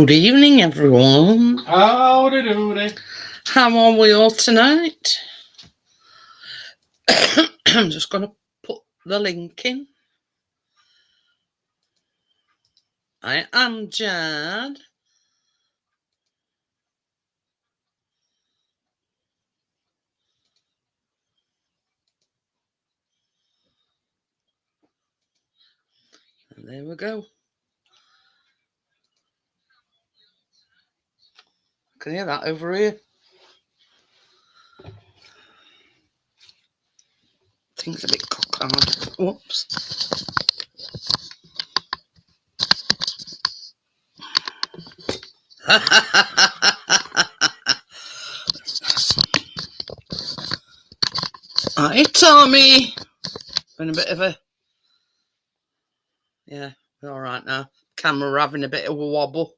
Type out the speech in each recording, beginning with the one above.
Good evening, everyone. Howdy doody. How are we all tonight? I'm just going to put the link in. I am Jad. And there we go. I can hear that over here. Thing's a bit cockeyed. Whoops. Hi, Tommy. Been a bit of a... Yeah, we're all right now. Camera having a bit of a wobble.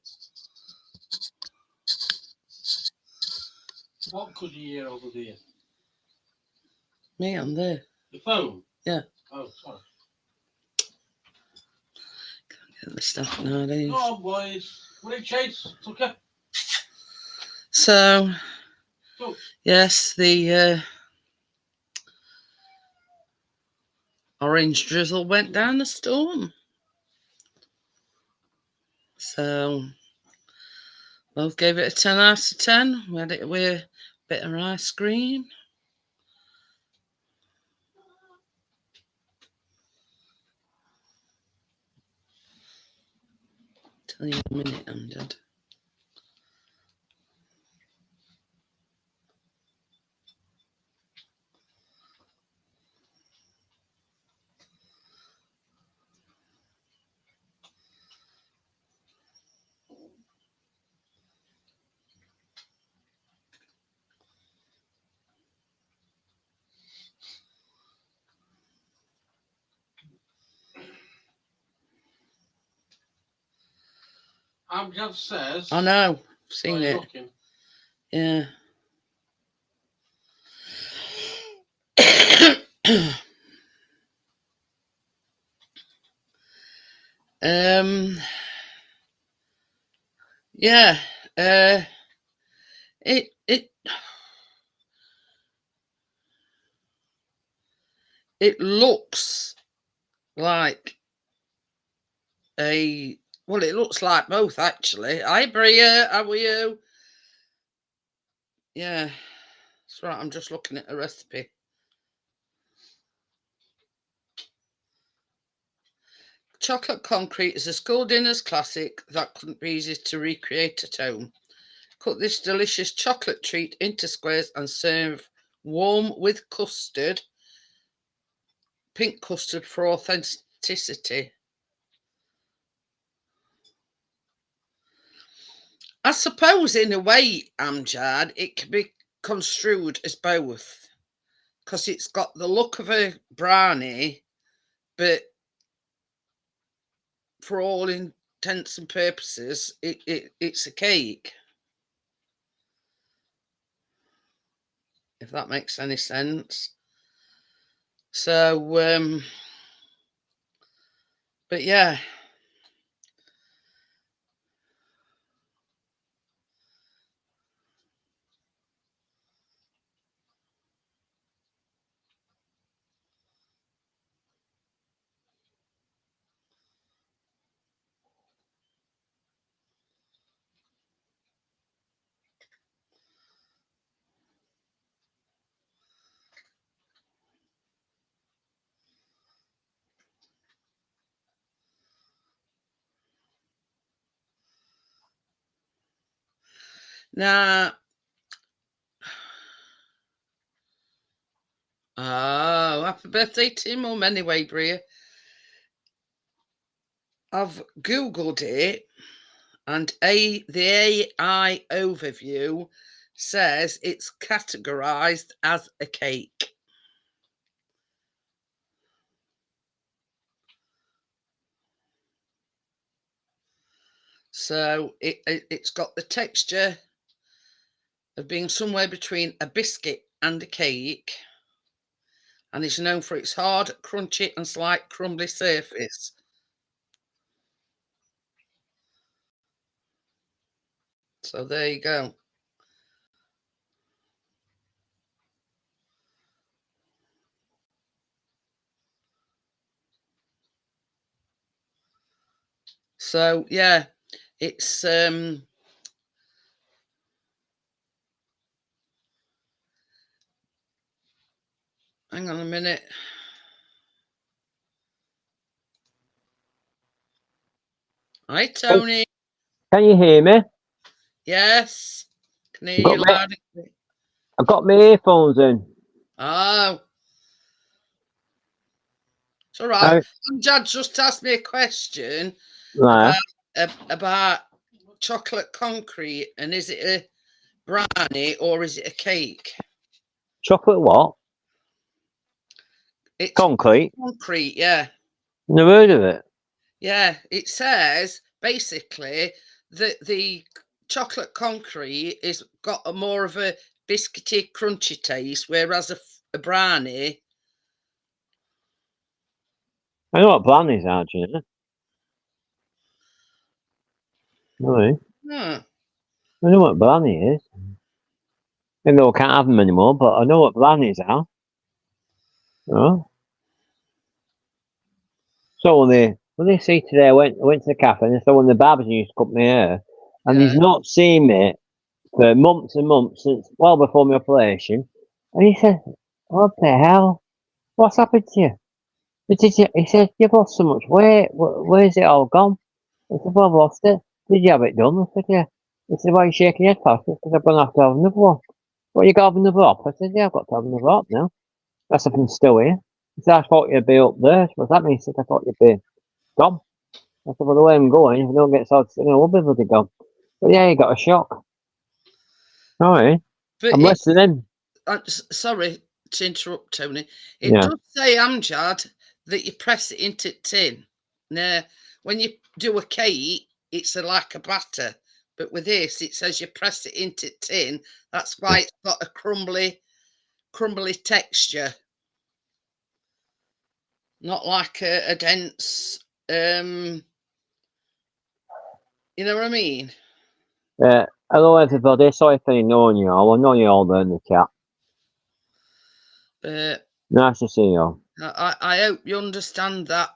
What could you hear over there? Me, I'm there. The phone? Yeah. Oh, sorry. Can't get the stuff nowadays. Oh, boys. What did Chase? Tucker? So, yes, the orange drizzle went down the storm. So, both gave it a 10 out of 10. We had it with a bit of ice cream. Tell you in a minute, I'm dead. Amjad says. I know, I've seen it. Looking. Yeah. Yeah. It looks like a... Well, it looks like both, actually. Hi, Bria. How are you? Yeah. That's right. I'm just looking at a recipe. Chocolate concrete is a school dinners classic that couldn't be easy to recreate at home. Cut this delicious chocolate treat into squares and serve warm with custard. Pink custard for authenticity. I suppose in a way, Amjad, it can be construed as both. Because it's got the look of a brownie, but for all intents and purposes, it's a cake. If that makes any sense. So, but yeah. Now, oh, happy birthday to Mum anyway, Bria. I've Googled it, and the AI overview says it's categorized as a cake. So it's got the texture of being somewhere between a biscuit and a cake, and is known for its hard, crunchy, and slight crumbly surface. So there you go. So yeah, it's hang on a minute. Hi Tony. Can you hear me? Yes. Can hear Got you me- loud and clear. I've got my earphones in. Oh. It's all right. Uh, Dad just asked me a question right. about chocolate concrete, and is it a brownie or is it a cake? Chocolate what? It's Concrete? concrete, yeah. Never heard of it. Yeah, it says basically that the chocolate concrete is got a more of a biscuity, crunchy taste, whereas a brownie. I know what brownies are, do you know? Right. Hmm. I know what brownie is. Even though I can't have them anymore, but I know what brownies are. Oh. So when they see today, I went to the cafe and I saw one of the barbers used to cut my hair, and Yeah. he's not seen me for months and months since well before my operation. And he said, "What the hell? What's happened to you?" He said, "You've lost so much weight. Where's it all gone?" I said, "Well, I've lost it." "Did you have it done?" I said, "Yeah." He said, "Why are you shaking your head past it?" Because I'm going to have to have another one. "What, you got to have another op?" I said, "Yeah, I've got to have another op now. That's if I'm still here." He said, "I thought you'd be up there." What's that mean? He said, "I thought you'd be gone." I said, "Well, the way I'm going, if I don't get sorted, we'll be bloody gone." But yeah, he got a shock. Alright. But I'm listening. sorry to interrupt, Tony. It Yeah. does say, Amjad, that you press it into tin. Now, when you do a cake, it's like a batter. But with this, it says you press it into tin. That's why it's got a crumbly texture, not like a dense. You know what I mean? Hello everybody, sorry for ignoring you all. I know you're all there in the chat. But Nice to see you all. I hope you understand that,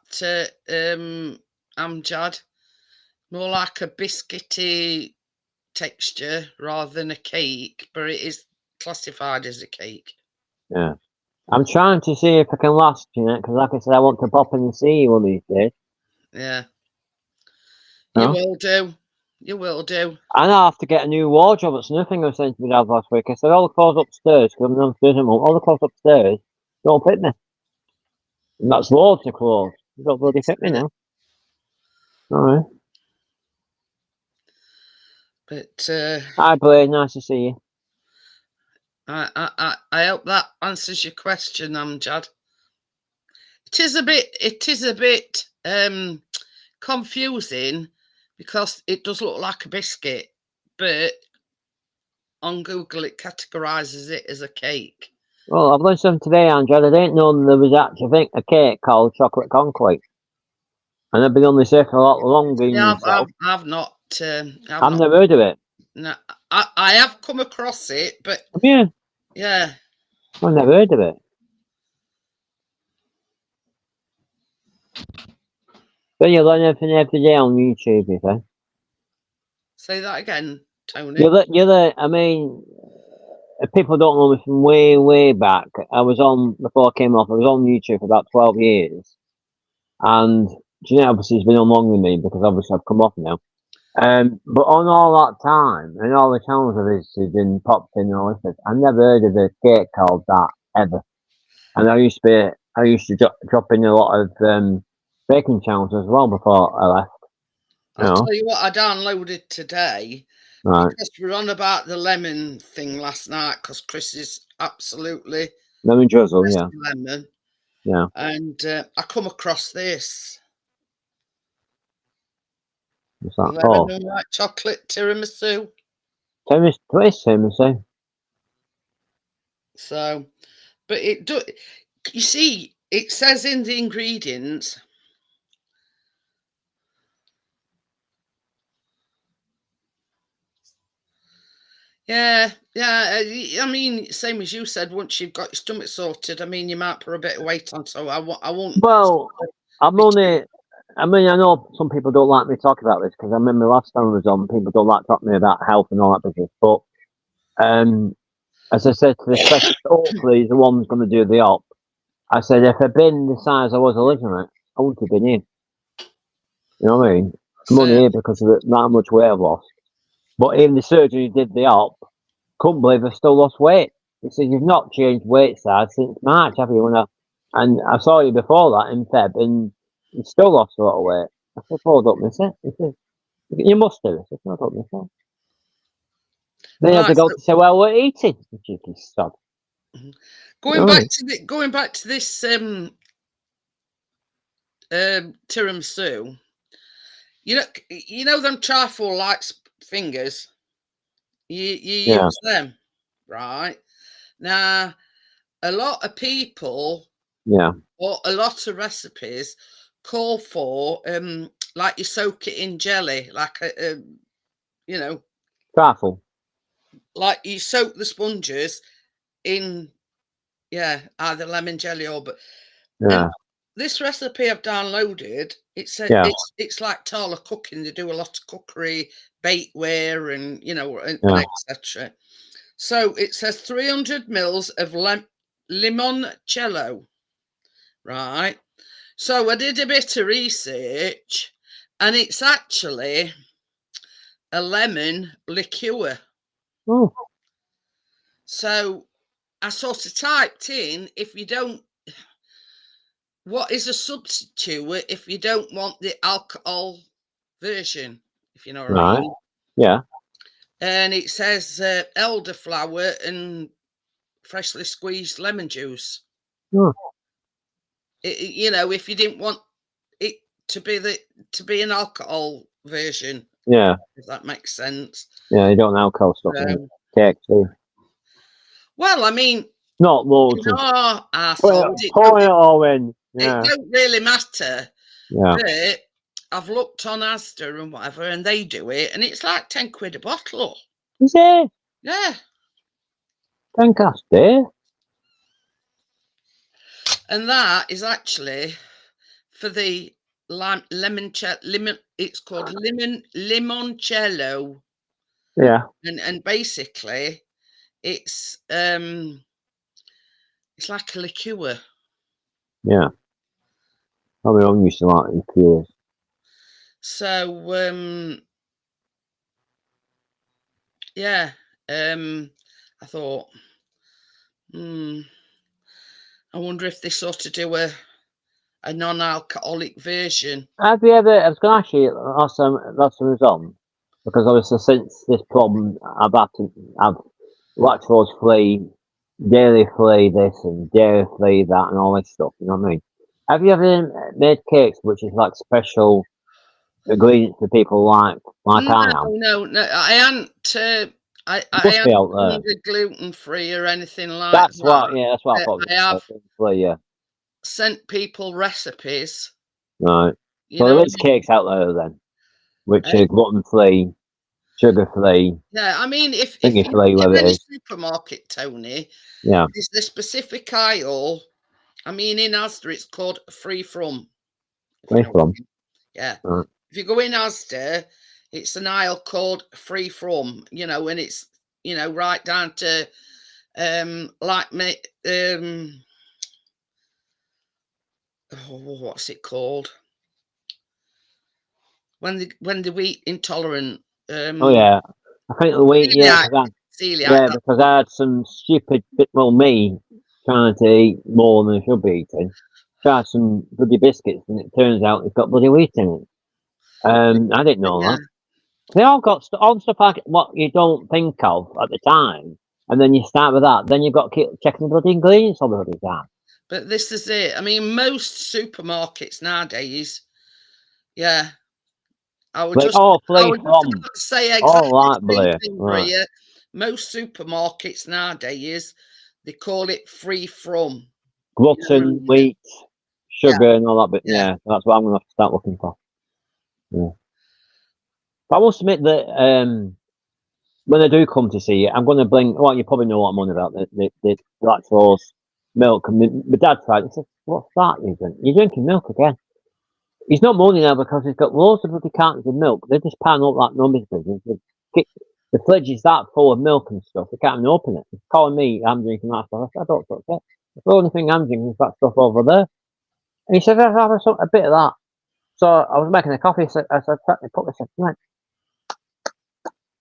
Amjad. More like a biscuity texture rather than a cake, but it is classified as a cake. Yeah. I'm trying to see if I can last, because like I said, I want to pop in and see you one of these days. Yeah. Huh? You will do. You will do. And I have to get a new wardrobe. That's another thing I was saying to my dad last week. I said, all the clothes upstairs, because I'm downstairs at home, all the clothes upstairs don't fit me. And that's loads of clothes. They don't bloody fit me now. Alright. But Hi, Blaine. Nice to see you. I hope that answers your question, Amjad. It is a bit confusing because it does look like a biscuit, but on Google it categorizes it as a cake. Well, I've learned something today, Andrew. I didn't know there was actually a cake called chocolate concrete. And I've been on this earth a lot longer than Yeah, yourself. I've not. I've never heard of it. No, I have come across it, but Yeah, yeah, I've never heard of it. But you learn everything every day on YouTube, you say? say that again, Tony. I mean, if people don't know me from way, way back, before I came off, I was on YouTube for about 12 years. And Jeanette obviously has been on longer than me because obviously I've come off now. But on all that time, and all the channels of visited and popped in and all this, I never heard of a cake called that, ever. And I used to drop in a lot of baking channels as well before I left. I'll tell you what I downloaded today Right. because we were on about the lemon thing last night because Chris is absolutely Lemon drizzle, yeah. lemon. Yeah. And I come across this. What's that? Lemon and white chocolate tiramisu. Tiramisu. So, but it do. You see, it says in the ingredients. Yeah, yeah. I mean, same as you said. Once you've got your stomach sorted, I mean, you might put a bit of weight on. So I won't. Well, I'm be only. I mean, I know some people don't like me talking about this because I remember last time I was on, people don't like talking to me about health and all that business. But as I said to the specialist, hopefully he's the one who's going to do the op. I said, if I'd been the size I was originally, I wouldn't have been here. You know what I mean? I'm only here because of that much weight I've lost. But even the surgeon who did the op couldn't believe I still lost weight. He said, you've not changed weight size since March, have you? And I saw you before that in Feb, and you still lost a lot of weight. I said, well, I don't miss it. He said, you must do. I said, no, I don't miss it. Then you had to Right. go to say, well, we're eating. The cheeky sod. Going back to this tiramisu. You know them trifle like fingers. You Yeah. use them, right? Now, a lot of people Yeah. or a lot of recipes call for like you soak it in jelly, like a you know, Trifle. like you soak the sponges in either lemon jelly or but and Yeah. this recipe I've downloaded, it said Yeah. it's like Tala cooking. They do a lot of cookery, bakeware, and and Yeah. etc. So it says 300 mils of limoncello, right? So I did a bit of research, and it's actually a lemon liqueur. Oh, So I sort of typed in what is a substitute if you don't want the alcohol version, if you know what I right. mean. Yeah. And it says elderflower and freshly squeezed lemon juice. Oh, If you didn't want it to be an alcohol version, yeah. if that makes sense. Yeah. You don't alcohol stuff in Um, cake too. well, I mean, Not loads in of. our Pour household, pour it all in. it Yeah. don't really matter. Yeah. But I've looked on Asda and whatever, and they do it, and it's like 10 quid a bottle. Is it? Yeah. Fantastic. And that is actually for the lemon, it's called limoncello. Yeah. And basically it's like a liqueur. Yeah. I mean, I'm used to like liqueurs. So yeah, I thought, I wonder if they sort of do a non-alcoholic version. Have you ever? I was going to ask you last time I was on, because obviously since this problem, I've had to have lactose free, dairy free this and dairy free that and all this stuff. You know what I mean? Have you ever made cakes which is like special ingredients that people like I am? No. I hadn't. I Must be hadn't out done there. the gluten free or anything like That's that. what. Yeah, that's what I But thought. I have Yeah. sent people recipes. Right. You So know, there is cakes out there then, which I, are gluten free, sugar free, yeah. I mean, if thingy you free, in whatever it any is. supermarket, Tony, Yeah. there's the specific aisle. I mean, in Asda, it's called free from. If you Where know what I from? mean. Yeah. Right. If you go in Asda, it's an aisle called free from. And it's right down to like me what's it called when the wheat intolerant Oh yeah. I think the week, celiac, celiac. because I had some stupid bit. Well, me trying to eat more than I should be eating. Tried some bloody biscuits, and it turns out it's got bloody wheat in it. I didn't know Yeah, that. They all got all stuff like what you don't think of at the time, and then you start with that. Then you've got to keep checking the bloody ingredients all the bloody time. but this is it. I mean, most supermarkets nowadays, yeah, I would Like, just oh, I free would just from. about to say Oh, exactly right, the same Blair. thing for Right. you. Most supermarkets nowadays, they call it free from. You know what I Gluten, mean? wheat, Yeah, sugar, and all that. But yeah. yeah, that's what I'm going to have to start looking for. Yeah. But I must admit that when I do come to see you, I'm going to bring. Well, you probably know what I'm on about. The lactose milk. And my dad tried. He said, "What's that? You drink? You're drinking milk again." He's not moaning now because he's got loads of bloody cartons of milk. They're just piling up like numbers business. The fridge is that full of milk and stuff. They can't even open it. He's calling me. I'm drinking that stuff. I said, "I don't touch it. The only thing I'm drinking is that stuff over there." And he said, "I'll have a bit of that." So I was making a coffee. I said, "Put this in." He went,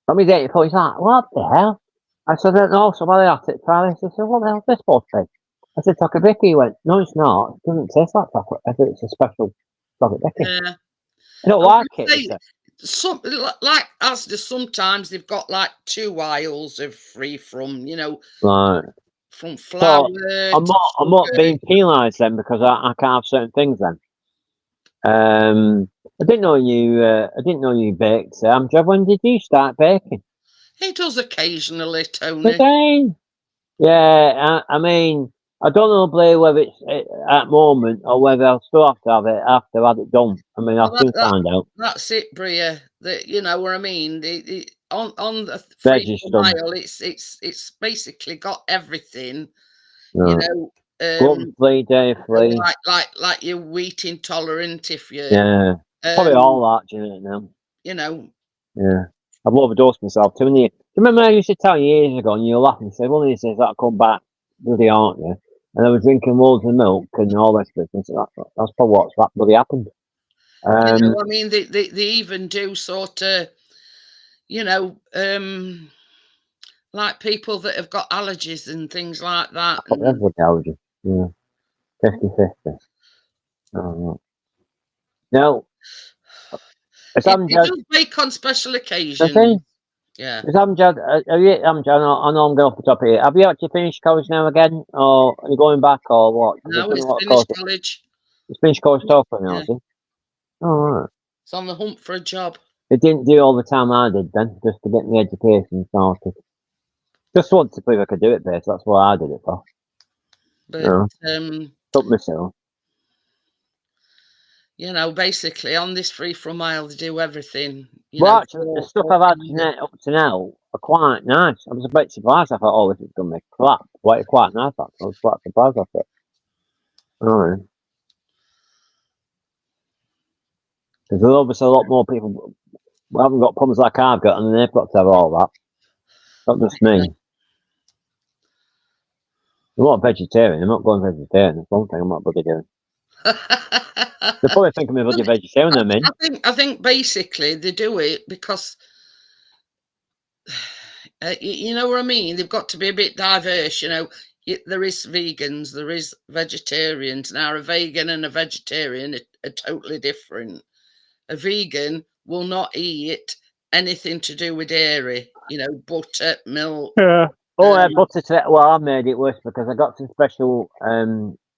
"Let me get it for you." He's like, "What the hell?" I said, "I don't know." So while I had it, try this. He said, "What the hell is this supposed to be?" I said, "Chocolate Vicky." He went, "No, it's not. It doesn't taste like chocolate. I said, it's a special chocolate Vicky." Yeah. I don't I was like gonna it. He say, said. some like Asda, sometimes they've got like 2 aisles of free from, Right. from flour I'm to not sugar. being penalised then because I can't have certain things then. I didn't know you baked, Sam. When did you start baking? He does occasionally, Tony. Again. Yeah, I mean, I don't know, Blair, whether it's at the moment or whether I'll still have to have it after I've had it done. I mean, I'll Well, soon find out. that's it, Bria. That you know what I mean. On the free Veggies from done. aisle, it's basically got everything. No. You know, Gluten free, dairy free. like you're wheat intolerant if you're. Yeah. Probably all that, do you know? You know. Yeah. I've overdosed myself too many. Do you remember I used to tell you years ago and you were laughing and said, "One of these days that'll come back, bloody aren't you?" And I was drinking loads of milk and all this business. That's probably what's that bloody happened. You know, I mean, they even do sort of, you know, like people that have got allergies and things like that. Probably everybody allergy. Yeah. 50-50. Oh, no. It's It Amjad. does make on special I occasions. think Yeah. it's Amjad. Have you, Amjad? I know I'm going off the top here. Have you actually finished college now again, or are you going back, or what? 'Cause No, there's been a it's lot of finished courses. college. It's finished college talk now, Yeah. has it? Oh, right. It's on the hunt for a job. It didn't do all the time I did then, just to get my education started. Just wanted to prove I could do it, basically. That's what I did it for. But Took myself. you know, basically on this free from aisle, they do everything. Well, actually, the stuff I've had up to now are quite nice. I was a bit surprised. I thought, "Oh, this is going to be crap." Well, it's quite nice, actually. I was quite surprised at it. Oh, because there's obviously a lot more people who haven't got problems like I've got, and they've got to have all that. Not just me. I'm not vegetarian. I'm not going vegetarian. That's one thing I'm not bloody doing. They're probably thinking me bloody vegetarian. I'm in. I think basically they do it because you know what I mean. They've got to be a bit diverse. You know, there is vegans, there is vegetarians. Now, a vegan and a vegetarian are totally different. A vegan will not eat anything to do with dairy. You know, butter, milk. Yeah. Oh, butter today. Well, I made it worse because I got some special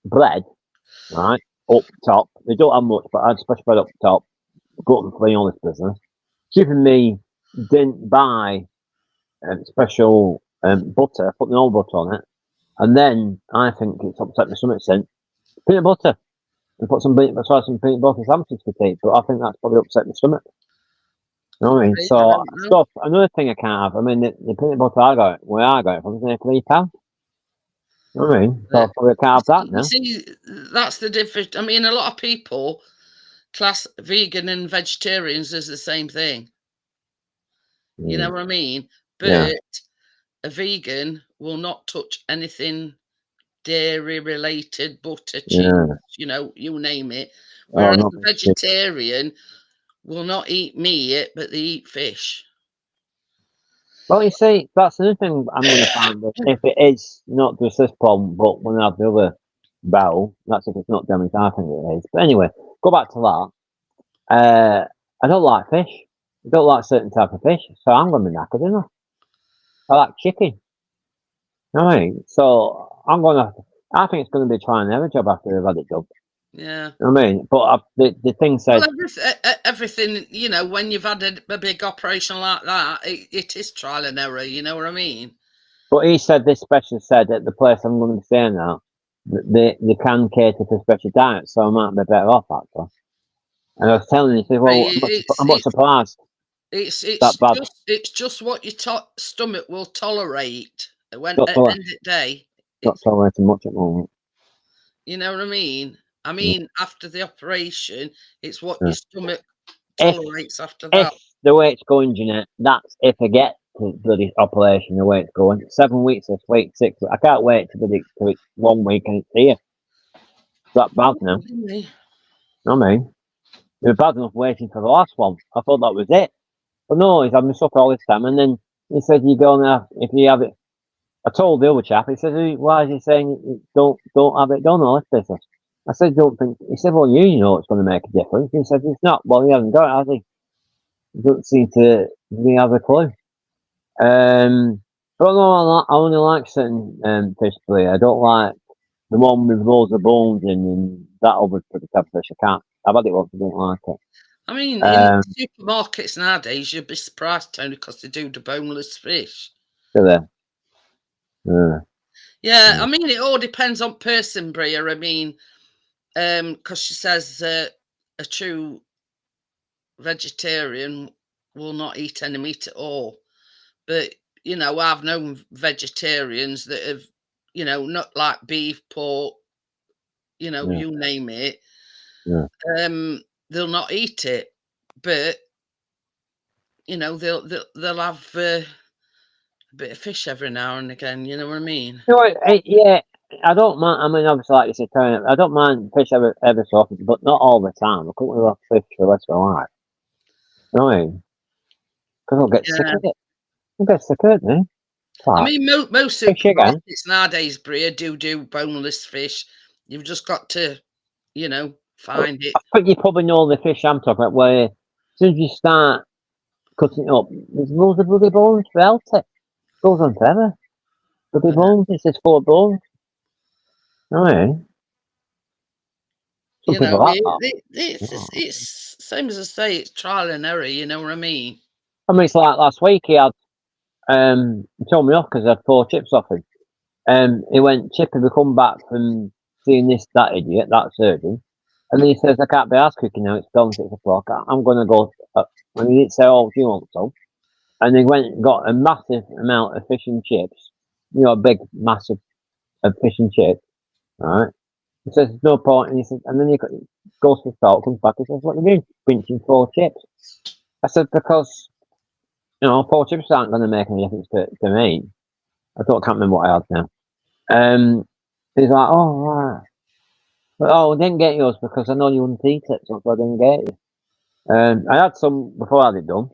bread, right, up top. They don't have much, but I had special bread up top. Gluten free on this business. Giving me didn't buy special butter, put no butter on it, and then I think it's upset me something since peanut butter. And put some peanut butter sandwiches to eat, but I think that's probably upset my stomach. You know what I mean? So stuff. Another thing I can't have. I mean, the peanut butter where I got it from, is only £3. You know what I mean? So I probably can't have that now. You see, that's the difference. I mean, a lot of people class vegan and vegetarians as the same thing. You know what I mean? But a vegan will not touch anything dairy related, butter, cheese, you know, you name it. Whereas a vegetarian will not eat meat, but they eat fish. Well, you see, that's another thing I'm going to find. If it is not just this problem, but when I have the other bowel, that's if it's not damaged. I think it is. But anyway, go back to that. I don't like fish. I don't like certain type of fish, so I'm going to be knackered, isn't I like chicken. You know what I mean? So I'm going to. I think it's going to be trying and error job after I've had it done. Yeah. You know what I mean? But the thing says... Well, everything, you know, when you've had a big operation like that, it is trial and error, you know what I mean? But he said, this specialist said, at the place I'm going to be staying now, they can cater for special diets, so I might be better off, actually. And I was telling him, he said, "Well, I'm not surprised." It's That bad. it's just what your stomach will tolerate. When Not at toler- the end of the day, not it's, tolerating much at the moment. you know what I mean. I mean, after the operation, it's what Yeah. your stomach If tolerates after if that. the way it's going, Jeanette, that's if I get to bloody operation the way it's going. 7 weeks this week, 6 weeks. I can't wait to bloody to it's 1 week and it's here. It's that bad now. Really? I mean, it was bad enough waiting for the last one. I thought that was it. But no, he's had me suffer all this time. And then he said, you go now, if you have it. I told the other chap, he said, why is he saying don't have it done or this business? I said, don't think. He said, well, you know it's going to make a difference. He said, it's not. Well, he hasn't got it, has he? He doesn't seem to really have a clue. But no, I only like certain fish play. I don't like the one with loads of bones in and that other sort of type of fish. I can't. I've had it once, I didn't like it. I mean, in supermarkets nowadays, you'd be surprised, Tony, because they do the boneless fish. So there. Yeah. Yeah, I mean, it all depends on person, Bria. I mean, because she says a true vegetarian will not eat any meat at all. But, you know, I've known vegetarians that have, you know, not like beef, pork, you know, Yeah. you name it. Yeah. They'll not eat it, but you know, they'll have a bit of fish every now and again. You know what I mean? No, yeah, I don't mind. I mean, obviously, like you said, I don't mind fish ever so often, but not all the time. I couldn't really have fish for the rest of my life. You know what I mean? Because I'll get sick Yeah. of it. I'll get sick of it, man. I mean, most Fish again. supermarkets nowadays, Bria, do boneless fish. You've just got to, you know, find it. I think you probably know the fish I'm talking about, where as soon as you start cutting it up, there's loads of bloody bones throughout it. Goes on forever. Bloody bones, it's just full of bones. You know what I mean? Some You people know, like that. it's same as I say, it's trial and error. You know what I mean? I mean, it's like last week he had, he told me off because I had 4 chips off him. He went, Chip, have you come back from seeing this, that idiot, that surgeon? And then he says, I can't be asked cooking now, it's gone 6 o'clock. I'm going to go. And he didn't say, oh, do you want some? And he went and got a massive amount of fish and chips, you know, a big, massive of fish and chips, right? He says, there's no point. And he says, and then he goes to salt, comes back, he says, what are you doing? Pinching 4 chips. I said, because, you know, 4 chips aren't going to make any difference to me. Can't remember what I had now. He's like, oh, right. But, I didn't get yours because I know you wouldn't eat it, so I didn't get it. I had some before I had it done.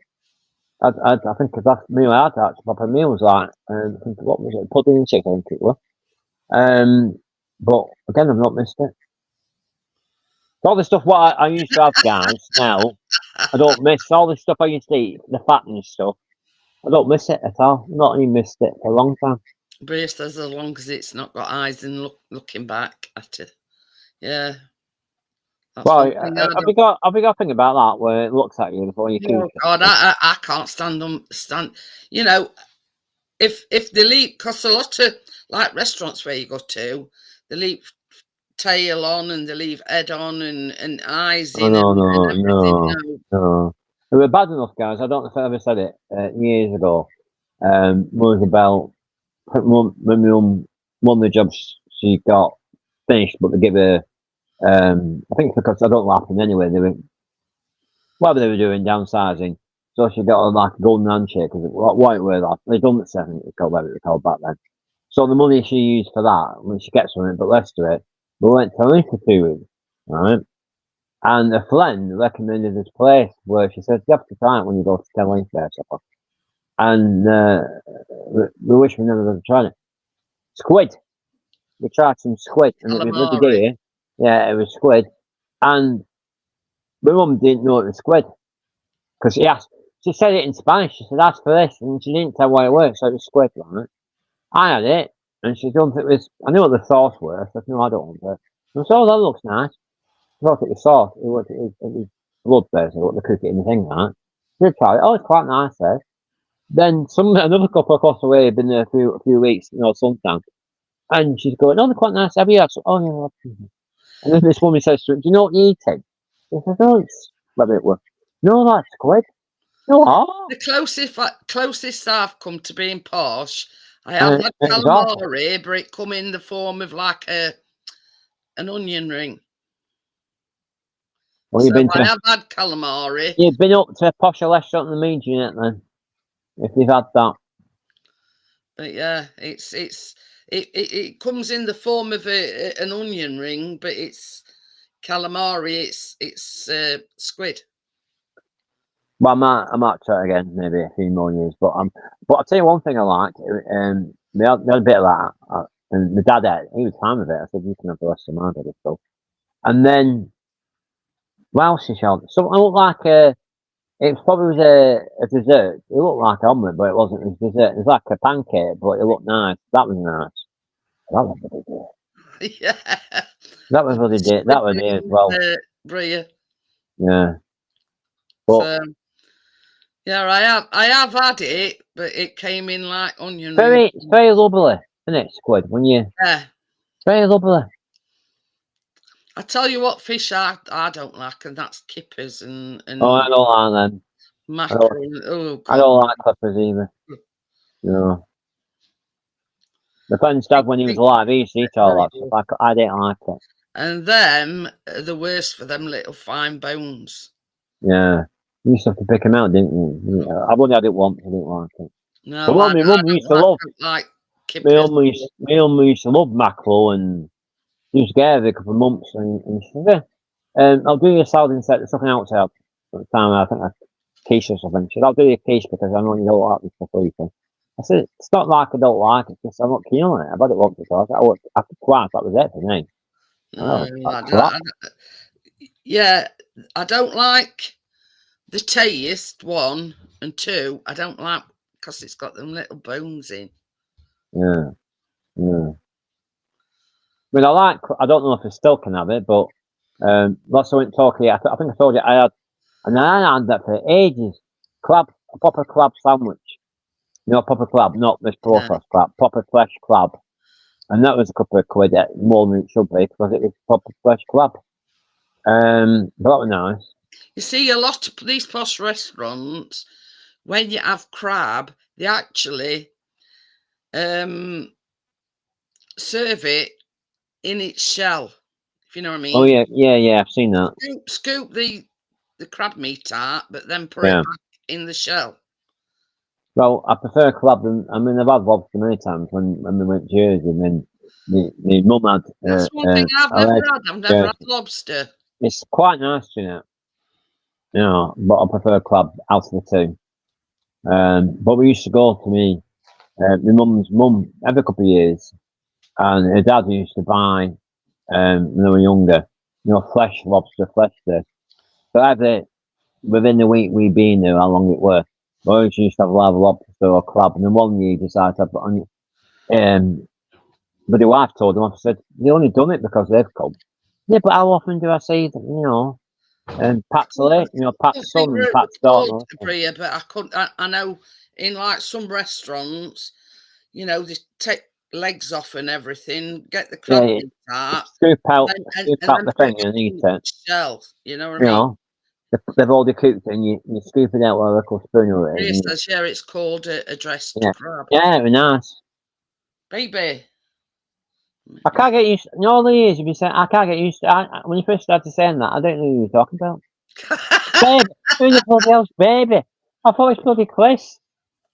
I think the last meal I had, actually, proper meal was like, I think, what was it, pudding and chicken, I think it was. But again, I've not missed it. All the stuff what I used to have, guys, now, I don't miss. All the stuff I used to eat, the fattening stuff, I don't miss it at all. I've not even missed it for a long time. Bria says as long as it's not got eyes and looking back at it. Yeah. That's Well, one thing I have don't. you got a thing about that where it looks at you before you cook Oh it? God, I can't stand. You know, if they leave, because a lot of like restaurants where you go to, they leave tail on and they leave head on and eyes Oh, in no, and no, everything. no, No. no. They were bad enough, guys. I don't know if I ever said it years ago. Was about when my mum, one of the jobs she got finished, but they give her. I think it's because I don't laugh anyway. They were whatever they were doing, downsizing. So she got like a golden handshake because what it were like. They done the 7, it was called whatever it was called back then. So the money she used for that, when she gets from it, but less to it, we went to Italy for 2 weeks, right? And a friend recommended this place where she said, you have to try it when you go to Tenerife or something. And we wish we never would have tried it. Squid. We tried some squid and it was bloody Calamari. dear. Yeah, it was squid. And my mum didn't know it was squid. Because she said it in Spanish. She said, ask for this. And she didn't tell what it was, so it was squid, right? I had it. And she told me it was, I knew what the sauce was. I said, no, I don't want it. And so that looks nice. I thought it was sauce. It was blood basically, what they cook it in the thing, right? Did try it. Oh, it's quite nice, there. Then another couple across the way had been there a few weeks, you know, suntan. And she's going, oh, they're quite nice. Have you had some? Oh, yeah. And then this woman says to her, do you know what you're eating? She says, oh, it's whatever it was. No, that's squid. Oh, The closest I've come to being posh, I have had it's awful. calamari, but it come in the form of like an onion ring. Well, So I have had calamari. you've been up to a posher restaurant than me, Jeanette, then, if you've had that. But yeah, it comes in the form of an onion ring, but it's calamari. It's squid. Well, I might try it again, maybe a few more years. But I'll tell you one thing I like. We had a bit of that, and my dad he was fine with it. I said, "You can have the rest of my bit of stuff." And then, what else is shelled? Something looked like it probably was a dessert. It looked like an omelette, but it wasn't. It was dessert. It was like a pancake, but it looked nice. That was nice. That was bloody good. Yeah. That was bloody good. That was it as well. Bria. Yeah. But So yeah, I have had it, but it came in like onion it's very lovely, isn't it, squid? When you Yeah. very lovely. I tell you what fish I don't like, and that's kippers and Oh, I don't like them. mackerel. Oh God. I don't like clippers either. No. My friend's dad, when he was alive, he used to eat all that stuff. I didn't like it. And them are the worst for them little fine bones. Yeah. You used to have to pick them out, didn't you? I've only had it once. I didn't like it. No, But my mum used to love. like My kippers. mum used to love mackerel, and she used to get it every couple of months. And she said, "I'll do your salad instead of something else out." At the time, I think quiche or something. She said, "I'll do your quiche because I know you don't like this stuff either." I said, "It's not like I don't like it. It's just I'm not keen on it. I've had it once before. After twice, that was it for me." Yeah, I don't like the taste, one, and two, I don't like because it's got them little bones in. Yeah. I mean, I don't know if I still can have it, but last I went to Turkey, I think I told you I had that for ages. A proper crab sandwich. Proper crab, not this processed crab, proper fresh crab. And that was a couple of quid more than it should be because it was proper fresh crab. But that was nice. You see, a lot of these posh restaurants, when you have crab, they actually serve it in its shell, if you know what I mean. Oh yeah, I've seen that. Scoop the crab meat out, but then put it back in the shell. Well, I prefer crab I've had lobster many times when we went to Jersey, and then my mum had. That's one thing I've never had. I've never had lobster. It's quite nice, but I prefer crab out of the two. But we used to go to my mum's mum every couple of years, and her dad used to buy when they were younger, fresh lobster, fresh fish. So within the week we'd been there, how long it were, we always used to have either lobster or crab. And then one year he decided to put on. But the wife told him, I said, "They only done it because they've come." Yeah, but how often do I see that? And Pat's late, Pat's son and Pat's daughter. But I couldn't. I know in like some restaurants, they take legs off and everything, get the crab out, scoop out the thing and eat it. Shell, you know what I mean? They've already cooked it, and you scoop it out with a little spoon or it. It's called a dressed crab. Yeah, it was nice. Baby. I can't get used. All the years you've been saying, I can't get used to. When you first started saying that, I don't know who you're talking about. Baby, who the bloody hell's baby? I thought it was bloody Chris.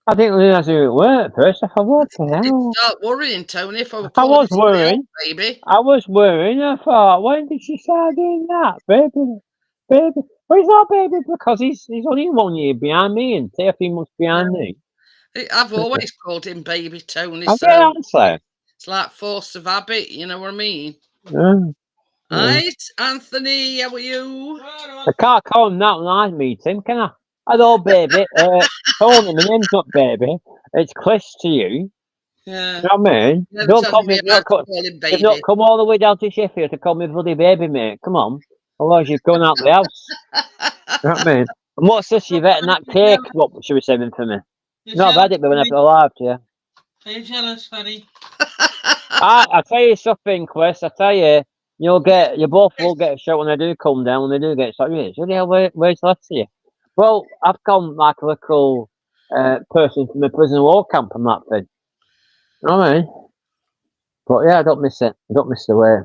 I didn't realise who it were at first. I thought, what the hell? Start worrying, Tony. If I was worrying, baby. I was worrying. I thought, when did she start doing that, baby? Well, he's not baby because he's only 1 year behind me and 13 months behind me. I've always called him Baby Tony. It's like force of habit, you know what I mean? Right, Anthony, how are you? I can't call him that when I meet him, can I? Hello, baby. Tony, my name's not baby. It's Chris to you. Yeah. You know what I mean? Don't call me. You've not come all the way down to Sheffield to call me bloody baby, mate. Come on. Otherwise, you've gone out the house. You know what I mean? And what's this? You've eaten that cake? What should we saving for me? No, I've had it, but when I've arrived, yeah. Are you jealous, honey? I tell you something, Chris. I tell you, you both will get a shot when they do come down. When they do get shot, where's the left of you? Well, I've gone like a little person from a prison war camp on that thing. You know what I mean? But yeah, I don't miss it. I don't miss the way.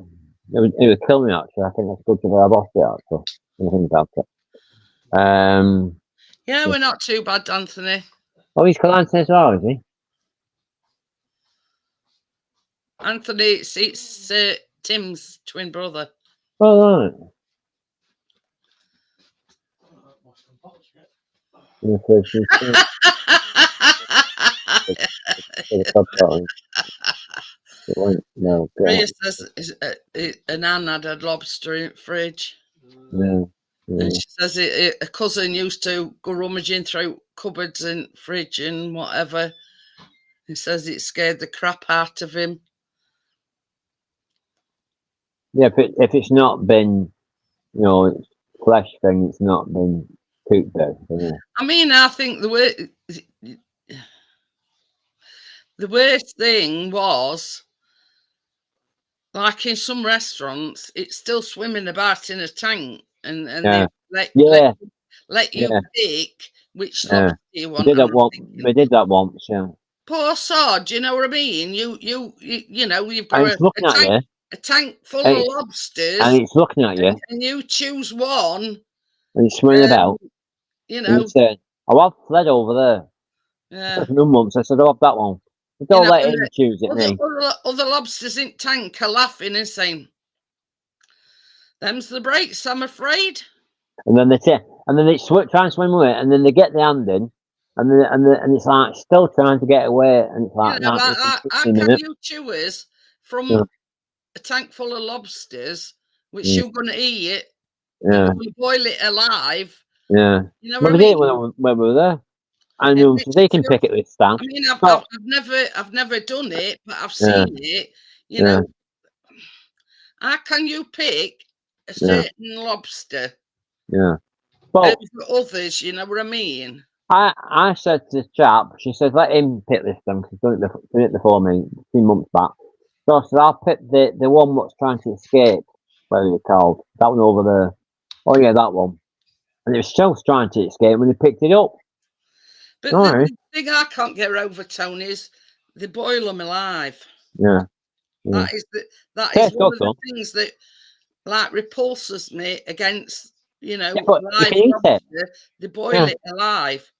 It would kill me actually. I think that's good to have lost it actually. When I think about it. Yeah, we're not too bad, Anthony. Oh, he's Calante as well, is he? Anthony, it's Tim's twin brother. Oh, right. In the first instance, it went, no, Rhea God, says an Anne had a lobster in the fridge. no, And no. she says a cousin used to go rummaging through cupboards and fridge and whatever. He says it scared the crap out of him. Yeah, if it's not been, you know, it's flesh thing, it's not been cooked there. Yeah. I mean, I think the worst thing was, like in some restaurants, it's still swimming about in a tank, and Yeah. they Yeah, let you yeah, pick which yeah. lobster you We want. did that And I'm once. thinking, We did that once, yeah. poor sod, you know what I mean? You know, you've And got it's looking at you, a tank full and of it's, lobsters, looking at you, and you choose one. and it's swimming about, You and know, it's saying, "I have fled over there." yeah. For no months, I said, "I have that one." But You don't know, let and him choose it, me. other lobsters in tank are laughing and saying, "Them's the breaks, I'm afraid." And then they try and swim away, and then they get the hand in, and it's like still trying to get away, and it's You like know, that. how In a can minute. you chewers from Yeah, a tank full of lobsters, which yeah, you're going to eat it, and yeah, you're going to boil it alive? yeah. You know Well, what I they did it mean? when we were there. I It, know so it's they can just, pick it this time. I mean, Oh, I've never done it, but I've yeah, seen it. You yeah, know, how can you pick a yeah, certain lobster yeah. Well, over others? You know what I mean? I said to the chap, she says, let him pick this thing because he's done it before me, a few months back. So I said, I'll pick the one that's trying to escape, whatever it's called. That one over there. Oh yeah, that one. And it was still trying to escape when they picked it up. But Alright. the thing I can't get over, Tony, is they boil them alive. Yeah. Yeah. That is Tastes one good of the though. things that like repulses me against, you know, Yeah, but you live can eat it. lobster. They boil Yeah. it alive.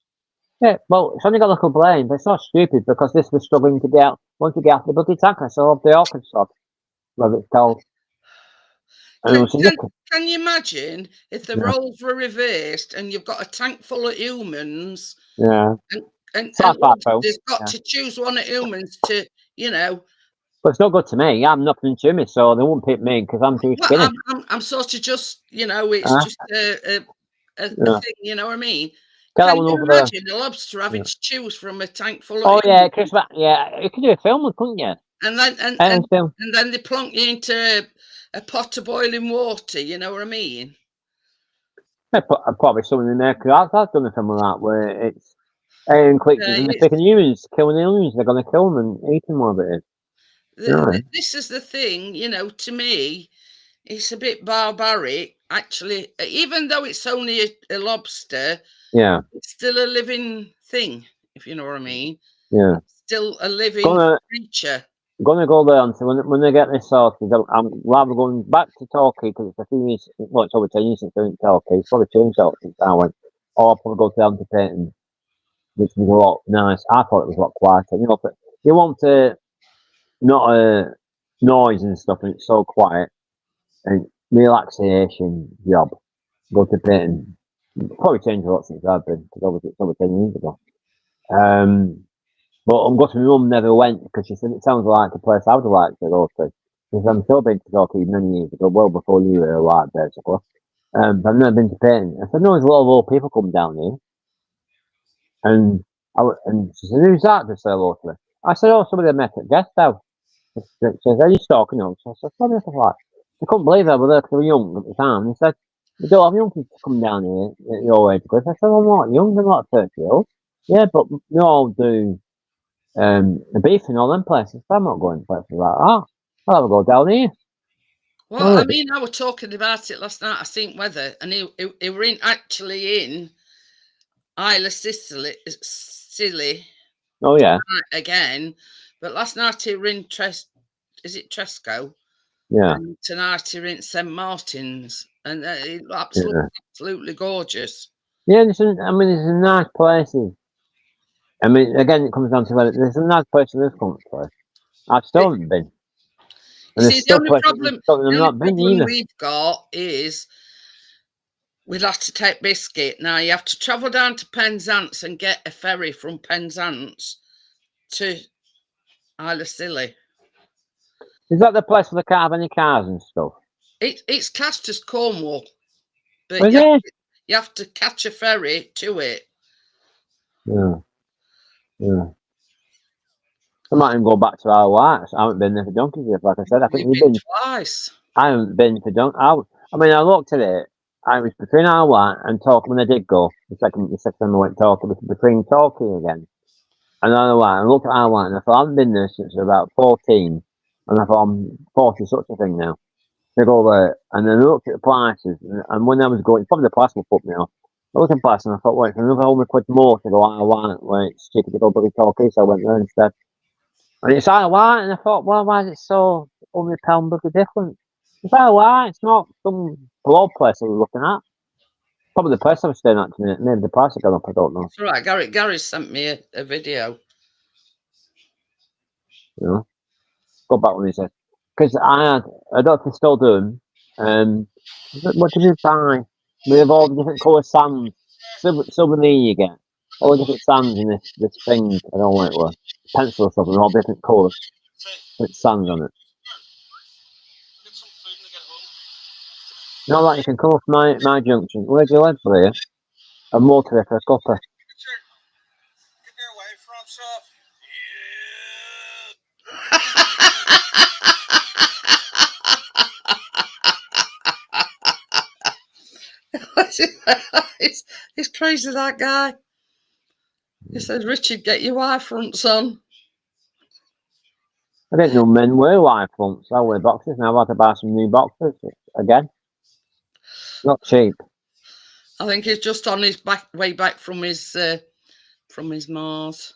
Yeah. Well, it's only got a complaint, but it's not stupid because this was struggling to get out, want to get out the bloody tanker, so of the orchid sod, whatever it's called. And it Can, was can, ridiculous. can you imagine if the Yeah. roles were reversed and you've got a tank full of humans Yeah. and Sci-fi film. lobsters got Yeah. to choose one of humans to, you know, But it's not good to me. I'm nothing to me, so they won't pick me because I'm too well, skinny. I'm sort of just, you know, it's Uh, just a yeah. thing, you know what I mean? Get that Can one you over there. imagine a lobster having Yeah. to choose from a tank full of Oh yeah, humans? Chris. Yeah, you could do a film, couldn't you? And then Film. and then they plonk you into a pot of boiling water, you know what I mean? Probably something in there because I've done a film like that where it's alien creatures and they're It's, picking humans, killing the aliens. They're going to kill them and eat them, whatever it is. Yeah. this is the thing, you know, to me, it's a bit barbaric, actually. Even though it's only a lobster, Yeah. it's still a living thing, if you know what I mean. Yeah. It's still a living Gonna creature. gonna go there until when they get this sorted. I'm rather going back to Torquay because it's a few years. Well, it's over 10 years since I went to Torquay. It's probably changed since I went. Or I'll probably go down to Payton, which was a lot nice. I thought it was a lot quieter. You know, but you want to not a noise and stuff, and it's so quiet and relaxation job. Go to Payton. Probably changed a lot since I've been because obviously it's over 10 years ago. But I'm guessing my mum never went because she said it sounds like a place I would like to go to. Because I'm sure been to Torquay many years ago, well before you were alive, basically. But I've never been to Payton. I said, no, there's a lot of old people come down here. And she said, who's that to say hello to me? I said, oh, somebody I met at guest house. She says, are you stalking us? I said, probably stuff like I couldn't believe I was there because they were young at the time. They said, we don't have young people come down here at your age group. I said, I'm not young, I'm not 30 years old. Yeah, but we all do the beef in all them places. I'm not going to places like that. I'll have a go down here. Well, I mean, I was talking about it last night. I seen weather, and he were actually in Isla Scilly Oh yeah, again, but last night he were in is it Tresco? yeah, And tonight he were in St Martin's, and it yeah. absolutely gorgeous. Yeah, there's some nice places. I mean, again, it comes down to whether there's some nice places in this country. I still haven't been. You And there's see, still places in Scotland I've not been either. we've got is we'd have to take Biscuit. Now you have to travel down to Penzance and get a ferry from Penzance to Isla Scilly. Is that the place where they can't have any cars and stuff? It's classed as Cornwall, but Is it? you have to catch a ferry to it. Yeah, yeah. I might even go back to our Whites. I haven't been there for donkeys yet. Like I said, I think We've you've been. twice. I haven't been for donkeys. I mean, I looked at it. I was between our White and Torquay when I did go. The second time I went to Torquay was between Torquay again. And Isle of Wight, I looked at Isle of Wight and I thought, I haven't been there since about 14. And I thought, I'm 40, such a thing now. To go there. And then I looked at the prices. And when I was going, probably the price will put me off. I looked at the price and I thought, wait, it's another 100 quid more to go Isle of Wight, where it's cheaper to go bloody Torquay. So I went there instead. And it's Isle of Wight, and I thought, well, why is it so £100 bloody different? It's Isle of Wight, it's not some blow place I was looking at. Probably the place I was staying at tonight. Maybe the price had gone up, I don't know. It's all right. Gary sent me a video. You know, go back when he said, because I don't know if they still do them. What did you buy? We have all the different colour sands. Souvenir you get. All the different sands in this thing. I don't know what it was. Pencil or something, all different colours. With sands on it. Not like you can come off my junction. Where do you live, Bria? A motor for a cuppa. He's crazy, that guy. He says, Richard, get your wife fronts on. I didn't know men wear wide fronts. I wear boxes now. I've had to buy some new boxes again. Not cheap. I think he's just on his way back from his Mars.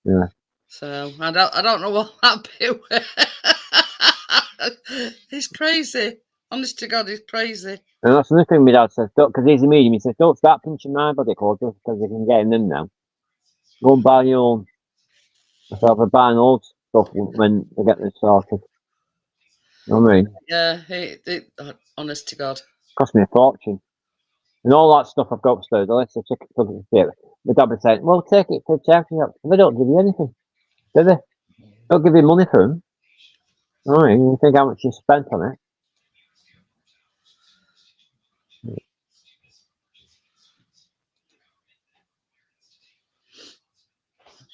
Yeah. So I don't know what that bit. He's crazy. Honest to God, he's crazy. And that's another thing my dad says, because he's a medium, he says, don't start pinching my body clothes just because you can get in them now. Go and buy your own. So I'll be buying old stuff when they get this sorted. You know what I mean? Yeah, honest to God. Cost me a fortune. And all that stuff I've got upstairs, the list of tickets for the theatre. My dad would say, well, take it to charity shop. They don't give you anything, do they? Don't give you money for them. All right, you think how much you spent on it.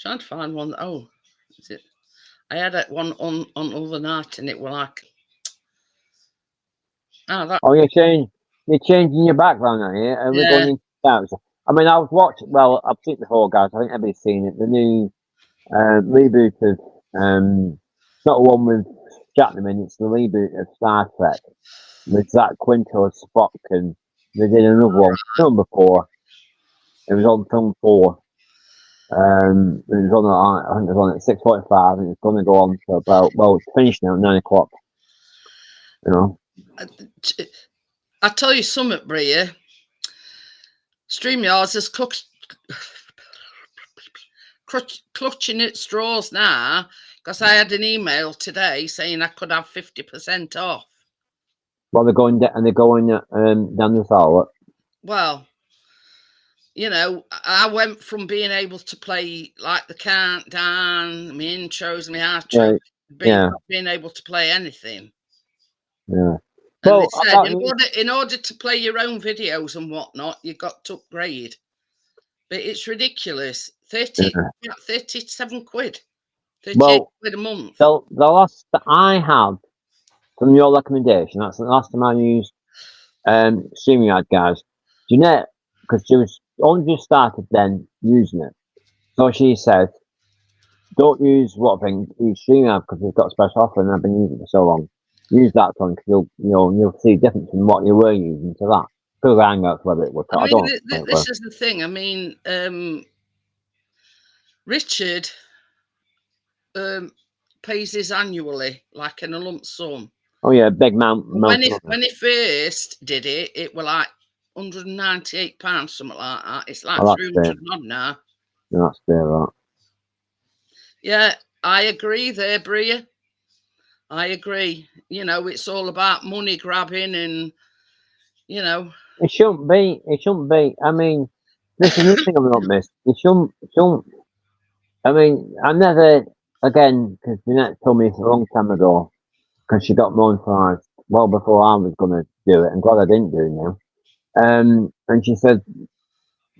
Trying to find one. Oh, is it? I had that one on other night, and it was like, Oh, you're changing your background, are you? Are we going into that? I mean, I've watched. Well, I've seen the whole, guys. I think everybody's seen it. The new reboot of not the one with Chapman in. It's the reboot of Star Trek with Zach Quinto as Spock, and they did another one, number 4. It was on film 4. It was on. I think it was on at 6:45, and it's going to go on to about. Well, it's finished now at 9 o'clock. You know. I tell you something, Bria. StreamYards is clutching at straws now because I had an email today saying I could have 50% off. Well, they're going down the toilet. Well, you know, I went from being able to play like the countdown, my intros, my outro, being able to play anything. Yeah. And well, they said in order to play your own videos and whatnot, you got to upgrade. But it's ridiculous. 37 quid. 38 quid a month. The last that I had from your recommendation, that's the last time I used StreamYard, guys. Jeanette, because she was only just started then using it. So she said, don't use use StreamYard because we've got a special offer and I've been using it for so long. Use that one because you'll see the difference in what you were using to that. Could hang out whether it would. I I mean, don't think it this will. is the thing. I mean, Richard pays his annually, like in a lump sum. Oh yeah, big amount And when of money. when he first did it, it were like £198, something like that. It's like Oh, that's 300 odd now. That's fair, right. Yeah, I agree there, Bria. I agree. You know, it's all about money grabbing and, you know. It shouldn't be. It shouldn't be. I mean, this is another thing I've not missed. It shouldn't. I mean, I never, again, because Jeanette told me this a long time ago, because she got monetized well before I was going to do it. I'm glad I didn't do it now. And she said,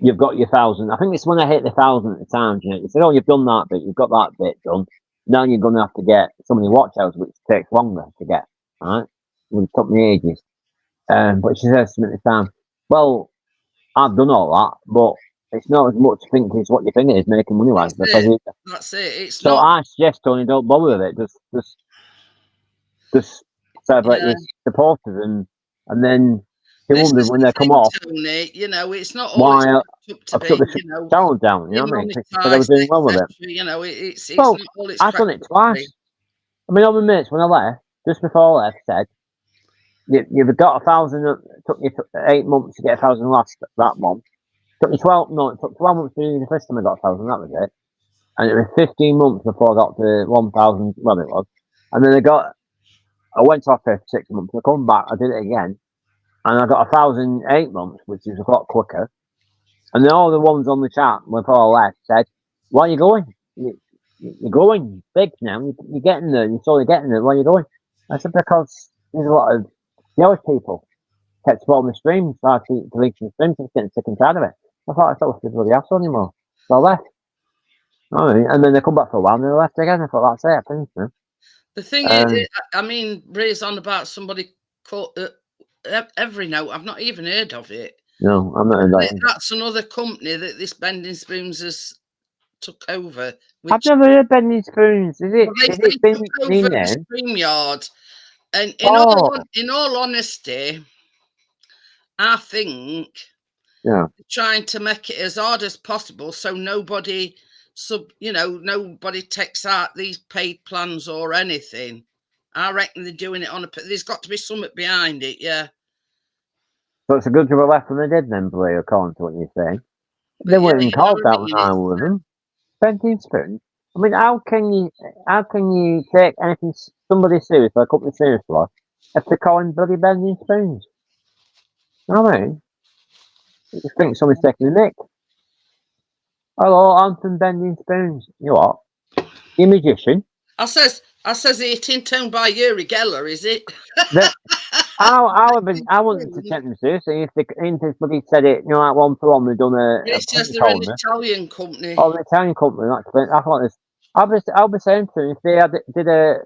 you've got your 1,000. I think it's when I hit the 1,000 at the time, Jeanette. She said, oh, you've done that bit. You've got that bit done. Now you're going to have to get so many watch hours, which takes longer to get, right? It took me ages. But she says to me at the time, well, I've done all that, but it's not as much thinking as what you think it is making money wise. That's it. It's so not. I suggest Tony, don't bother with it. Just celebrate your supporters and then they This wonder is when the they come thing, off Tony. You know, it's not all why it's up to I've took be. the You know, channel down. You know what I mean? Because I was demonetised, doing well with etc. it. You know, it's Well, not all it's I've done cracked it up to be. twice. I mean, all my mates when I left, just before I left, said you've got 1,000. It took you 8 months to get 1,000 last that month. Took me 12. No, it took 12 months to do the first time I got 1,000. That was it. And it was 15 months before I got to 1,000. Well, it was. And then I went off for 6 months. I come back. I did it again, and I got 1,000 8 months, which is a lot quicker. And then all the ones on the chat before I left said, "Where are you going? You're going big now. You're getting there. You're slowly getting there. Where are you going?" I said, "Because there's a lot of jealous people kept supporting the streams, so I keep deleting the streams and getting sick and tired of it. I thought I thought it was bloody asshole anymore. So I left. And then they come back for a while and they left again. I thought that's it. I finished now. The thing is, I mean, Ray's on about somebody called Every Note. I've not even heard of it. No, I'm not in that. That's another company that this Bending Spoons has took over. I've never heard Bending Spoons. Is it been took over in the there? StreamYard. And in all honesty, I think Yeah. trying to make it as hard as possible so nobody nobody takes out these paid plans or anything. I reckon they're doing it on there's got to be something behind it, yeah. So it's a good job I left when they did then, Blair, according to what you're saying. But They yeah, weren't you know called what I that when mean? I was with them. Bending Spoons. I mean, how can you take anything somebody serious, like a company seriously, if they call him bloody Bending Spoons? You know what I mean? You just think somebody's taking the nick. Hello, I'm from Bending Spoons. You what? You magician? I says it in tone by Yuri Geller, is it? I wouldn't to take them seriously if somebody said it, like 1-for-1, they've done a It says prank they're an on me. Italian company. Oh, the Italian company, I thought this. I'll be saying to them, if they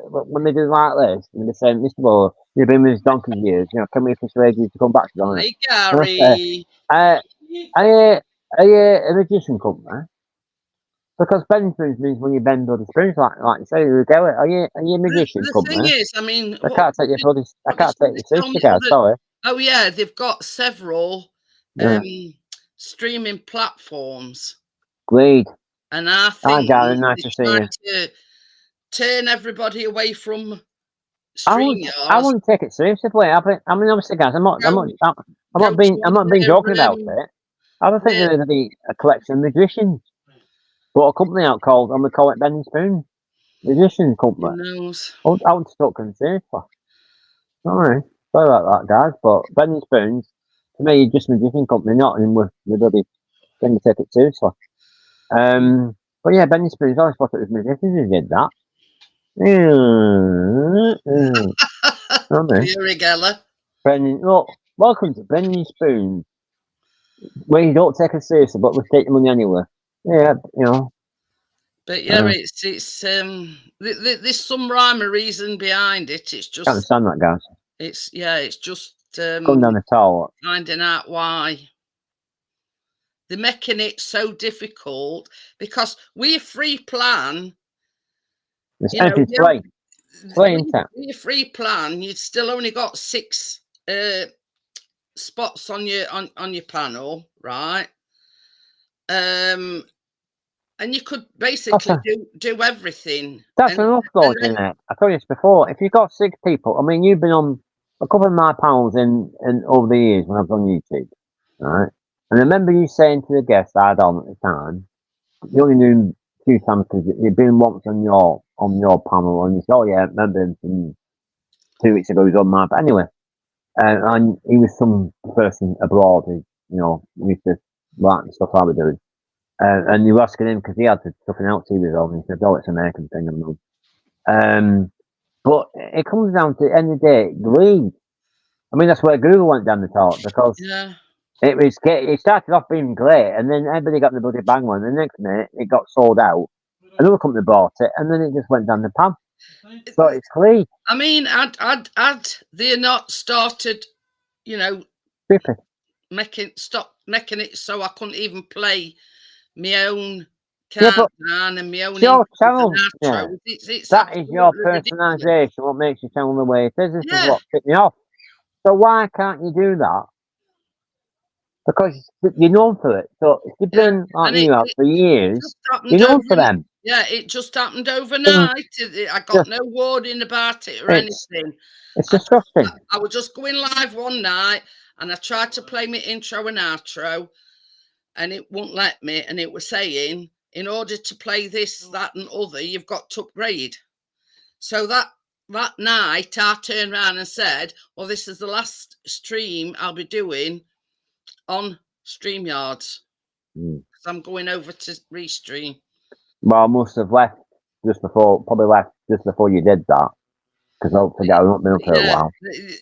when they did like this, and they saying, Mr. Bull, you've been with us donkey years, can we persuade you to come back to them? Hey, Gary. Are you a magician company? Because bending spoons means when you bend bloody spoons, like you say, you go, are you a magician The company? thing is, I mean, I can't take your bloody, I can't take your sister, guys, sorry. Oh yeah, they've got several streaming platforms. Great. And I think nice to see you. To turn everybody away from I StreamYard. wouldn't take it seriously. I mean, obviously, guys, I'm not being joking about it. I don't think they're a collection of magicians. But a company out called, I'm going to call it Bending Spoon. Magician company. Who knows? I wouldn't take them seriously. Sorry about that, guys. But Bending Spoons, to me, you're just a magician company, not in with the bloody thing to take it seriously. But yeah, Bending Spoons, I always thought it was magicians who did that. Yuri Geller. Bending, look, welcome to Bending Spoons, where you don't take us seriously, but we take your money anyway. Yeah, But yeah, it's there's some rhyme or reason behind it. It's just can't understand that, guys. It's just Going down the toilet. finding out why they're making it so difficult, because we free plan. It's everything's free. Free in town. With your free plan, you'd still only got 6 spots on your panel, right? And you could basically do everything. That's enough though, isn't it? I told you this before. If you've got 6 people, I mean, you've been on a couple of my panels in over the years when I've done YouTube, right? And I remember you saying to the guest I had on at the time, you only knew 2 times because you'd been once on your panel, and you said, "Oh yeah, I remember him from 2 weeks ago. He was on my." But anyway, and he was some person abroad who, used to like the stuff I was doing. And you were asking him because he had something else he was on. And he said, "Oh, it's an American thing." But it comes down to the end of the day, greed. I mean, that's where Google went down the toilet because it started off being great, and then everybody got the bloody bang one. And the next minute, it got sold out. Another company bought it, and then it just went down the pan. So it's greed. I mean, had they not started, Stupid. making it so I couldn't even play my own countdown and my own your channel. It's that is your ridiculous. personalisation. What makes your channel the way it is. This is what tipped me off. So why can't you do that? Because you're known for it. So if you've been like you have for years, you're known for them. Yeah, it just happened overnight. I got no warning about it or anything. It's disgusting. I was just going live one night and I tried to play my intro and outro and it wouldn't let me. And it was saying, in order to play this, that and other, you've got to upgrade. So that night I turned around and said, well, this is the last stream I'll be doing on StreamYards. I'm going over to restream. Well, I must have left probably left just before you did that. Because hopefully I've not been up for a while.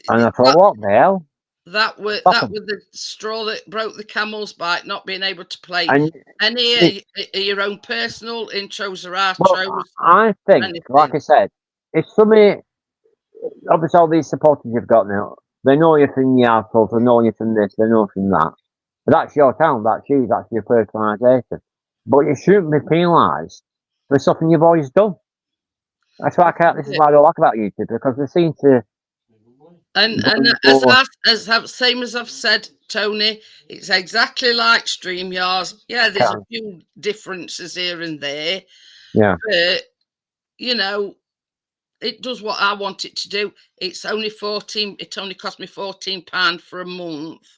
And I thought, what the hell? That was the straw that broke the camel's back, not being able to play any of your own personal intros or outros. Well, I think, like I said, if somebody, obviously all these supporters you've got now, they know you from your outros, they know you from this, they know from that. But that's your town, that's you, that's your personalisation. But you shouldn't be penalised for something you've always done. That's why this is why I don't like about YouTube, because they seem to. And same as I've said, Tony, it's exactly like StreamYards. Yeah, there's a few differences here and there. Yeah. But it does what I want it to do. It's only £14. It only cost me £14 for a month.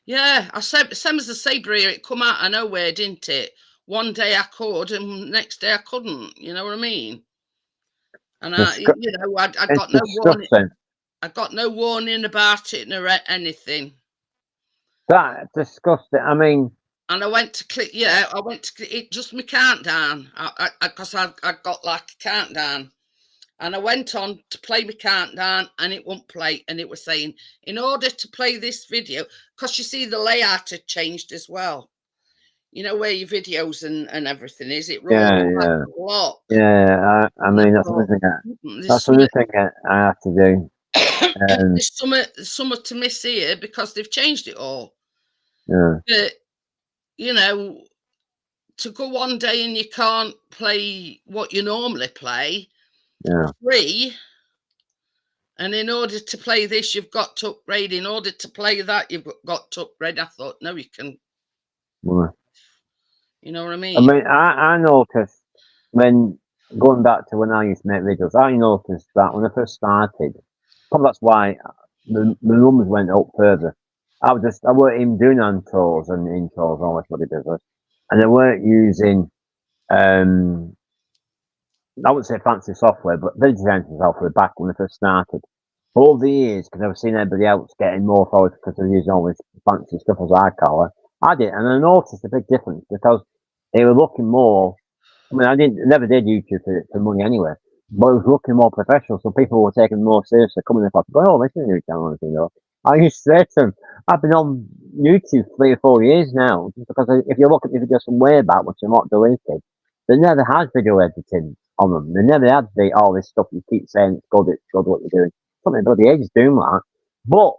Yeah, I said same as the sabre here. It come out of nowhere, didn't it? One day I could, and next day I couldn't. You know what I mean? And I got no warning. I got no warning about it or anything. That's disgusting. I mean, and I went to click. Yeah, I went to click. It just my countdown. Because I got like a countdown, and I went on to play my countdown, and it won't play. And it was saying, in order to play this video, because you see the layout had changed as well. You know where your videos and everything is. It blocks. Yeah, I mean that's another thing. That's another thing I have to do. There's summer to miss here because they've changed it all. Yeah. But to go one day and you can't play what you normally play. Yeah. Free. And in order to play this, you've got to upgrade. In order to play that, you've got to upgrade. I thought, no, you can. Yeah. You know what I mean? I mean, I noticed when going back to when I used to make videos, I noticed that when I first started, probably that's why the numbers went up further. I weren't even doing intros and all this bloody business, and they weren't using, I wouldn't say fancy software, but video editing software back when I first started. For all the years, because I've seen everybody else getting more forward because they're using all this fancy stuff, as I call it. I did, and I noticed a big difference because they were looking more. I mean, I never did YouTube for money anyway, but it was looking more professional, so people were taking more seriously. Coming in, like, oh, this is a new channel, you know. I used to say to them, I've been on YouTube 3 or 4 years now, just because if you look at the videos from way back, which are not deleted, they never had video editing on them. They never had all this stuff you keep saying it's good what you're doing. Something bloody ages doing that, but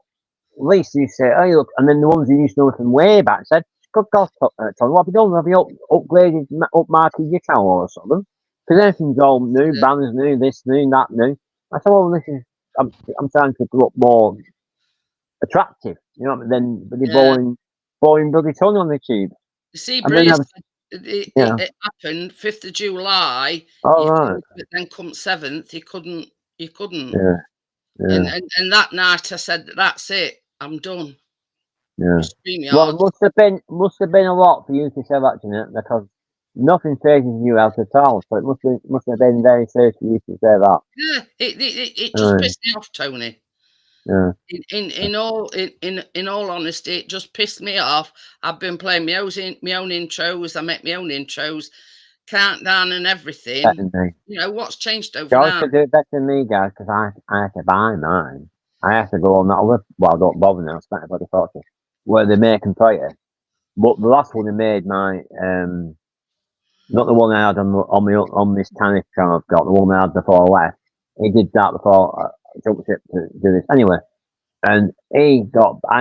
at least you say, oh, look, and then the ones you used to know from way back said, good God, Tony, what have you done? Have you upgraded, upmarketed your channel or something? Because everything's all new, banners new, this new, that new. I said, well, this is, I'm trying to look more attractive, you know, than the Yeah. boring bloody tongue on the tube. You see, And then Bria I said was, it, yeah, it happened 5th of July. all You right, could, but then come 7th, you couldn't. You couldn't. yeah, yeah, And that night I said, that's it. I'm done. yeah. Extremely Well, hard. it must have been a lot for you to say that, Jeanette, because nothing phases you out at all. So it must have been very serious for you to say that. Yeah, it just Uh, pissed me off, Tony. yeah, In all honesty, it just pissed me off. I've been playing my own intros. I make my own intros, countdown and everything. better than me. You know what's changed You over always now? could do it better than me, guys, because I have to buy mine. I have to go on that other, well, I don't bother now, it's not about the fortune, where they make and play it. But the last one they made, not the one I had on this tiny channel I've got, the one I had before I left. He did that before I jumped ship to do this. Anyway, and I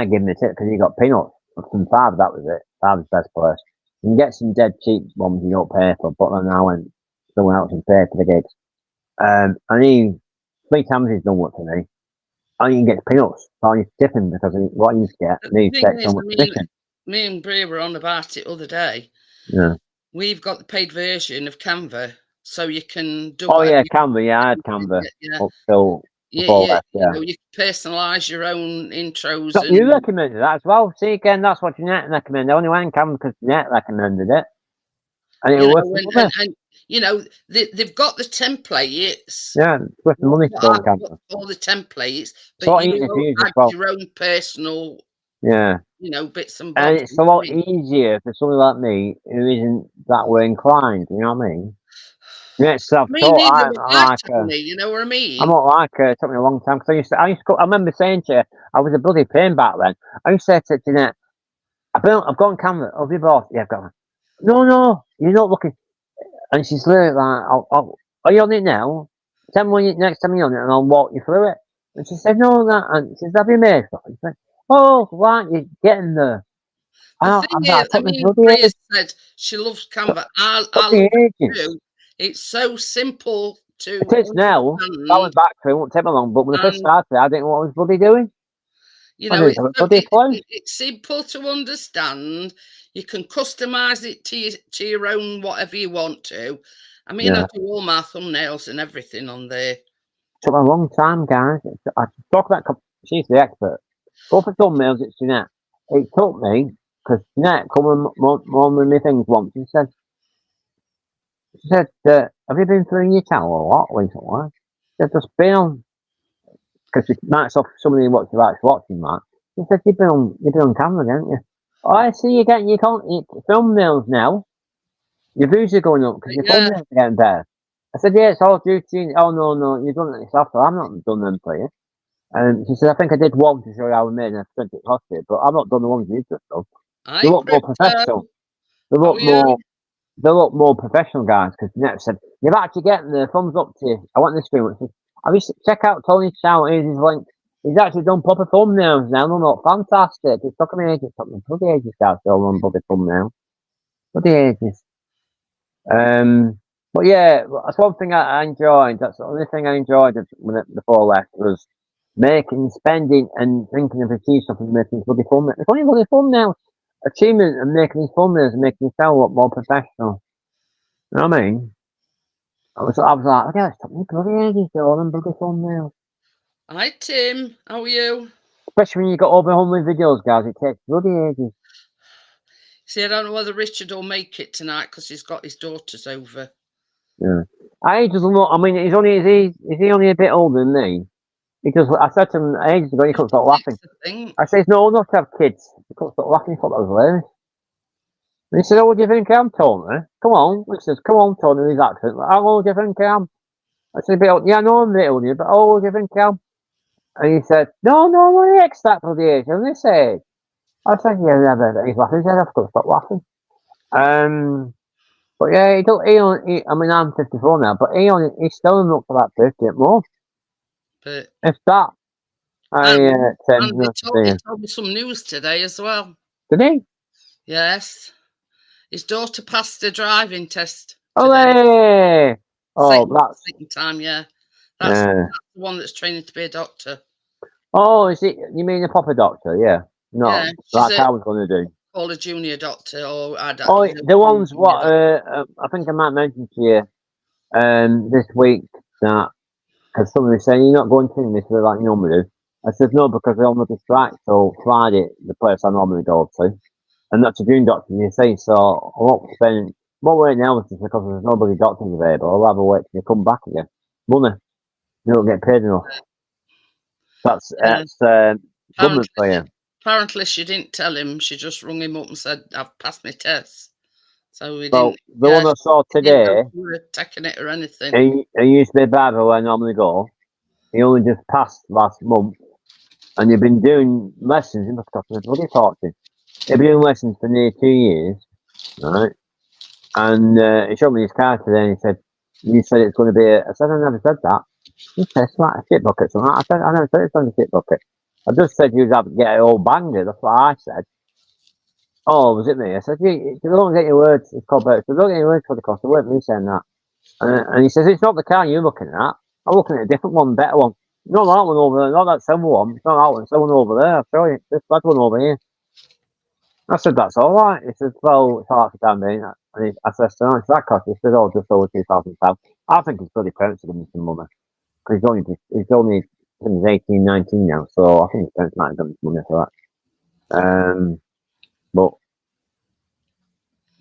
gave him the tip because he got peanuts from Five, that was it. Five's best place. You can get some dead cheap ones you don't pay for, but then I went someone else and paid for the gigs. And he, 3 times he's done work for me. And he gets peanuts. So I used to tip him because what he used to get, and he The thing takes so is, much commission. me and Bria were on about it other day. Yeah. We've got the paid version of Canva, so you can do Oh, whatever yeah, you Canva, yeah, I had want. Canva Yeah, up till before left, you yeah. know, you can personalise your own intros So you and recommended that as well. See, again, that's what Jeanette recommended. I only went Canva because Jeanette recommended it. And it you was know, worth the money. and you know, they've got the templates. Yeah, it's worth the money to go on Canva. All the templates, It's a but lot you easier to use as add well. your own personal, Yeah. you know, bits and And bobs. it's You a know what lot I mean? easier for somebody like me who isn't that way inclined, you know what I mean? Yeah, I mean, self-taught. neither was I'm I, like, Tony. You know what I I'm mean? not like her. It took me a long time because I remember saying to her, I was a bloody pain back then. I used to say to Jeanette, I've got on camera. Oh, have you bought? Yeah, I've got one. No, you're not looking. And she's literally like, are you on it now? Tell me when next time you're on it and I'll walk you through it. And she said, no, that. And she said, have you made it? She said, oh, right, you're getting there. The I thing was like, is, it I took me mean, bloody Bria ages. said she loves Canva. I Took love me it ages. too. It's so simple It to is now. I understand, went back to it, it won't take me long, but when I first and started, I didn't know what I was bloody doing. you I know, didn't have a bloody clue. it's simple to understand. You can customize it to your own whatever you want to. I mean, I Yeah. do all my thumbnails and everything on there. Took a long time, guys. I talk about, she's the expert. Go for thumbnails, it's Jeanette. It took me, because Jeanette come on one of my things once and she said, have you been through your channel a lot recently? She said, just been on, because she marks off somebody what she likes watching that. She said, you've been on camera, haven't you? Oh, I see you getting your thumbnails now. Your views are going up because your Yeah, thumbnails are getting better. I said, yeah, it's all due to you. Oh, no, you've done it yourself. So I've not done them for you. And she said, I think I did one to show you how we made and I spent it cost it, but I've not done the ones you've just done. They I look more crypto. professional. They Oh look yeah, more professional, guys. Because Jeanette said, you're actually getting the thumbs up to you. I want this screen. She said, have you check out Tony's channel? Here's his link. He's actually done proper thumbnails now. They're not fantastic. It's took me ages. It took me bloody ages to do one bloody thumbnail. Bloody ages. But yeah, that's one thing I enjoyed. That's the only thing I enjoyed before I left was making, spending, and thinking of achieving something, making bloody thumbnails. It's only bloody thumbnails. Achievement and making these thumbnails and making yourself look more professional. You know what I mean? I was like, okay, it's took me bloody ages to do all them bloody thumbnails. hi Tim. How are you? Especially when you got over 100 videos, guys, it takes bloody ages. See, I don't know whether Richard will make it tonight because he's got his daughters over. Yeah. I doesn't look, I mean, is he only a bit older than me? Because I said to him ages ago, he couldn't stop laughing. 56, I think. I says, no, not to have kids. He couldn't stop laughing, he thought that was hilarious. And he said, oh, what do you think I'm, Tony? Come on. He says, come on, Tony, with his accent. How old do you think I am? I said, yeah, I know I'm a bit older, but how old do you think I am? And he said, no, I'm only X that for the age, I'm this age. I said, yeah, but he's laughing. He said, I've got to stop laughing. But yeah, I mean, I'm 54 now, but he's still in up for that 50 at more. But If that, and Tim, he told me some news today as well. did he? Yes, his daughter passed the driving test today. Hooray! Oh, that's Second time, yeah. That's Yeah. the one that's training to be a doctor. Oh, is it? You mean a proper doctor? Yeah. No, Yeah, she's like I was going to do. called a junior doctor or Oh, the ones what? I think I might mention to you this week that because somebody was saying you're not going to this like you normally do. I said no because they're on the strike. So Friday, the place I normally go to, and that's a junior doctor. You see, so I won't spend. What we're now is just because there's nobody doctors available. I'll rather wait till you come back again. Money, you don't get paid enough. That's government for you. Apparently, she didn't tell him. She just rung him up and said, "I've passed my test." So we Well, didn't. the one I saw She didn't know today, if we were taking it or anything. he used to be a barber where I normally go. He only just passed last month, and he'd been doing lessons. He must have cost me a bloody fortune. He'd been doing lessons for nearly 2 years, right? And he showed me his card today, and he said, "You said it's going to be." I said, "I never said that." He said, "It's like a shit bucket." So I said, "I never said it's on a shit bucket. I just said you'd have to get it all banged. That's what I said." Oh, was it me? I said, "You don't get your words. It's called better. So don't get your words for the cost. It weren't me saying that." And he says, "It's not the car you're looking at. I'm looking at a different one, better one. Not that one over there. Not that silver one. It's not that one. It's the one over there. I'll show you. This bad one over here." I said, "That's all right." He says, "Well, it's all right for time being." And I said, "So much that cost?" He said, "Oh, just over £2,000. I think it's bloody parents to give him some money. Because he's 18, 19 now. So I think his parents might have given him some money for that. But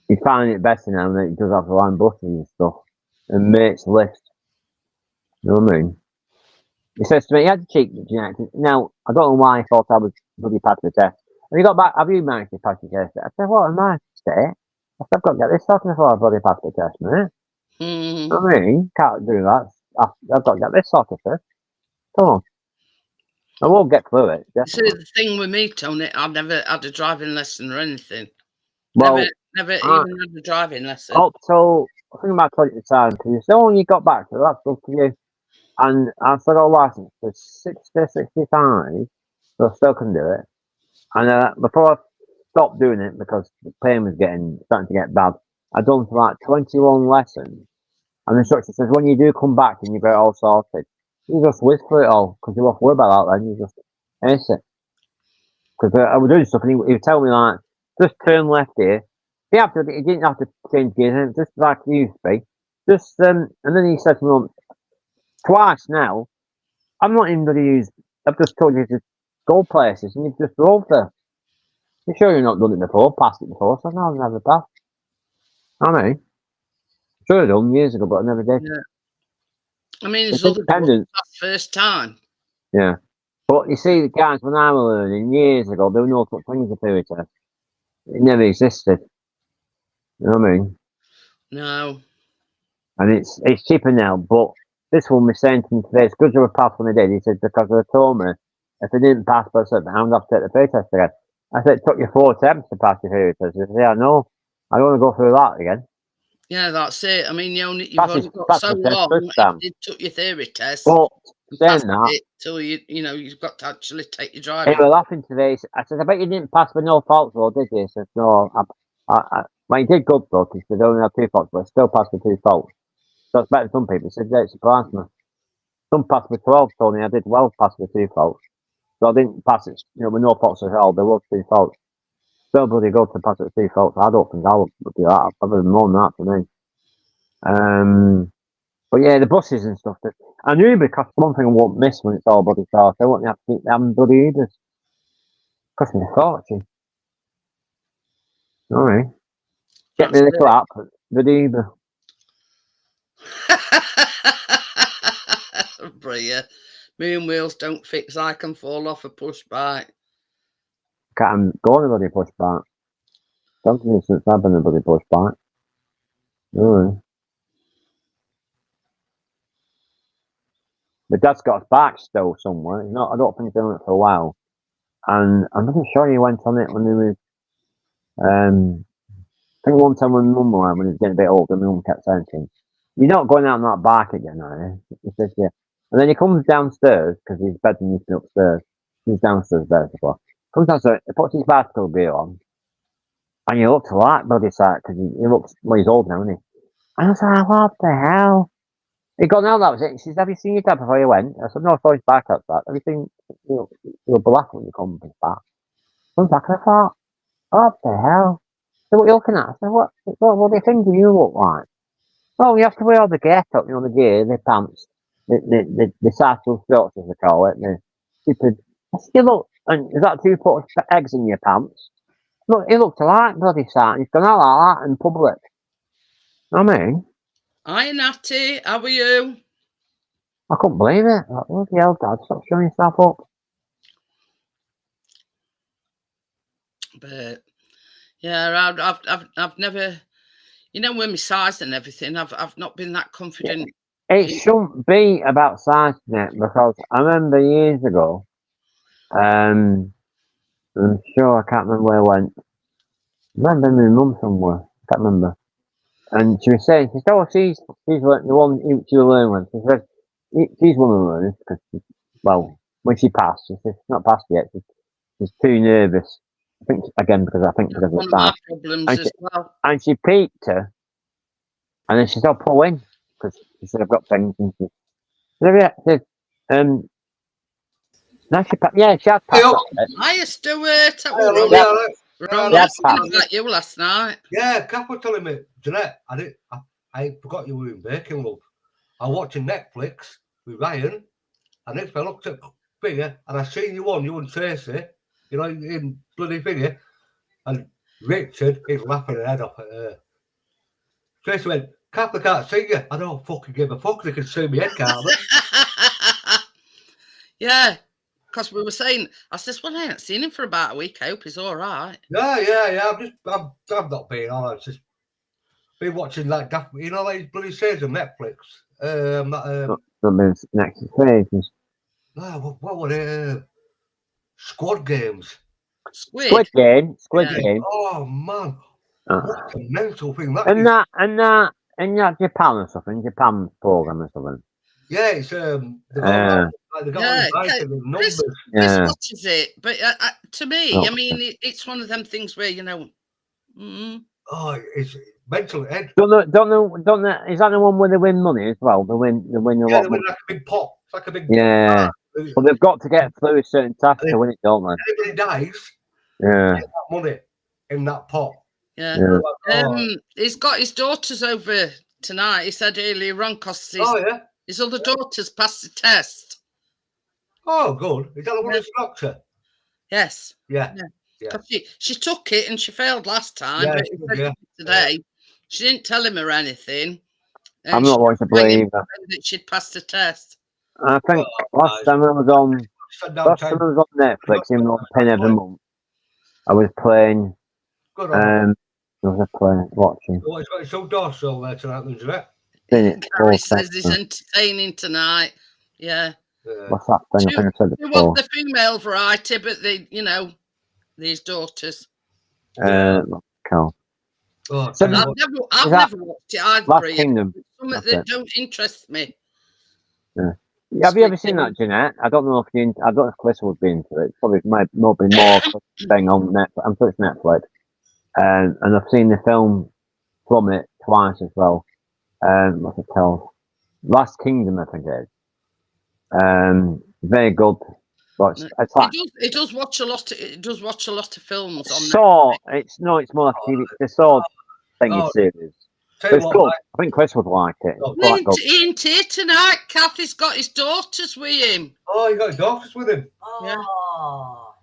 he's finding it better now that he does have the line buses and stuff. And mates list. You know what I mean? He says to me, he had the cheek genetics. Now, I don't know why he thought I was bloody passed the test. Have you got back? Have you managed to pass the test? I said, "What am I state?" I said, "I've got to get this sorted before I bloody pass the test, mate." Hmm. I mean, can't do that. I've got to get this sorted first. Come on. I won't get through it, You see, definitely. the thing with me, Tony, I've never had a driving lesson or anything. Well, Never I, even had a driving lesson. up till, I think about 20 time, because you said, "Oh, you got back, so that's good for you." And I've got a license for 60, 65, so I still can do it. And before I stopped doing it because the pain was starting to get bad, I'd done for like 21 lessons. And the instructor says, when you do come back and you get it all sorted, you just whiz for it all because you won't worry about that then. You just ace it. Because I was doing stuff and he would tell me like, just turn left here. He didn't have to change gears, just like he used to be. And then he said to me twice now, "I'm not even going to use. I've just told you to go places, and you've just drove there. You sure you've not done it before? Passed it before?" So no, I've never passed. I mean, sure I done years ago, but I never did. Yeah. I mean, It's there's other ones independent, that's first time. yeah. But you see, the guys when I was learning years ago, there were no such thing as a theory test. It never existed. You know what I mean? No. And it's cheaper now. But this one was saying to me today, "It's good you were passed when I did." He said because they told me if I didn't pass by a certain time, I'd have to take the theory test again. I said, "It took you 4 attempts to pass your theory test." He said, "Yeah, I know. I don't want to go through that again." Yeah, that's it. I mean, you've That's his, only got that's so the test long first if time. you took your theory test But and saying passed that, it till you've got to actually take your he driving. was laughing today. I said, "I bet you didn't pass with no faults, though, did you?" He said, "No. Well, he did good, though, because they only had 2 faults, but I still passed with 2 faults. So it's better than some people." He said, "Yeah, it surprised me. Some passed with 12, Tony. I did well pass with 2 faults. So I didn't pass it, with no faults at all. There was 2 faults. Still bloody good to pass it with 2 faults. I don't think I would do that. I'd probably more than that for me. But yeah, the buses and stuff. And Uber costs one thing I won't miss when it's all bloody fast. I won't have to keep having bloody Ubers. Cost me a fortune. Alright. Get me That's a little app, the Uber. it. Bria. Me and wheels don't fix. I can fall off a push bike. Can't go on a bloody push bike. Don't think since I've been a bloody push bike. Alright. My dad's got a bike still somewhere. I don't think he's done it for a while. And I'm not sure he went on it when he was I think one time when mum was when he was getting a bit older, my mum kept saying to him, "You're not going out on that bike again, are you?" He says, "Yeah." And then he comes downstairs, because his bedroom used to be upstairs. He's downstairs there before. Comes downstairs, he puts his bicycle gear on, and he looks like bloody sight, because he looks, well, he's old now, isn't he? And I was like, "What the hell?" He got now that was it. He says, "Have you seen your dad before you went?" I said, "No, I saw his back outside. Have you seen? You'll be laughing when you come back." Comes back, and I thought, "What the hell? So what are you looking at?" I said, "What do you think you look like?" "Well, you have to wear all the gear up, the gear, the pants, the cycle shorts as they call it, the stupid." I said, "You look, and is that 2 put eggs in your pants?" Look, he looked alike, bloody sight. He's gone out like that in public. I mean, Hi, Natty. How are you? I couldn't believe it. Like, bloody hell, Dad, stop showing yourself up. But yeah, I've never, with my size and everything, I've not been that confident. It shouldn't be about size, Nick, because I remember years ago, I'm sure I can't remember where I went. I remember my mum somewhere, I can't remember. And she was saying, she said, "Oh, she's the one she was learning with." She said, "She's one of the learners, because, well, when she passed, she said, she's not passed yet, she's too nervous." I think, again, because of One the of my size. problems And as well. And she peeked her, and then she said, "Pull in," because she said, "I've got things." And she said, no, she had passed off it. Hiya, Stuart. How Hello, were yeah, you? right. We're Yeah, on yeah, listening like you last night. Yeah, Kath was telling me, Jeanette, I forgot you were in Baking, love. I was watching Netflix with Ryan, and next I looked at Figure, and I seen you and Tracy, in bloody Figure, and Richard is laughing her head off at her. Tracy went, "Kath, I can't see you." I don't fucking give a fuck, they can see me head, can't they? Yeah, because we were saying, I says, "Well, I ain't seen him for about a week. I hope he's all right." Yeah. I've not been on. I've just been watching like like bloody series on Netflix. Next phase. What were it? Squad Games. Squid. Game. Yeah. Game. Oh man, Uh, what a mental thing that and is. that Japan or something, Japan program or something. Yeah, it's they got Yeah, invited with numbers. Chris watches it, but to me, Oh. I mean, it's one of them things where Oh, it's mental head. Don't know. Is that the one where they win money as well? They win a Yeah, lot. they win like a big pot. It's like a big Yeah. pot. Well, they've got to get through a certain task to win it, don't they? Anybody dies, Yeah. they get that money in that pot. yeah. Yeah. He's got his daughters over tonight. He said earlier on, because his other daughters passed the test. Oh, good. Is that the one that's a doctor? Yes. Yeah. She took it and she failed last time, Yeah, but today she didn't tell him or anything. I'm not one to believe that she'd passed the test. I think last time I was on Netflix, even though I pay every month, I was playing. Good on. I was playing, watching. So it's got his own door show there tonight, isn't it? Gary says he's entertaining tonight. Yeah. What's that thing? I think I said it before. Was the female variety, but these daughters. Cool. Oh, I've never watched it either. Last Kingdom. Something that don't interest me. Yeah. Have you ever seen that, Jeanette? I don't know if I don't know if Chris would be into it. Probably might be more thing on Netflix. I'm sure it's Netflix. And I've seen the film from it twice as well. What's it called? Last Kingdom, I think it is. Very good. But it does watch a lot. It does watch a lot of films on. It's more like TV. It's the Sword thingy series. It's good. I think Chris would like it. He ain't here tonight. Kathy's got his daughters with him. Oh, you got his daughters with him? Oh.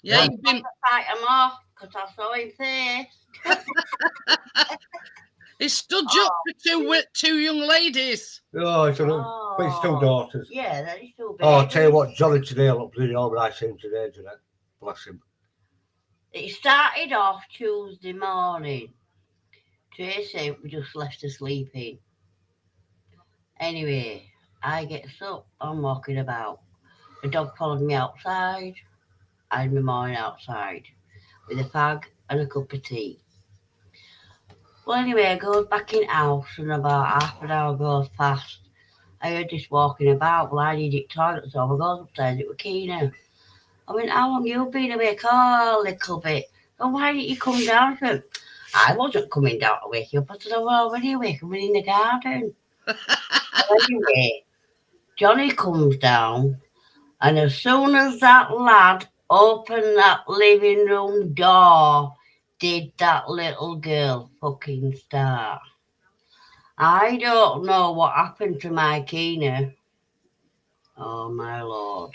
Yeah. You've been to fight them off because I saw him first. He stood up for two young ladies. Oh, it's two daughters. Yeah, that is two babies. Oh, I'll tell you what, Johnny today looked really organised him today, Jeanette. Bless him. It started off Tuesday morning. Tracy, we just left her sleeping. Anyway, I get up, I'm walking about. The dog followed me outside. I had my morning outside with a fag and a cup of tea. Well, anyway, I goes back in house and about half an hour goes past. I heard this walking about. Well, I needed toilet, so I goes upstairs. It was Keena. I went, "How long you been awake?" "Oh, a little bit." "Oh, why didn't you come down?" I wasn't coming down to wake you up. I said, "I was already awake. I was in the garden." Anyway, Johnny comes down, and as soon as that lad opened that living room door, did that little girl fucking start. I don't know what happened to my Keena. Oh my lord.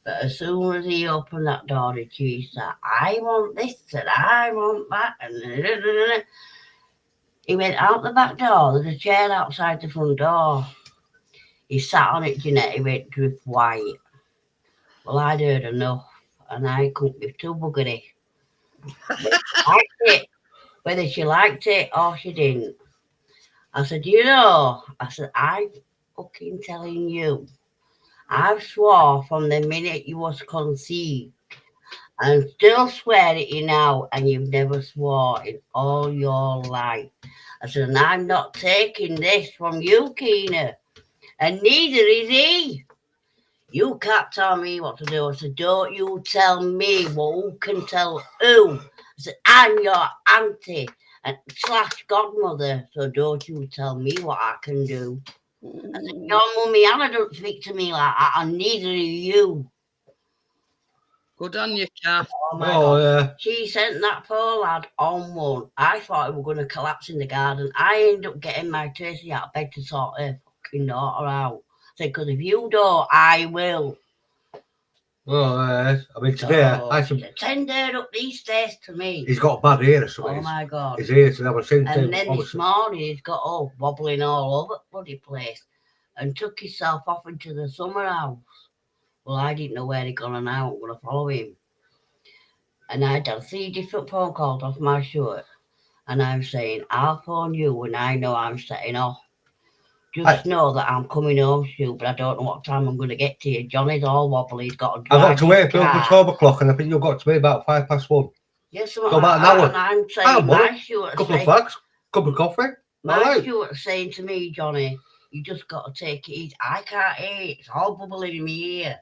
But as soon as he opened that door, she said, I want this and I want that. And he went out the back door. There's a chair outside the front door. He sat on it, Jeanette. He went drip white. Well, I'd heard enough, and I couldn't be too buggery. Whether she liked it or she didn't. I said, you know, I said, I'm fucking telling you. I've swore from the minute you was conceived, and still swear at you now, and you've never swore in all your life. I said, and I'm not taking this from you, Keena, and neither is he. You can't tell me what to do. I said, don't you tell me who can tell who. I said, I'm your auntie and / godmother, so don't you tell me what I can do. I said, your mummy Anna don't speak to me like that, and neither do you. Good on you, calf. Oh my God. yeah. She sent that poor lad on one. I thought he was going to collapse in the garden. I ended up getting my Tracy out of bed to sort her fucking daughter out. I said, because if you don't, I will. Oh, I mean, today, I She send her up these stairs to me. he's got a bad ear or something. Oh my God. His ears, and I've seen And then this morning, he's got all wobbling all over the bloody place and took himself off into the summer house. Well, I didn't know where he'd gone, and I wasn't going to follow him. And I'd done 3 different phone calls off my shirt. And I'm saying, I'll phone you when I know I'm setting off. Just know that I'm coming home soon, but I don't know what time I'm going to get to you. Johnny's all wobbly. He's got to drive. I got to wait till 12 o'clock, and I think you've got to be about 1:05. Yes, so about an hour. And I'm saying, my steward, couple of fags, cup of coffee. My steward saying to me, Johnny, you just got to take it easy. I can't eat. It's all bubbling in my ear.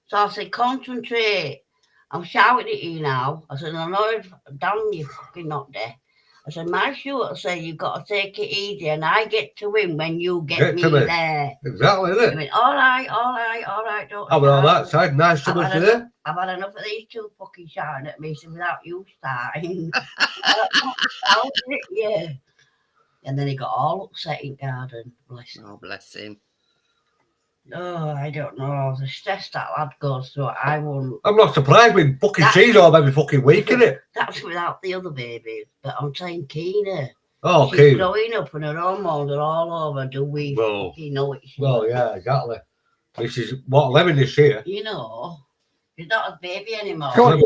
So I said, concentrate. I'm shouting at you now. I said, I know if damn you fucking not there. I said, my shooter said you've got to take it easy, and I get to win when you get me there. Exactly, isn't it? I mean, all right, don't shout. On that side, nice to meet you. I've had enough of these two fucking shouting at me without you starting. Yeah. And then he got all upset in garden. Bless him. Oh, bless him. Oh, I don't know. The stress that lad goes through, I won't. I'm not surprised with fucking cheese all every fucking week, innit? That's without the other babies. But I'm saying Keena. Oh, she's Keena. growing up and her hormones are all over. Do we fucking know it? Well, yeah, exactly. This is what 11 this year. You know, she's not a baby anymore. Going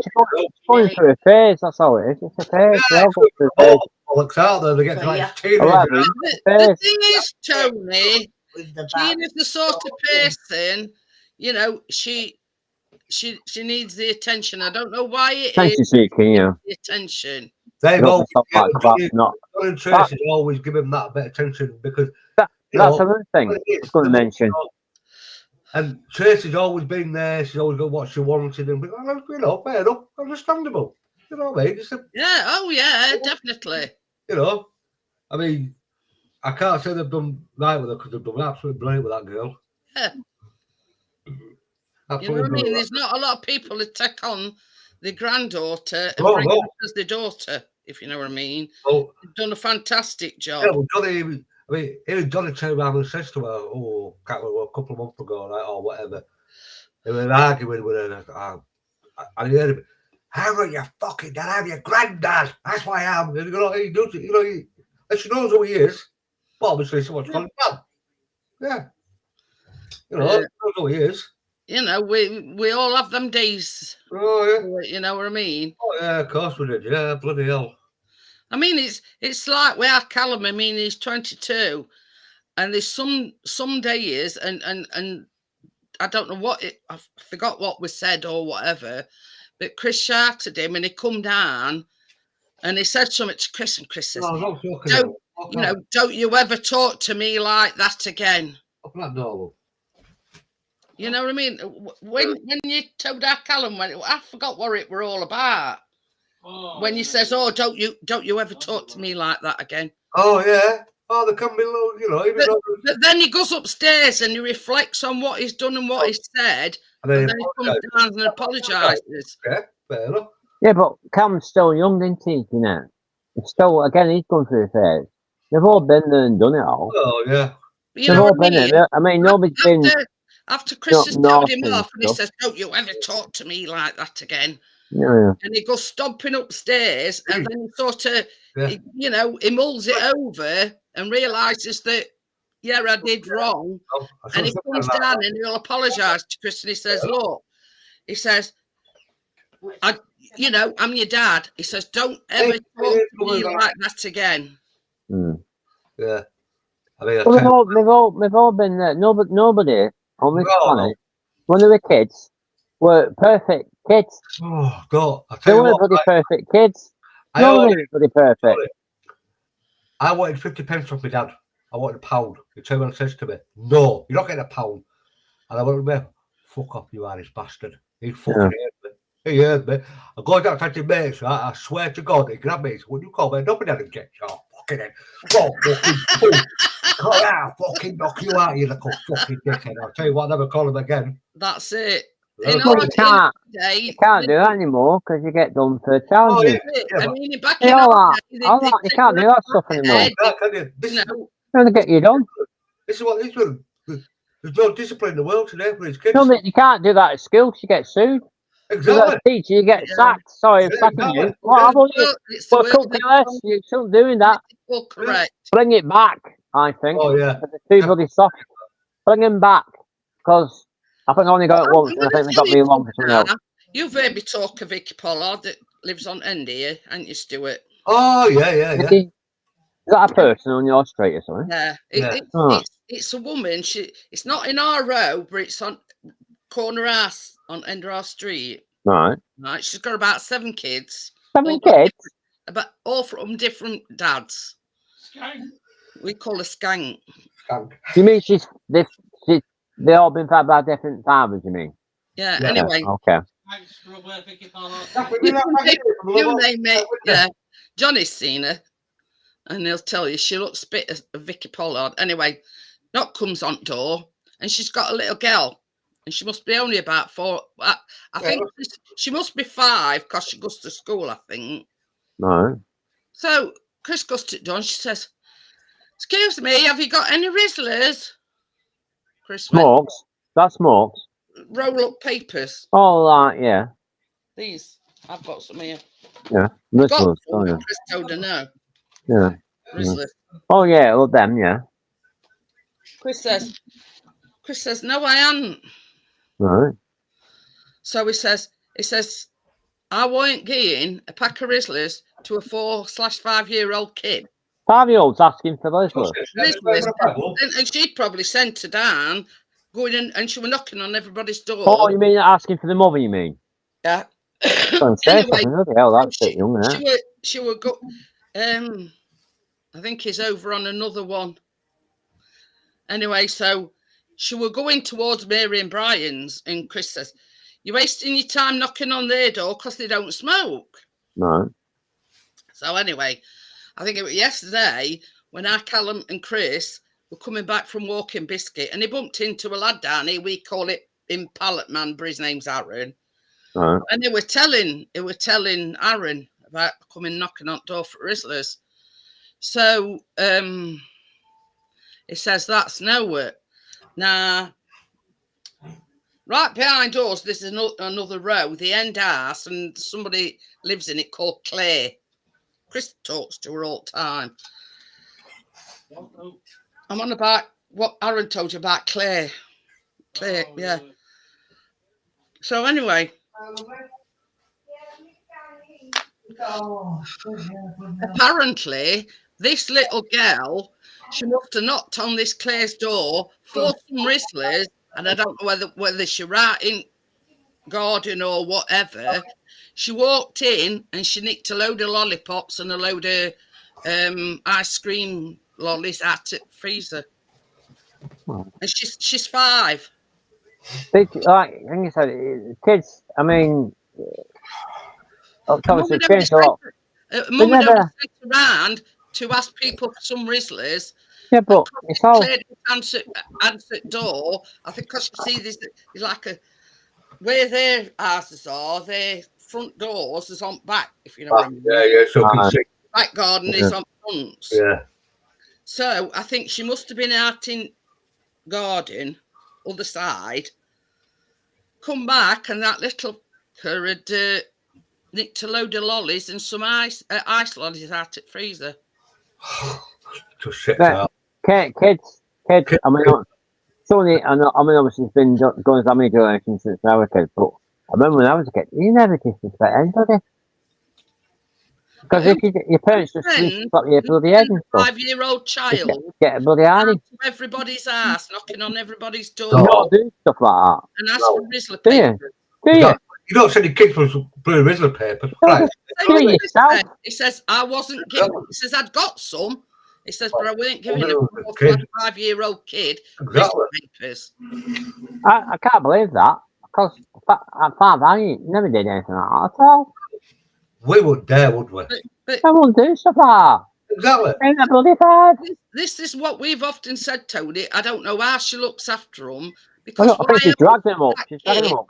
through a phase, that's all it is. It's a phase. Yeah, they'll go through a phase. Looks out there, they get to like teenagers. The thing is, Tony, Gina's the sort of person, you know, she needs the attention. I don't know why it attention seeking, yeah. The attention. They've always Tracy's always give him that bit of attention because that's another thing I was going to mention. And Tracy's always been there. She's always got what she wanted, and you know, fair enough, understandable. You know what I mean? Yeah, definitely. You know, I mean, I can't say they've done right with her because they've done absolutely brilliant with that girl. Yeah. Absolutely, you know what I mean? There's not a lot of people that take on the granddaughter and bring her as the daughter, if you know what I mean. They've done a fantastic job. Yeah, well, even Johnny turned around and says to her, a couple of months ago, right, or whatever, they were arguing with her, and he heard him, how are you fucking dad? I'm your granddad. That's why I am. And, he does it, and she knows who he is. But obviously, someone's calling him dad. Yeah. She knows who he is. You know, we all have them days. Oh, yeah. You know what I mean? Oh, yeah, of course we did. Yeah, bloody hell. I mean, it's like we are Callum. I mean, he's 22, and there's some days, and I don't know what I forgot what was said or whatever, but Chris shouted him, and he come down, and he said something to Chris, and Chris says, "Don't you ever talk to me like that again." Open that door. You know what I mean? When you told our Callum, I forgot what it were all about. When you says, "Oh, don't you ever talk to me like that again?" Oh yeah. Oh, there can be little, you know, even though. But then he goes upstairs and he reflects on what he's done and what he's said, and then he comes down and apologises. Yeah, fair enough. Yeah, but Cam's still young, isn't he? You know, he's still again. He's gone through a phase. They've all been there and done it all. Oh, yeah. You They've know all what I been mean? there. I mean, nobody's been. After Chris has told him naughty off, and he stuff. says, "Don't you ever talk to me like that again." Yeah. And he goes stomping upstairs, and then he sort of, Yeah. you know, he mulls it over and realises that, yeah, I did wrong. Oh, I And he saw comes something like down and he'll apologise to Chris, and he says, "Look," he says, "you know, I'm your dad." He says, "Don't ever talk to me like that again." Mm. Yeah. I mean, Well, we've all been there. Nobody on this planet, when they were kids, were perfect kids. Oh, God. I They tell you weren't what, bloody perfect kids. I None of always- them were bloody perfect. I wanted 50 pence off my dad. I wanted £1. He turned around and says to me, "No, you're not getting £1." And I went to him, "Fuck off, you Irish bastard." He fucking heard me. He heard me. I go down to his mates, right? I swear to God, he grabbed me. He said, "Would you call me? Nobody had him get shot. Fucking head. Go, fucking fool. Call out, fucking knock you out, you little fucking dickhead." I'll tell you what, I'll never call him again. That's it. Well, you can't do that anymore because you get done for challenging. I mean, back You in know our that. day, All that, you can't do that stuff anymore. This, Trying to get you done. this is what this one. There's no discipline in the world today for his kids. No, you can't do that at school because you get sued. Exactly. You're a teacher, you get sacked. Sorry, I'm sacking you. What about you? Well, couldn't care less. You shouldn't doing that. Correct. Bring it back, I think. Oh, yeah. They're too bloody soft. Bring him back. Because I think I only got it once and I think they got me along for something else. You've heard me talk of Vicky Pollard that lives on End here, ain't you, Stuart? Oh, yeah. Is that a person on your street or something? Yeah. It's a woman. It's not in our row, but it's on corner house on End of our street. Right. Right. She's got about 7 kids. 7 kids? But all from different dads. Skank. We call her Skank. You mean they all been fed by different fathers, you mean? Yeah, anyway. Okay. Thanks for Vicky Pollard. You name it. Yeah. Johnny's seen her. And he'll tell you she looks a bit of Vicky Pollard. Anyway, knock comes on door and she's got a little girl. And she must be only about 4. I think she must be 5 because she goes to school, I think. No. So Chris goes to the door and she says, "Excuse me, have you got any Rizzlers?" Chris went, Smokes? That's smokes. "Roll up papers." Oh, right, yeah. These. I've got some here. Yeah. I've got Rizzlers, some, oh, yeah. Chris told her no. Yeah. Rizzlers. Oh, yeah, well, them, yeah. Chris says, "No, I hadn't." Right. So he says, "I won't give a pack of Rizzlers to a 4/5-year-old kid." 5-year-olds asking for Rizzlers. And she'd probably sent her down, going in, and she was knocking on everybody's door. Oh, you mean asking for the mother, you mean? Yeah. Anyway, that's a bit young, isn't it? She would go. I think he's over on another one. Anyway, so she were going towards Mary and Brian's, and Chris says, "You're wasting your time knocking on their door because they don't smoke." No. So anyway, I think it was yesterday when Callum and Chris were coming back from Walking Biscuit, and he bumped into a lad down here. We call it him Pallet Man, but his name's Aaron. Right. And they were telling Aaron about coming knocking on the door for Rizzlers. So he says that's nowhere. Now, right behind us, there's another row, the end house, and somebody lives in it called Claire. Chris talks to her all the time. I'm on about what Aaron told you about Claire. Claire, yeah. So anyway, apparently this little girl, she must have knocked on this Claire's door for some Rizzlers, and I don't know whether she right in garden or whatever. She walked in and she nicked a load of lollipops and a load of ice cream lollies out the freezer. And she's 5. Like you said, kids, I mean, obviously changed a lot. Mum never sent around to ask people for some Rizzlers. Yeah, but it's all. Cleared his answer door. I think because you see this is like a where their houses are, their front doors is on back, if you know what I mean. Yeah, so you can see. Back garden is on front. Yeah. So I think she must have been out in garden, other side, come back, and that little her had nicked a load of lollies and some ice lollies out at freezer. Just shit Yeah. out. Kids. I mean, Sonny, I mean, obviously, it's been going so many generations since I was a kid, but I remember when I was a kid, you never disrespect anybody. Because if your parents just slap your bloody head and stuff. 5-year-old child Get a bloody hardy. everybody's ass, knocking on everybody's door. You don't do stuff like that. And ask for Rizzler Do you? paper. Do you? You don't send your kids for blue Rizzler paper. Right. Do it yourself. He says, I wasn't giving. He says, I'd got some. He says, but I weren't giving a Kid. 5-year-old kid Exactly. Rizzler papers. I can't believe that. Because at 5, I never did anything like that at all. We wouldn't dare, would we? But I won't do stuff like that. Exactly. Ain't that bloody 5? this is what we've often said, Tony. I don't know how she looks after them. I Because think she's dragged them up. She's dragging them up.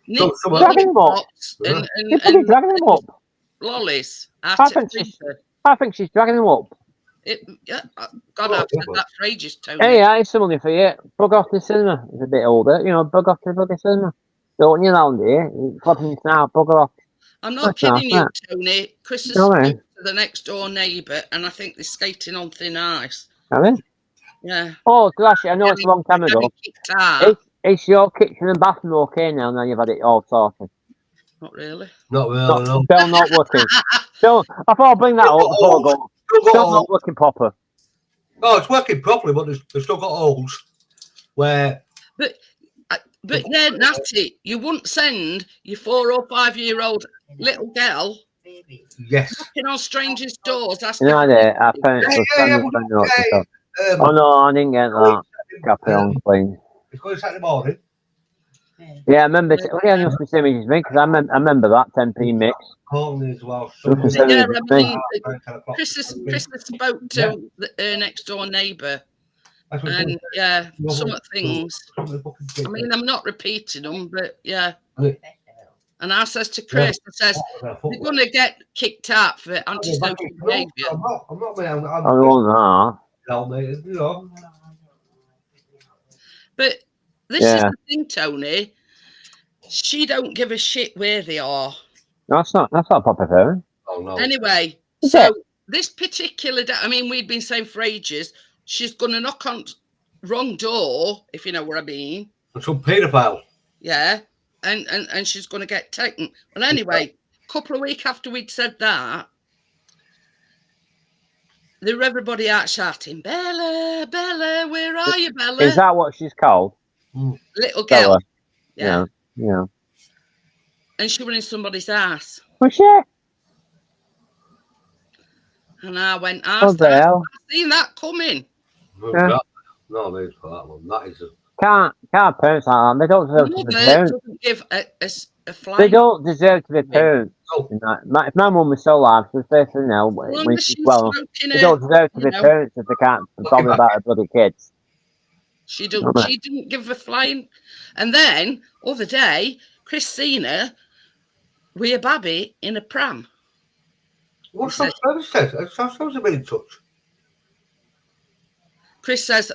Nick Dragging them up. lollipops and She's probably dragging them up. lollies I out think at she's- freezer. I think she's dragging them up. God, I've said that for ages, Tony. Hey, here's some money for you. Bug off the cinema. It's a bit older. You know, bug off the bloody cinema. Don't you round here? You're clapping now. Bugger off. I'm not That's not kidding you, that. Tony. Chris has No way. spoken to the next door neighbour, and I think they're skating on thin ice. Have you? Yeah. Oh, gosh, I know it's a long time ago. Getting kicked out. Is your kitchen and bathroom okay now you've had it all sorted? Not really. Not really, no. Still not working. Still, I thought I'd bring that up before I go. Still not working proper. Oh, it's working properly, but they've still got holes where. But yeah, Natty, you wouldn't send your 4 or 5-year-old little girl Yes. knocking on strangers' doors asking. You know that? I found it. Yeah, Oh no, I didn't get that. Copy on, please. It's going Saturday morning. Yeah, I remember. Yeah, you must be saying it's me because I remember that 10p mix. Calling as well. Must Yeah, be I saying mean, Chris has spoke to her next door neighbour, and yeah, some of things. I mean, I'm not repeating them, but yeah. And I says to Chris, I says, you're going to get kicked out for antisocial behaviour. I'm not, mate. I don't know. But this is the thing, Tony. She don't give a shit where they are. That's not a proper parent. Oh, no. Anyway, Is so it? this particular day, I mean, we'd been saying for ages, she's going to knock on wrong door, if you know what I mean. Some paedophile. Yeah. And she's going to get taken. Well, anyway, a couple of weeks after we'd said that, there were everybody out shouting, Bella, Bella, where are you, Bella? Is that what she's called? Little girl. Bella. Yeah. Yeah. And she went in somebody's house. Was she? And I went, What the hell? I've seen that coming. Yeah. No need for that one. That is Can't parents like that. They don't deserve to be Mother parents. doesn't give a flying. They don't deserve to be parents. No. If my mum was still alive, she was facing now when she's well. They don't deserve to be parents if they can't bother about her bloody kids. She didn't give a flying. And then other day, Chris seen her with a baby in a pram. What's that service says? It sounds a bit in touch. Chris says,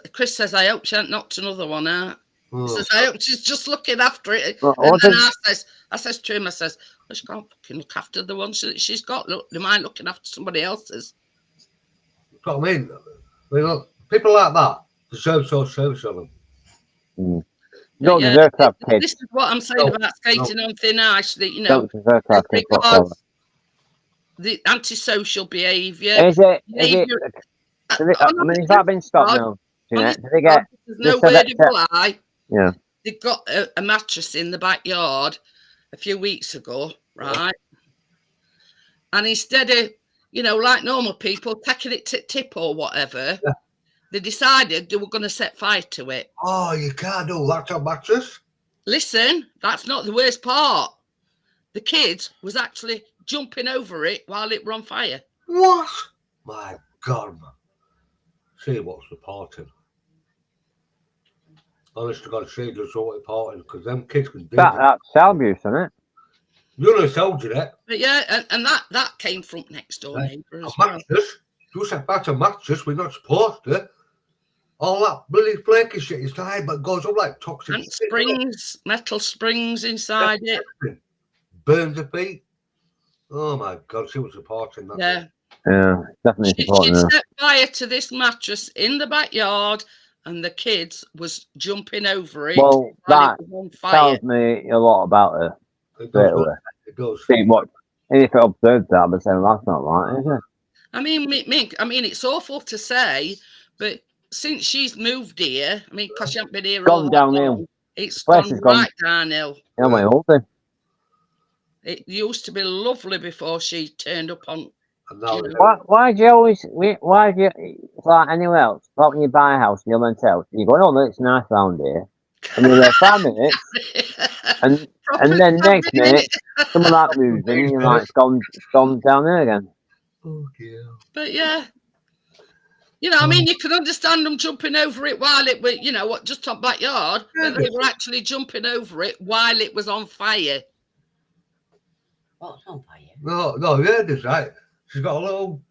I hope she hasn't knocked another one out. He says, I hope she's just looking after it. Well, and then I says to him, well, she can't fucking look after the ones that she's got. Look, they mind looking after somebody else's. That's what I mean. People like that deserve sort of service on them. You don't deserve to have kids. This is what I'm saying about skating on thin ice. That you know, Don't deserve to have kids whatsoever. the antisocial behaviour. Is it? I mean, has that been stopped now? Jeanette? Did they get? There's no word of a lie. Yeah. They got a mattress in the backyard a few weeks ago, right? And instead of, like normal people, taking it to tip or whatever, they decided they were going to set fire to it. Oh, you can't do that on mattress. Listen, that's not the worst part. The kids was actually jumping over it while it were on fire. What? My God, man. See what's reporting. Honest to God, see just what reporting because them kids can do that. That's child abuse, isn't it? You know, told you that. But yeah, and that came from next door Right. neighbour A as well. mattress. Just about a mattress, we're not supposed to. All that bloody flaky shit inside, but goes up like toxic. And springs, metal springs inside it. Burns her feet. Oh my God, she was reporting that. Yeah. Yeah, definitely She supporting her. set fire to this mattress in the backyard, and the kids was jumping over it. Well, while that it was on fire. tells me a lot about her. It Straight does. away. It does. See what? And if it observed that, I'd be saying that's not right, is it? I mean, it's awful to say, but since she's moved here, I mean, because she hasn't been here all Gone that downhill. long, it's Place gone has gone- right downhill. You know, my old thing. It used to be lovely before she turned up on. And now You know. Why do you always? Why do you? It's like anywhere else. Like when you buy a house, in your own house, you go, "Oh, it's nice round here," and you're there 5 minutes, and then next minute, someone like moves in, and you're like, "It's gone down there again." Oh dear. But yeah, you know, I mean, you can understand them jumping over it while it was, you know, what, just on backyard, but they were actually jumping over it while it was on fire. What's on fire? No, yeah, that's right. She's got a little.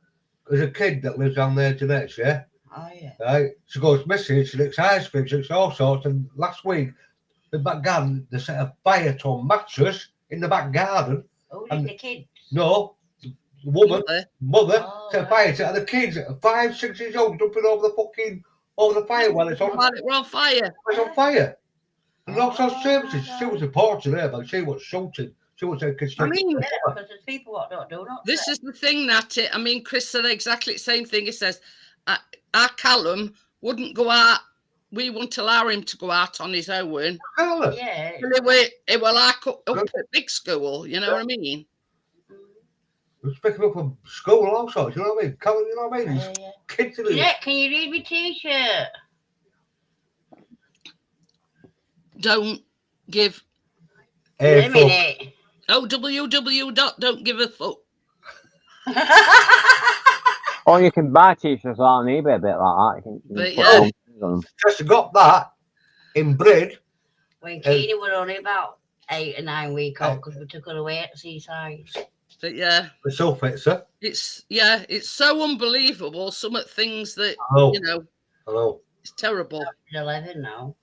There's a kid that lives down there, Jeanette, yeah? Oh, yeah. Right? She goes missing, she licks ice cream, she licks all sorts, and last week, the back garden, they set a fire to a mattress in the back garden. Who did And- the kids? No, the woman, mother, Oh, set a fire to it, and the kids, 5, 6 years old, jumping over the fire while it's on, While it was on fire. it's on fire. And also services, she was reporting there, but she was shouting. She was saying, I mean, yeah, because there's people what don't do not. this is the thing that I mean, Chris said exactly the same thing. He says, our Callum wouldn't go out. We wouldn't allow him to go out on his own. Yeah. It will like up at big school, you know what I mean? Let's pick him up from school also, you know what I mean? You know what I mean? Yeah. Kids in it. Yeah, can you read my t-shirt? Don't give Wait a minute. don't give a fuck. Or you can buy t-shirts on eBay a bit like that. You But can yeah. put them on. Just got that in bread. When Katie were only about 8 or 9 weeks old, because we took her away at the seaside. But yeah, The still fits her. it's so unbelievable. Some of the things that I know. you know, I know. it's terrible. She's 11 now.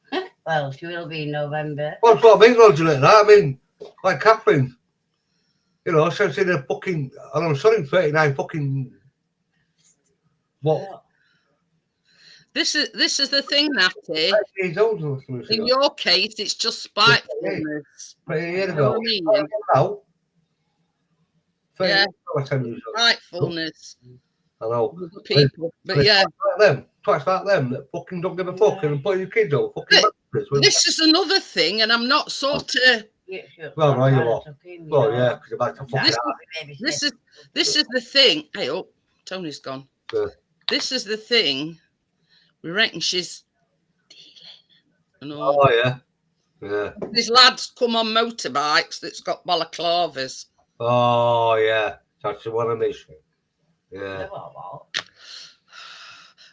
Well, she will be in November. Well, that's what I mean, Roger, like that. I mean, like Catherine, you know, she's in a fucking, and I'm sorry, 39 fucking, what? This is the thing, Natty. He's old enough to listen In to your case, it's just spitefulness. that. 30 years You know ago. what I mean? Now, 30 Yeah. years ago, 10 years ago. Spitefulness I know. of the people. But yeah, Twats like them that fucking don't give a fuck and put your kids on fucking mattress. this is another thing, and I'm not sort of. Yeah, sure. Well, no, you Kinda are. took him, you Well, know. yeah, because you're about to fuck This- it out. This is the thing. Hey, oh, Tony's gone. Yeah. This is the thing. We reckon she's dealing. And all. Oh, yeah. Yeah. These lads come on motorbikes that's got balaclavas. Oh, yeah. That's the one I miss. Yeah.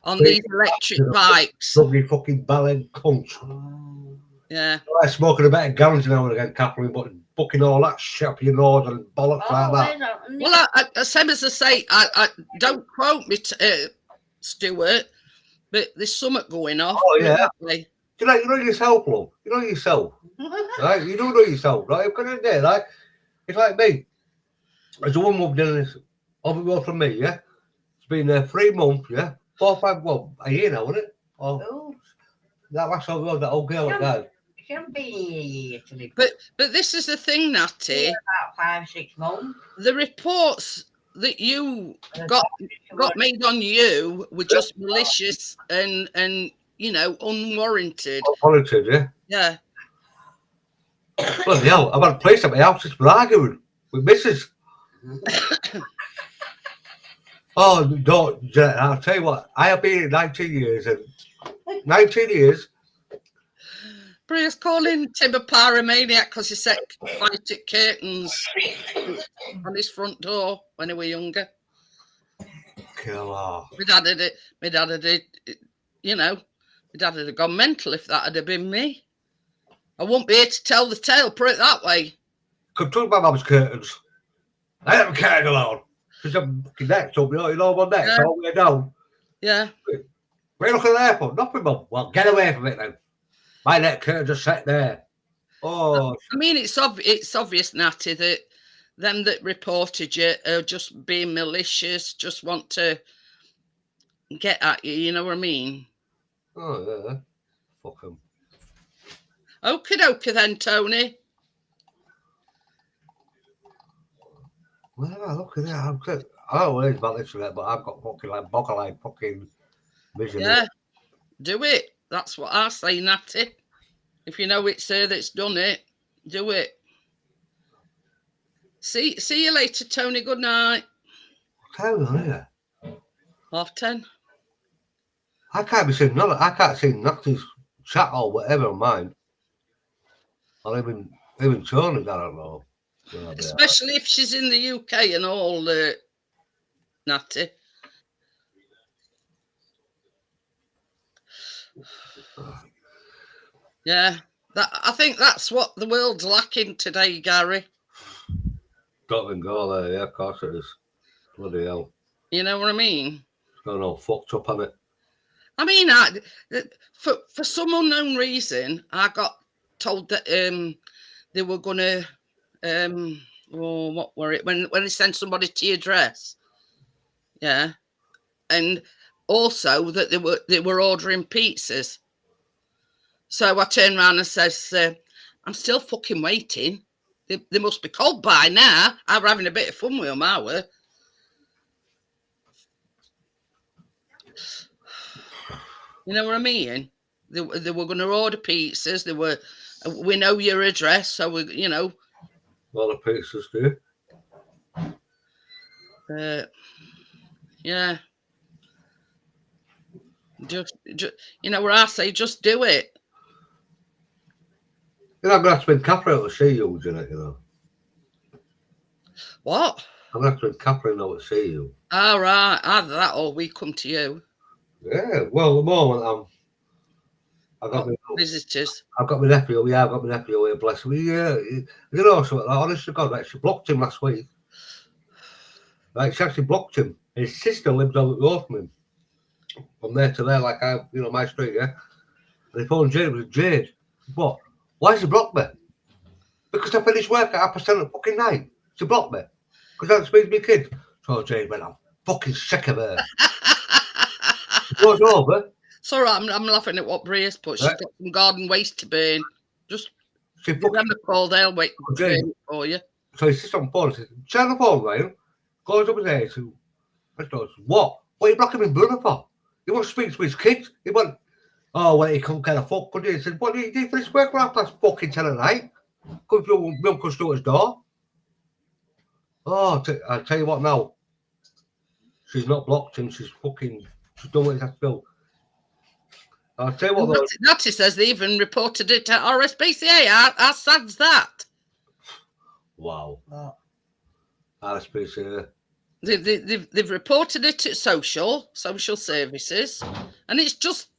On these electric bikes. Lovely fucking ballet cunt. Yeah. I'm smoking a bit of gallons now and again, Catherine, but booking all that shit up your nose and bollocks like that. Well, same as I say, I don't quote me, Stuart, but there's something going on. Oh, yeah. Exactly. You know yourself, love. You know yourself. Right? You do know yourself, right? Because in there, right? It's like me. There's a woman up doing this over the road from me, yeah? It's been there 3 months, yeah? 4 or 5, well, a year now, isn't it? Oh, that last over the road, that old girl that died. She hasn't been here to live. But this is the thing, Natty. About 5, 6 months. The reports that you got made on you were just malicious and you know, unwarranted. Unwarranted, yeah? Yeah. Bloody hell, I've had a place at my house just for arguing with Mrs. Oh, don't, I'll tell you what, I have been here 19 years, and 19 years. Bria's calling Tim a pyromaniac because he set plastic curtains on his front door when he was younger. Fucking hell. My dad had it, you know, my dad had gone mental if that had been me. I won't be here to tell the tale, put it that way. Come to my mum's curtains. I have a curtain alone. Because I'm fucking next up, you know, my next, Yeah. all the way down. Yeah. Where you looking there for? Nothing, mum. Well, get away from it then. My neck curtains are set there. Oh, I mean, it's obvious, Natty, that them that reported you are just being malicious, just want to get at you, you know what I mean? oh yeah. Fuck them. Okie dokie then, Tony. Well, look at that. I don't know what it is about this yet, but I've got fucking like boggle-eyed fucking vision. Yeah, do it. That's what I say, Natty. If you know it's her that's done it, do it. See you later, Tony. Good night. Tell me, yeah. 10:30. I can't be seeing none. I can't see nothing's chat or whatever on mine. Or even Tony's, I don't know. Well, Especially if she's in the UK and all, Natty. Yeah, I think that's what the world's lacking today, Gary. Don't even go there. Yeah, of course it is. Bloody hell. You know what I mean? It's got all fucked up on it. I mean, for some unknown reason, I got told that they were gonna what were it when they sent somebody to your address? Yeah, and also that they were ordering pizzas. So I turned around and says, "I'm still fucking waiting. They must be cold by now. I'm having a bit of fun with them, I were." You know what I mean? They were going to order pizzas. We know your address, so we, you know. A lot of pizzas, do. Yeah. Just, you know what I say? Just do it. You know, I'm going to have to spend Catherine to see you, Janet, you know. What? I'm going to have to spend Catherine to see you. All right. Either that or we come to you. Yeah, well, at the moment, I've got visitors. I've got my nephew. Yeah, I've got my nephew here. Bless him. Yeah, you know, so honest to God, like, she blocked him last week. Like, she actually blocked him. His sister lives over the road from him. From there to there, like my street. Yeah. And they phoned Jade. It was Jade. What? Why she blocked me? Because I finished work at 10:30 at fucking night. She blocked me because I had to speak to my kids. So Jade went, "I'm fucking sick of her." It goes over. It's all right. I'm laughing at what Bria's put. She's got some garden waste to burn. Just give them a call. They'll wait for you. So he sits on the phone and says, "Turn the phone round." Goes up his head. What? What are you blocking my brother for? He wants to speak to his kids. He went, "Oh, well, he couldn't get a fuck, could he?" He said, "What do you do for this work around past fucking 10 at night? Come through my uncle's door." Oh, I'll tell you what now. She's not blocked him. She's done what he has to do. I'll tell you what though. Natty says they even reported it to RSPCA. How sad's that? Wow. RSPCA. They've reported it at social services, and it's just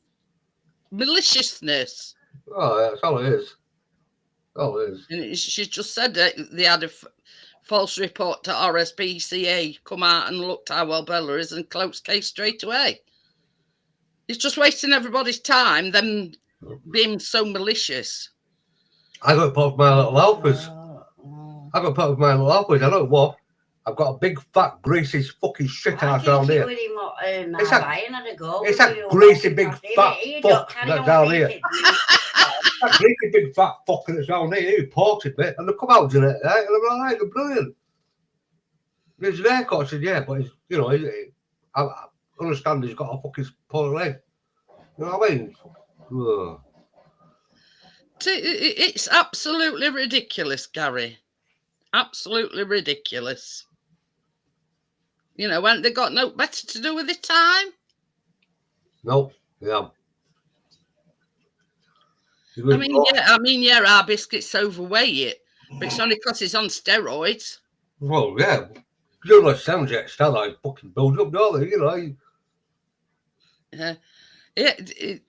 maliciousness. Oh, yeah, that's all it is. All it is. And she just said that they had a false report to RSPCA, come out and looked how well Bella is and closed case straight away. It's just wasting everybody's time, them being so malicious. I got put with my little outfits. I don't know what. I've got a big, fat, greasy, fucking shit ass down here. It's a greasy, big, fat fuck that's down here. That greasy, big, fat fuck that's down here. He ported me, and they come out in it, right? And I'm like, they're brilliant. His haircut, I said, yeah, but I understand he's got a fucking poor leg. You know what I mean? Ugh. It's absolutely ridiculous, Gary. Absolutely ridiculous. You know, haven't they got no better to do with the time? Nope. Yeah. I mean, our biscuit's overweight, but it's only because he's on steroids. Well, yeah. You know, sounds like Stella fucking build up, don't they? You know. Yeah.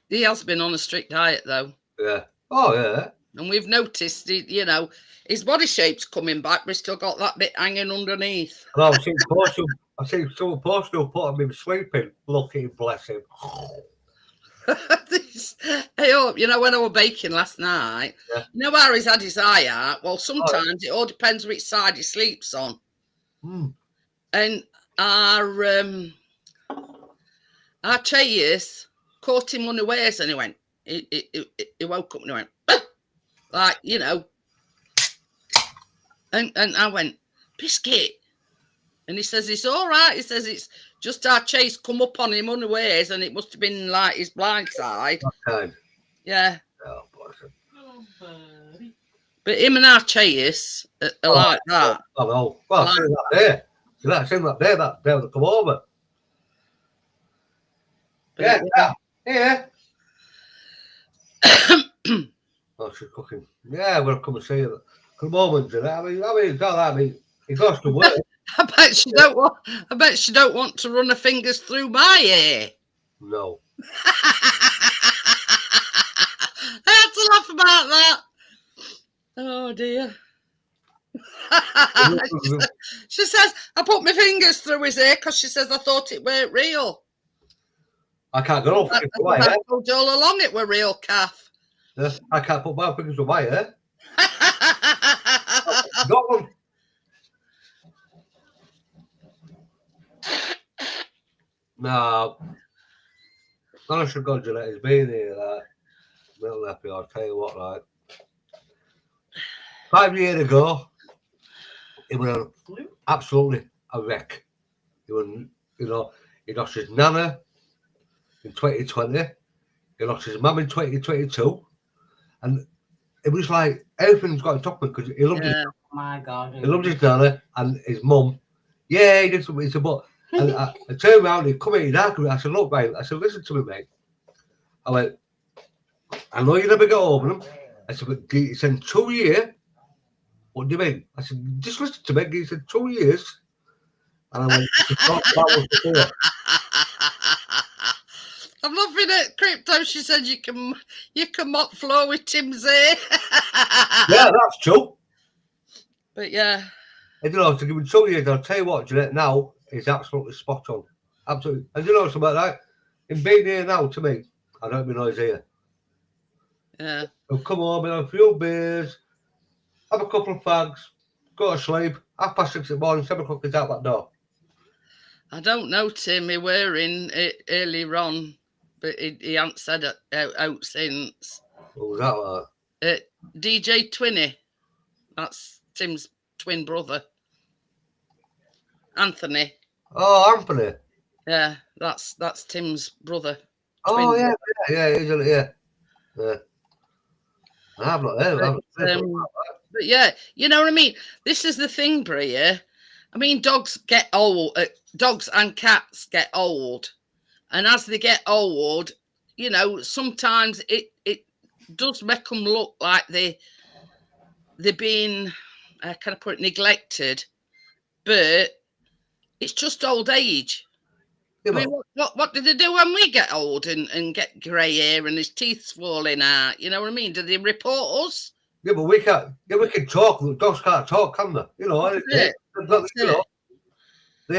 He has been on a strict diet though, Yeah. Oh yeah. and we've noticed, his body shape's coming back, but he's still got that bit hanging underneath. And I've seen someone post who put him sleeping. Look at him, bless him. When I was baking last night, Yeah. you know where he's had his eye out? Well, sometimes it all depends which side he sleeps on. Mm. And our Chase caught him unawares, and he went. He woke up and he went, "Ah!" Like, and I went, Biscuit, and he says it's all right. He says it's just our Chase come up on him unawares, and it must have been like his blind side. Okay. Yeah, Oh, bless him. Oh, buddy. but him and our Chase are like that. Oh no. Well, I've seen that day. I've seen that day that come over. But, Yeah. Oh, she's cooking. Yeah, we'll come and see you. Good moment, Jeanette. I mean, it's all right. I mean, he goes to work. I bet she don't want to run her fingers through my hair. No. I had to laugh about that. Oh dear. She says I put my fingers through his hair because she says I thought it weren't real. I can't go off. I told you all along it were real, calf. Yeah, I can't put my fingers on my hair. Got one. No. Honest to God, Jeanette, he's been here, like, little happy, I'll tell you what, like. 5 years ago, he was absolutely a wreck. He was, he lost his nana in 2020. He lost his mum in 2022. And it was like, everything's got on top of him because he loved his, Oh my God. he loved his nana and his mum. Yeah, he did something, he said, but, and I turned around, he come in, I said, look, mate, I said, listen to me, mate. I went, I know you never get over them. I said, but he said, in 2 years, what do you mean? I said, just listen to me. He said, 2 years. And I went, that was before. I'm laughing at Crypto. She said you can mop floor with Tim's hair. Yeah, that's true. But yeah. And to give him 2 years, I'll tell you what, Jeanette, now is absolutely spot on. Absolutely. And something like that? Him being here now, to me, I don't even know he's here. Yeah. He'll come home and have a few beers, have a couple of fags, go to sleep, 6:30 in the morning, 7 o'clock, he's out that door. I don't know, Tim. He were in it earlier on, but he hasn't said it out since. What was that like? DJ Twinny. That's Tim's twin brother. Anthony. Oh, Anthony. Yeah, that's Tim's brother. Oh, Twin yeah. I've not heard of that. But yeah, you know what I mean? This is the thing, Bria. I mean, dogs get old. Dogs and cats get old. And as they get old, sometimes it does make them look like they're being, can I put it, neglected. But it's just old age. Yeah, I mean, what do they do when we get old and get grey hair and his teeth's falling out? You know what I mean? Do they report us? yeah, but we can't. Yeah, we can talk. Dogs can't talk, can they? They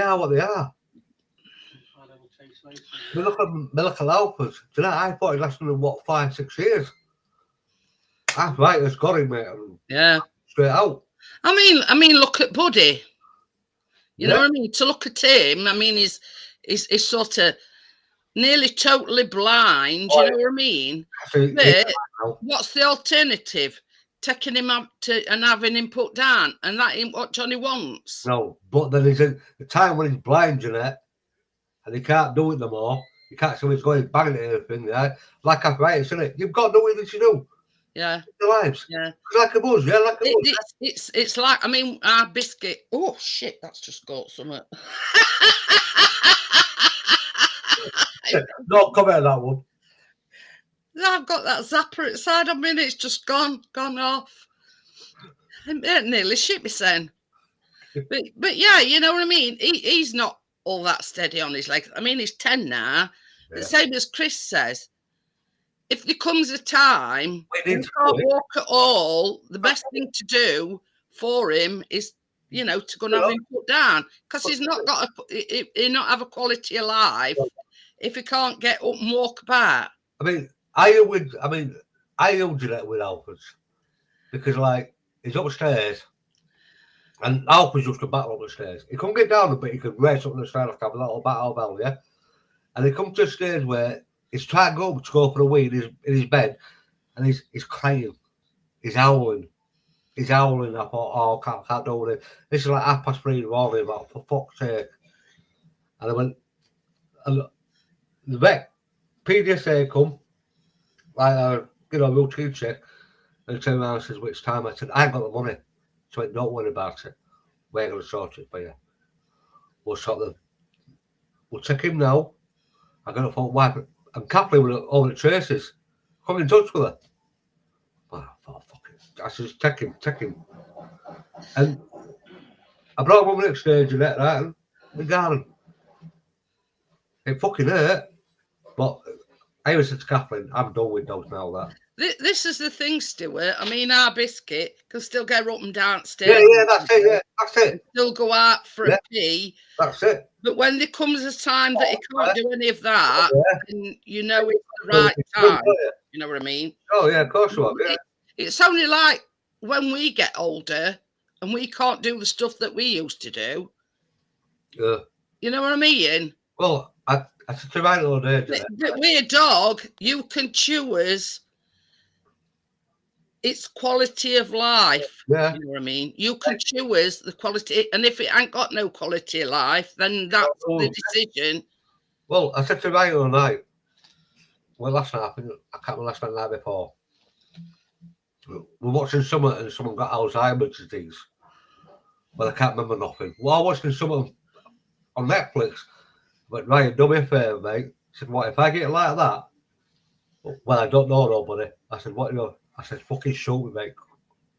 are what they are. We look at medical helpers. I thought it lasted 5, 6 years. Arthritis got him, mate. Yeah. Straight out. I mean, look at Buddy. You know what I mean? To look at him, I mean, he's sort of nearly totally blind. You know what I mean? But what's the alternative? Taking him up and having him put down, and that ain't what Johnny wants. No, but then he's in the time when he's blind, Jeanette, and he can't do it no more. You can't see when he's going banging at everything. Yeah? Like arthritis, isn't it? You've got to do it that you do. Yeah. Their lives. Yeah. Like a buzz, yeah, like a buzz. It's like, I mean, our biscuit. Oh shit, that's just got something. No comment on that one. I've got that zapper outside of me and it's just gone off. It nearly shit me saying. But yeah, you know what I mean. He's not all that steady on his legs. I mean, he's 10 now. Yeah. The same as Chris says. If there comes a time We when need he to can't do it. walk at all, the best thing to do for him is, you know, to go and have him put down, because he's not got he'll not have a quality of life if he can't get up and walk about. I mean, I own Jeanette with Alfred's because, like, he's upstairs and Alfred's just a battle up the stairs. He couldn't get down a bit, he could race up the stairs like a little battle bell, yeah? And he comes to a stage where he's trying to go for a wee in his bed and he's crying. He's howling. I thought, oh, can't do it. This is like 3:30 in the morning, about, for fuck's sake. And I went, and the vet, PDSA come, like, routine check, and he turned around and says, which time? I said, I ain't got the money. So he went, don't worry about it. We're going to sort it for you. We'll check him now. I got a phone wife, and Kathleen was over at Tracy's. Come in touch with her. Oh, fuck it. I said, check him. And I brought him next stage and that, right? And we got him. It fucking hurt. But I always said to Kathleen, I'm done with dogs now, that. This is the thing, Stuart. I mean, our biscuit can still get up and downstairs. Yeah, that's it. Yeah, that's it. Still go out for a pee. That's it. But when there comes a time that he can't do any of that, and you know it's the right time, you know what I mean? Oh, yeah, of course you are. Yeah. It's only like when we get older and we can't do the stuff that we used to do. Yeah. You know what I mean? Well, I said to my little day, But with a dog, you can choose its quality of life. Yeah. You know what I mean? You can choose the quality, and if it ain't got no quality of life, then that's the decision. Well, I said to my little night, well, last night, I can't remember last night, the night before. We're watching something and someone got Alzheimer's disease. Well, I can't remember nothing. Well, I was watching something on Netflix. But Ryan, do me a favour, mate. I said, what, if I get like that? Well, I don't know nobody. I said, what, you know? I said, fucking shoot me, mate.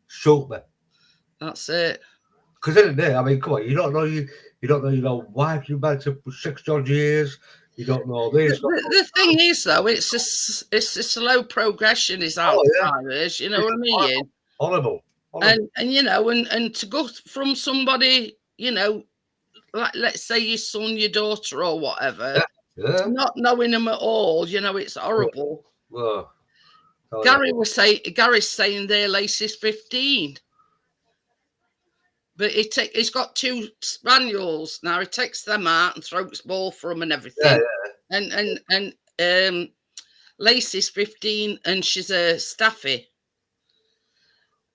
Shoot me. That's it. Because in the day, I mean, come on, you don't know your wife you've married for 60 odd years. You don't know this. The thing is, though, it's a slow progression. Is Alzheimer's, you know what I mean? Horrible. And you know, and to go from somebody, you know, like let's say your son, your daughter, or whatever, not knowing them at all, you know, it's horrible. Well, Gary's saying their lace is 15. But he's got 2 spaniels now. He takes them out and throws ball for them and everything. Yeah. And Lacey's 15 and she's a staffy.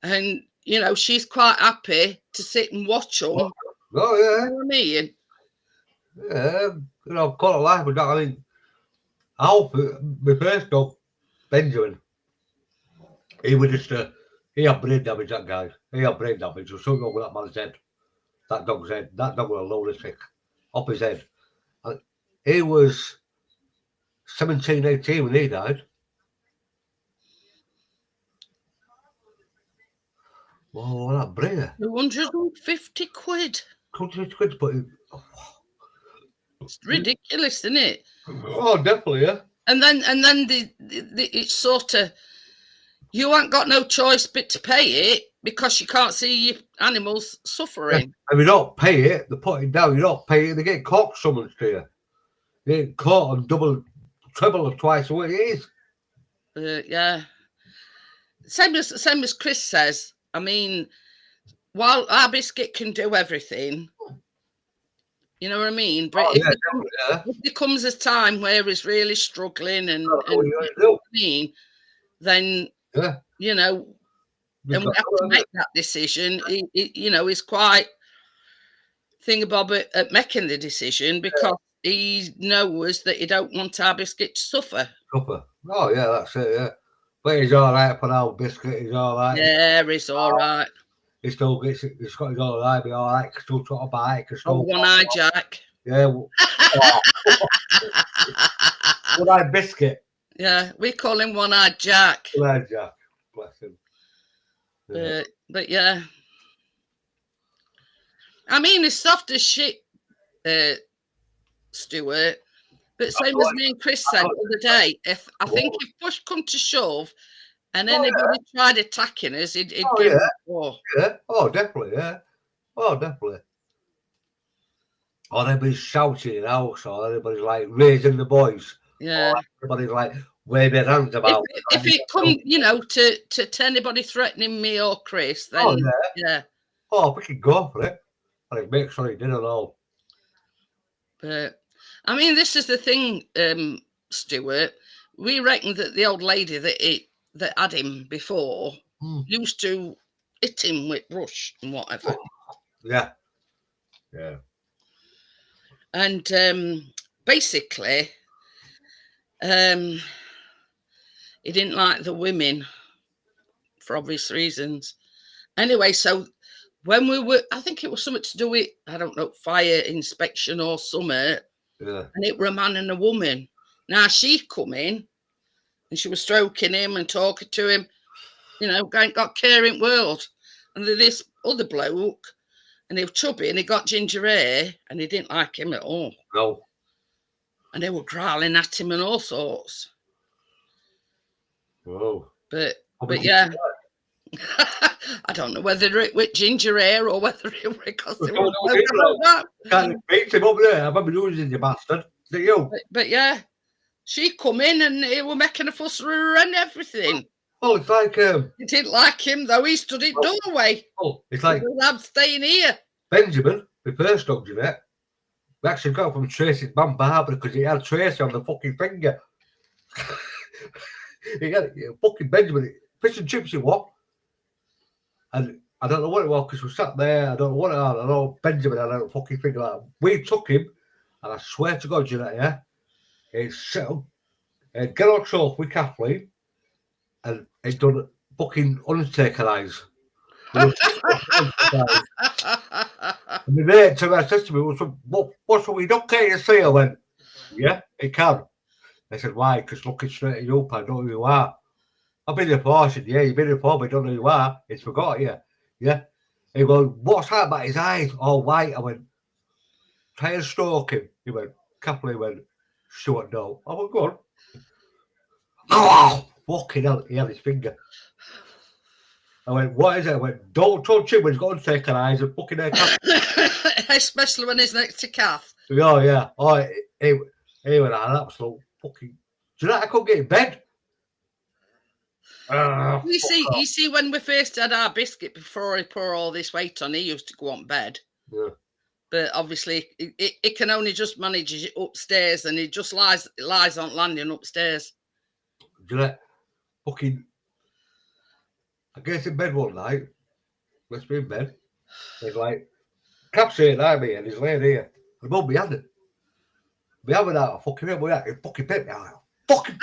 And you know she's quite happy to sit and watch them. Oh yeah. You know what I mean? Yeah, you know, quite a life with that. I mean, my first dog, Benjamin, he was just he had brain damage, that guy. He had brain damage. There was something wrong with that man's head. That dog's head. That dog was a lunatic. Up his head. And he was 17, 18 when he died. Whoa, what that brain? 250 quid. 250 quid, but it's ridiculous, isn't it? Oh, definitely, yeah. And then it's sort of, you ain't got no choice but to pay it because you can't see your animals suffering. Yeah. And you don't pay it, they put it down. You don't pay it, they get caught summons to you. They get caught on double, triple, or twice what it is. Yeah. Same as Chris says. I mean, while our biscuit can do everything, you know what I mean? But if there comes a time where he's really struggling and then you know, and we have to make that decision. You know, he's quite thingabob at making the decision because he knows that he don't want our biscuit to suffer. Oh yeah, that's it. Yeah, but he's all right for our biscuit. He's all right. Yeah, he's all right. He's got his all right. Be all right. Still trying to bike. One-eyed Jack. Yeah. One-eyed biscuit. Yeah, we call him One-eyed Jack. One-eyed Jack. Bless him. Yeah. But yeah. I mean, as soft as shit, Stuart. But same as me and Chris said the other day, if I think if push come to shove and anybody tried attacking us, it'd Oh, give yeah. us war. Yeah. Oh, definitely. Yeah. Oh, definitely. Or everybody's shouting in the house, or everybody's like raising the voice. Yeah. Or everybody's like waving hands about. If it come, you know, to anybody threatening me or Chris, then Oh, yeah. yeah. Oh, we can go for it. And it makes sure he didn't know. But I mean, this is the thing, Stuart. We reckon that the old lady that had him before used to hit him with brush and whatever. Yeah. Yeah. And basically, he didn't like the women for obvious reasons. Anyway, so when we were, I think it was something to do with, I don't know, fire inspection or something. Yeah. And it were a man and a woman. Now she come in and she was stroking him and talking to him, you know, got caring world. And then this other bloke, and he was chubby and he got ginger hair and he didn't like him at all. No. And they were growling at him and all sorts. Whoa. But yeah. I don't know whether it with ginger hair or whether it was because they were that. Can't beat him up there. I remember losing you bastard. Is it you? But yeah, she come in and he were making a fuss with her and everything. Oh, it's like He didn't like him though. He stood in doorway. oh, it's like I'm staying here. Benjamin, the first dog, Jeanette. We actually got it from Tracy's mum Barbara because he had Tracy on the fucking finger. He had fucking Benjamin, fish and chips he was. And I don't know what it was because we sat there. I don't know what it was. I know Benjamin had a fucking finger like that. We took him, and I swear to God, Jeanette, yeah, he'd sit up, he'd get on trough with Kathleen, and he'd done fucking Undertaker eyes. And the mate said to me, what's what we don't care you see? I went, yeah, it can. They said, why? Because looking straight at you, I don't know who you are. I've been here before. I said, yeah, you've been here before, but I don't know who you are. He's forgot you. Yeah. He goes, what's that about his eyes? All white. I went, try and stroke him. He went, Kathleen went, Stuart, no. I went, go on. Oh, fucking hell, he had his finger. I went, what is it? I went, don't touch him when he's got to take her eyes and fucking hair. Especially when he's next to Kath. Oh, yeah. Oh, he went an absolute fucking. Do you know I couldn't get in bed? You see, when we first had our biscuit before he put all this weight on, he used to go on bed. Yeah. But obviously, it can only just manage it upstairs, and he just lies on landing upstairs. Do you know, fucking. I get in bed one night. Let's be in bed. He's like, Cap's here, I'm here, and he's laying here. And mum behind it. Behind me that, fucking him with that, he fucking bit me out. Fucking.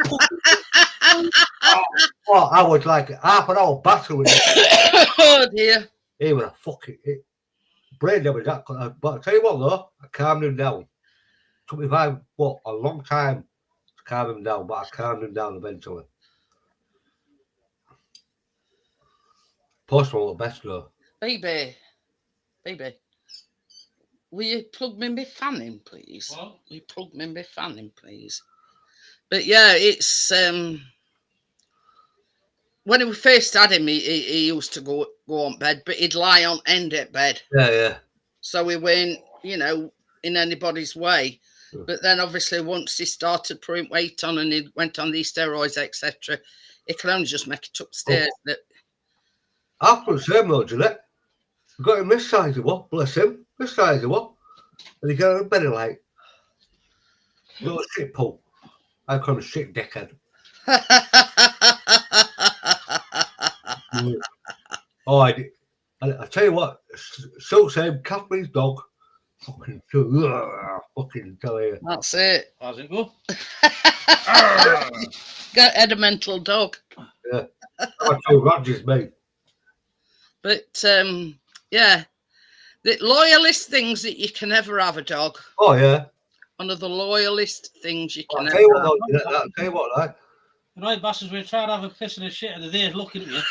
Oh, I was like half an hour battling with him. Oh dear. He was a fucking brain damage. That, but I tell you what though, I calmed him down. Took me a long time to calm him down, but I calmed him down eventually. Post one the best though. Baby, will you plug me in my fan in, please? What? Will you plug me in my fan in, please? But yeah, it's when we first had him, he used to go on bed, but he'd lie on end at bed. Yeah. So he weren't, you know, in anybody's way. Sure. But then obviously once he started putting weight on and he went on these steroids, etc., he could only just make it upstairs. Oh. I put the same though, Jeanette. I got him this size of what, bless him, this size of what. And he got on bed like, little shit pool. I call him a shit dickhead. Oh, I tell you what, so same Kathleen's dog. Fucking tell you. That's it. How's it go? Had a mental dog. Yeah. I told Roger's mate. But yeah, the loyalist things that you can ever have a dog. Oh yeah. One of the loyalist things you can I'll ever tell you what, have. though, I'll tell you what, like. The right bastards were trying to have a piss and a shit and they're looking at you.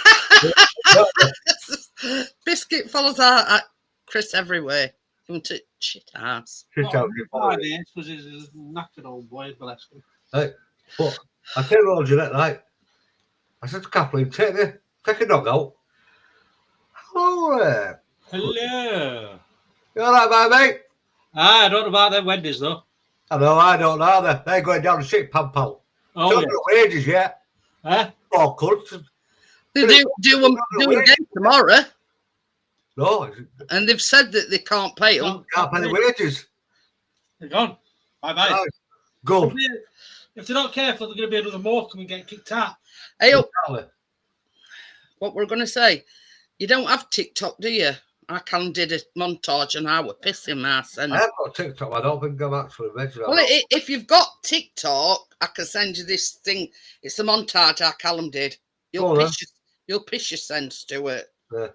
Biscuit follows at Chris everywhere. Come to shit ass. Shit out your body. Because he's a knackered old boy, bless him. Hey, but I tell you what, Jeanette, right? I said to Kathleen, take a dog out. Hello there. Hello. You alright, my mate? I don't know about them Wendy's, though. I know, I don't know. They're going down the shit, pal. Oh, Don't yeah. got wages yet. Huh? Oh, cunts. They do them again tomorrow, No, and they've said that they can't pay them. can't pay the wages. They're gone. Bye-bye. Right. Good. If they're not careful, they're going to be another more come and get kicked out. Hey, up, Exactly. what we're going to say, you don't have TikTok, do you? I did a montage and I was pissing my ass. And I have got TikTok. I don't think I'm actually registered. well, if you've got TikTok, I can send you this thing. It's a montage our Callum did. You'll piss your sense to it. Yeah.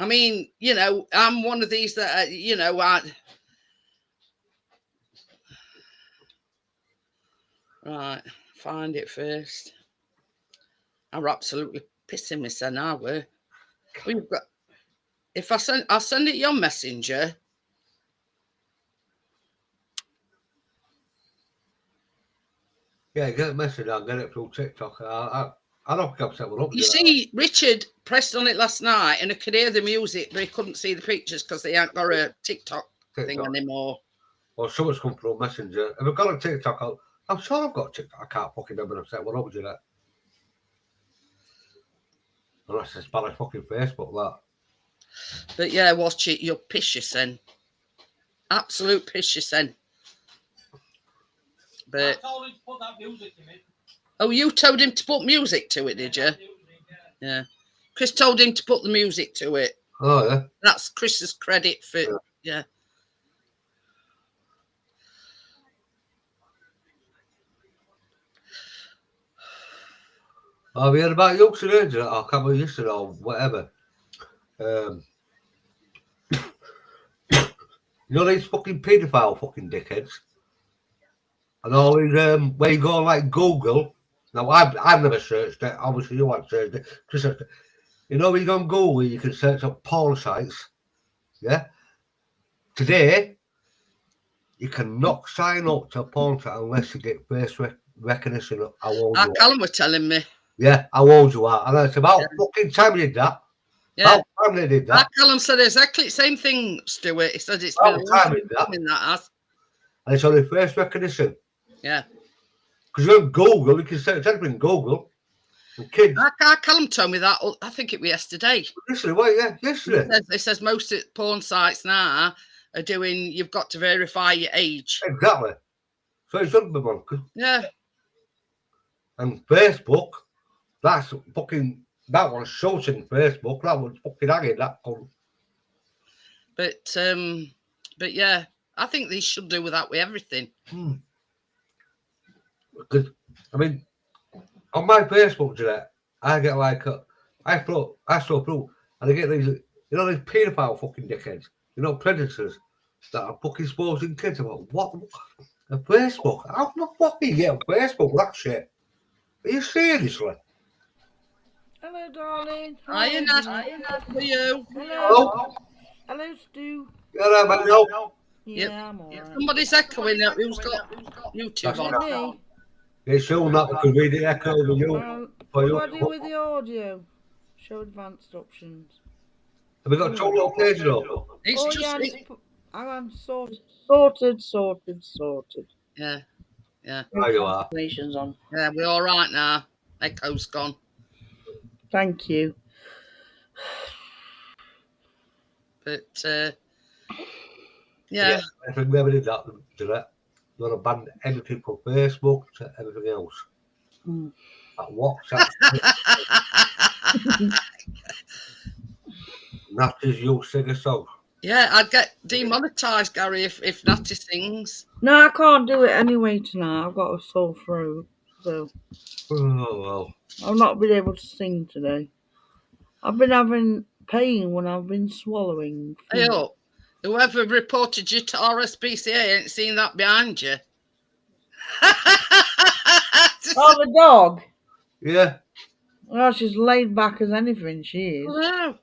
I mean, you know, I'm one of these that, you know, right, find it first. I'm absolutely pissing myself now. We've got. If I'll send it your messenger. Yeah, get a message. I'll get it through TikTok. I don't think I've set one up. You see, Richard pressed on it last night and I could hear the music, but he couldn't see the pictures because they ain't got a TikTok thing anymore. Well, someone's come through Messenger. If I've got a TikTok, I'm sure I've got a TikTok. I can't fucking remember if I've set one up, Jeanette. Unless it's bad as fucking Facebook, that. But yeah, watch it. You'll piss yourself. Absolute piss yourself. But I told him to put that music in it. oh, you told him to put music to it, did you? Yeah. Chris told him to put the music to it. Oh, yeah. That's Chris's credit for yeah. Have you heard about you today, Jeanette? I can't remember yesterday or whatever. You know these fucking paedophile fucking dickheads? And all these, where you go on like Google. Now, I've never searched it. Obviously, you haven't searched it. Just search it. You know, when you go on Google, you can search up porn sites. Yeah? Today, you cannot sign up to a porn site unless you get face recognition of how old you are. Callum was telling me. Yeah, how old you are. And it's about fucking time you did that. Yeah. About time they did that. Callum said exactly the same thing, Stuart. He said it's About been a time long they did that. time in that has. And it's only face recognition. Yeah. Because you're on Google, you can search anything in Google. And kids. Callum told me that, I think it was yesterday. Yesterday. It says most of the porn sites now are doing, you've got to verify your age. Exactly. So it's shouldn't be one. Yeah. And Facebook, that's fucking, that one's shouting Facebook, that one's fucking hanging, that cunt. But yeah, I think they should do that with everything. Because, I mean, on my Facebook, Jeanette, I get like, I scroll through, and I get these, you know, these paedophile fucking dickheads, you know, predators that are fucking exposing kids. I'm like, what? A Facebook? How the fuck do you get on Facebook with that shit? Are you seriously? Hello, darling. Hiya, Nat. How are you? Hello. Hello, Stu. Yeah, right, man, no. Yeah, I'm alright. Somebody's echoing out. Who's got YouTube That's on? Me? It's all not because we did echo with you. What do I do with the audio? Show advanced options. Have we got two little pages though? It's Oh, just yeah, hang on. Sorted. yeah. There you are. Information's on. Yeah, we're all right now. Echo's gone. Thank you. But yeah. I think we ever did that, Jeanette. You want to ban everything from Facebook to everything else. At WhatsApp. Natty's you sing a song. Yeah, I'd get demonetised, Gary, if Natty sings. No, I can't do it anyway tonight. I've got a sore throat, so Oh well. I've not been able to sing today. I've been having pain when I've been swallowing. Hey, up. Whoever reported you to RSPCA ain't seen that behind you. Oh, the dog. Yeah. Well, she's laid back as anything. She is. No.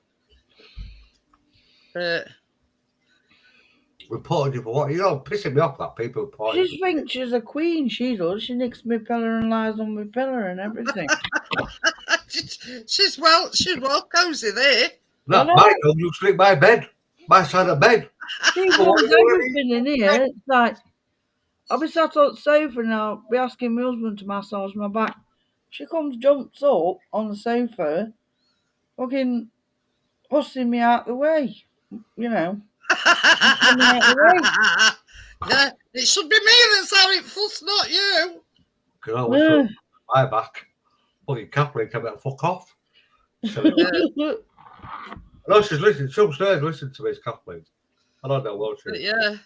reported you for what? You know, pissing me off that people reported. She thinks she's a queen, she does. She nicks my pillar and lies on my pillar and everything. she's well cozy there. No, know. my dog used to sleep my bed, my side of bed. She Well, what does do you everything in here. It's like, I'll be sat on the sofa and I'll be asking my husband to massage my back. She comes, jumps up on the sofa, fucking hustling me out the way, you know. Yeah, it should be me that's having fuss, not you. Because I was my back. Fucking Kathleen came out, fuck off. So, no, she's listening. She's upstairs listening to me, it's Kathleen. I don't know what she is. Yeah.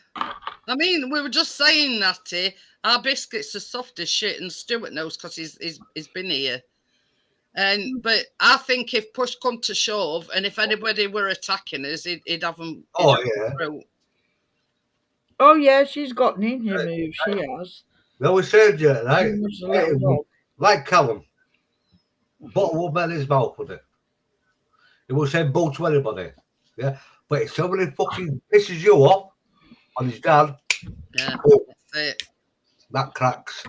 I mean, we were just saying, Natty, our biscuits are soft as shit, and Stuart knows because he's been here. But I think if push come to shove, and if anybody were attacking us, he'd have them. Oh, yeah. Through. Oh, yeah, she's got ninja moves, she has. No, we said yeah, right? She's a little dog. Like Callum. Bottle would melt his mouth with it. He will say bull to anybody. Yeah. But if somebody fucking pisses you off on his dad, Yeah, that's it. that cracks.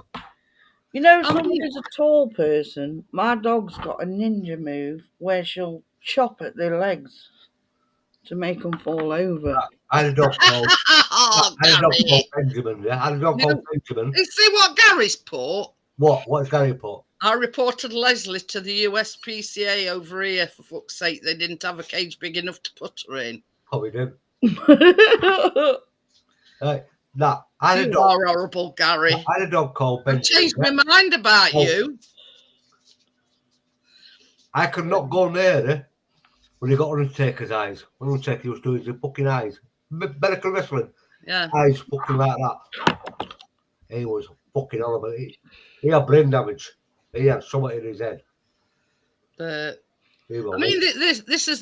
You know, somebody's a tall person. My dog's got a ninja move where she'll chop at their legs to make them fall over. I had a dog called, Oh, I had a dog Gary. called Benjamin. Yeah, I had a dog called Benjamin. You see what Gary's put? What? What's Gary put? I reported Leslie to the USPCA over here, for fuck's sake. They didn't have a cage big enough to put her in. Probably did. Right. Nah, I had a You dog. are horrible, Gary. I had a dog called I've Benjamin. changed my mind about Oh. you. I could not go near her when he got Undertaker's eyes. When Undertaker was doing his fucking eyes. Medical wrestling. Yeah. Eyes fucking like that. He was fucking horrible. He had brain damage. He had something in his head. But He was I mean, this is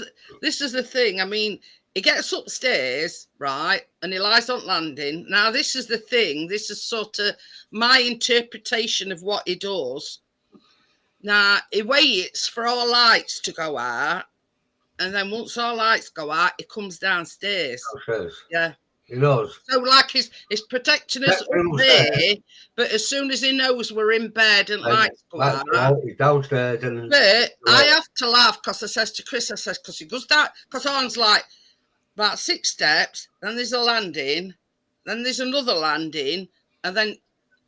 the thing. I mean, he gets upstairs, right, and he lies on landing. Now, this is the thing. This is sort of my interpretation of what he does. Now, he waits for all lights to go out, and then once all lights go out, he comes downstairs. upstairs. Yeah. He knows. So, like, he's protecting us up there, but as soon as he knows we're in bed and lights go out, He's downstairs. And but I have to laugh because I says to Chris, because he goes down, because Arn's like about 6 steps, then there's a landing, then there's another landing, and then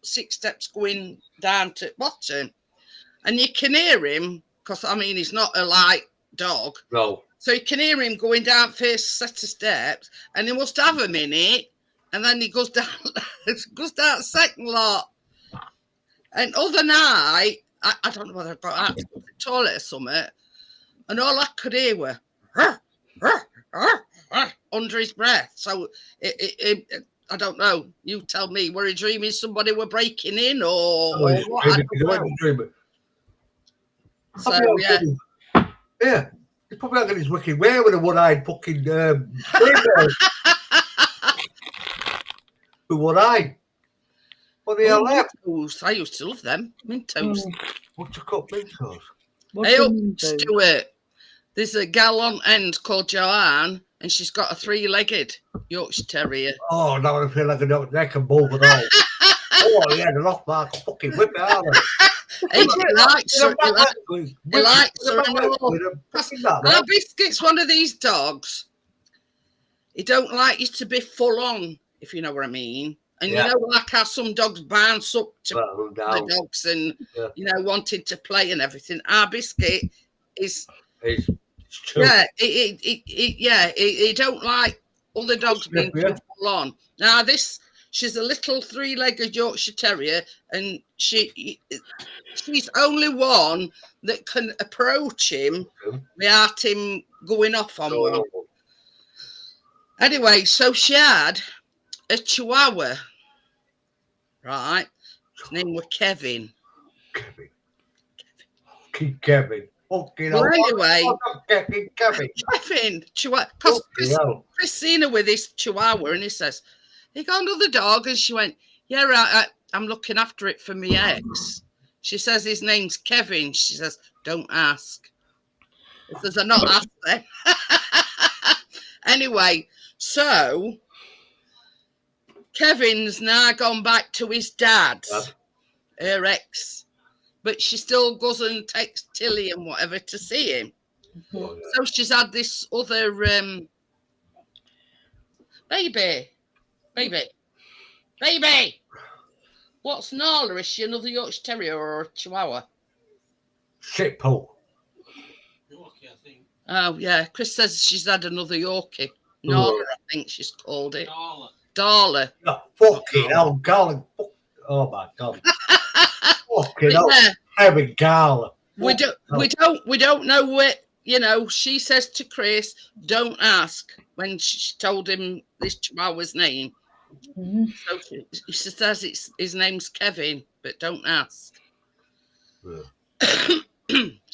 6 steps going down to bottom. And you can hear him, because I mean, he's not a light dog. No. So you can hear him going down first set of steps, and he must have a minute, and then he goes down, second lot. And other night, I don't know whether I got out to the toilet or something, and all I could hear were under his breath. So I don't know. You tell me. Were he dreaming somebody were breaking in, or what? I don't know. So yeah. Yeah. He's probably not getting his wicked way with a one-eyed fucking with one eye. What the hell that? Mintos. I used to love them. Mintos. What's a cup Mentos? Hey up, Stuart. There's a gal on end called Joanne, and she's got a 3-legged Yorkshire Terrier. Oh, now I feel like a dog neck and bowl with all. Oh, yeah, they're off mark. I'll fucking whip it out of it. He likes her. He likes her and all. Our Biscuit's one of these dogs. He don't like you to be full on, if you know what I mean. And you know, like how some dogs bounce up to the dogs and you know, wanted to play and everything. Our Biscuit is he don't like other dogs being too full on. Now she's a little 3-legged Yorkshire Terrier, and she's only one that can approach him without him going off on one. Anyway, so she had a Chihuahua, right? His name was Kevin. Kevin. Okay, well, anyway, Kevin. Chihuahua. Because Chris seen her with his Chihuahua, and he says, "You got another dog?" And she went, "Yeah, right. I'm looking after it for my ex." She says his name's Kevin. She says, "Don't ask." He says, "I'm not asking." Anyway, so Kevin's now gone back to his dad's, Dad. her ex, but she still goes and takes Tilly and whatever to see him. Oh, yeah. So she's had this other baby. What's Nala? Is she another Yorkshire Terrier or a Chihuahua? Shit poo. Yorkie, I think. Oh yeah, Chris says she's had another Yorkie. Nala, I think she's called it. Darla. Darla. Yeah, fucking hell, garlic. Oh my god. Fucking hell. Yeah, Heavy garlic. we don't know what, you know. She says to Chris, "Don't ask," when she told him this Chihuahua's name. Mhm. So she says his name's Kevin, but don't ask. Yeah.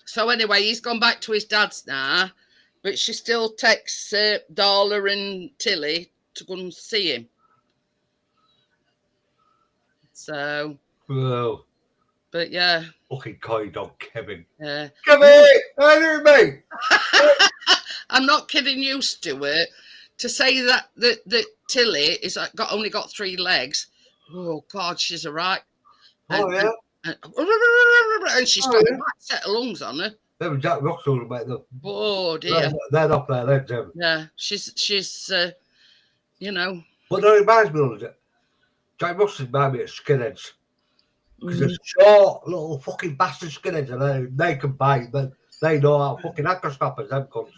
So anyway, he's gone back to his dad's now, but she still texts Darla and Tilly to go and see him. So, Well, but yeah, fucking coy dog Kevin. yeah. Kevin! How do you mean? I'm not kidding you, Stuart. To say that Tilly is only got 3 legs. Oh God, she's a right. Oh, yeah. And she's got a right set of lungs on her. Them Jack Russell about them. Oh dear. They're not their legs, them. Yeah, she's you know. But that reminds me of it. Jack Russell remind me of skinheads. Because Mhm. they're short, little fucking bastard skinheads, and they can bite, but they know how fucking ankle snappers, them cunts.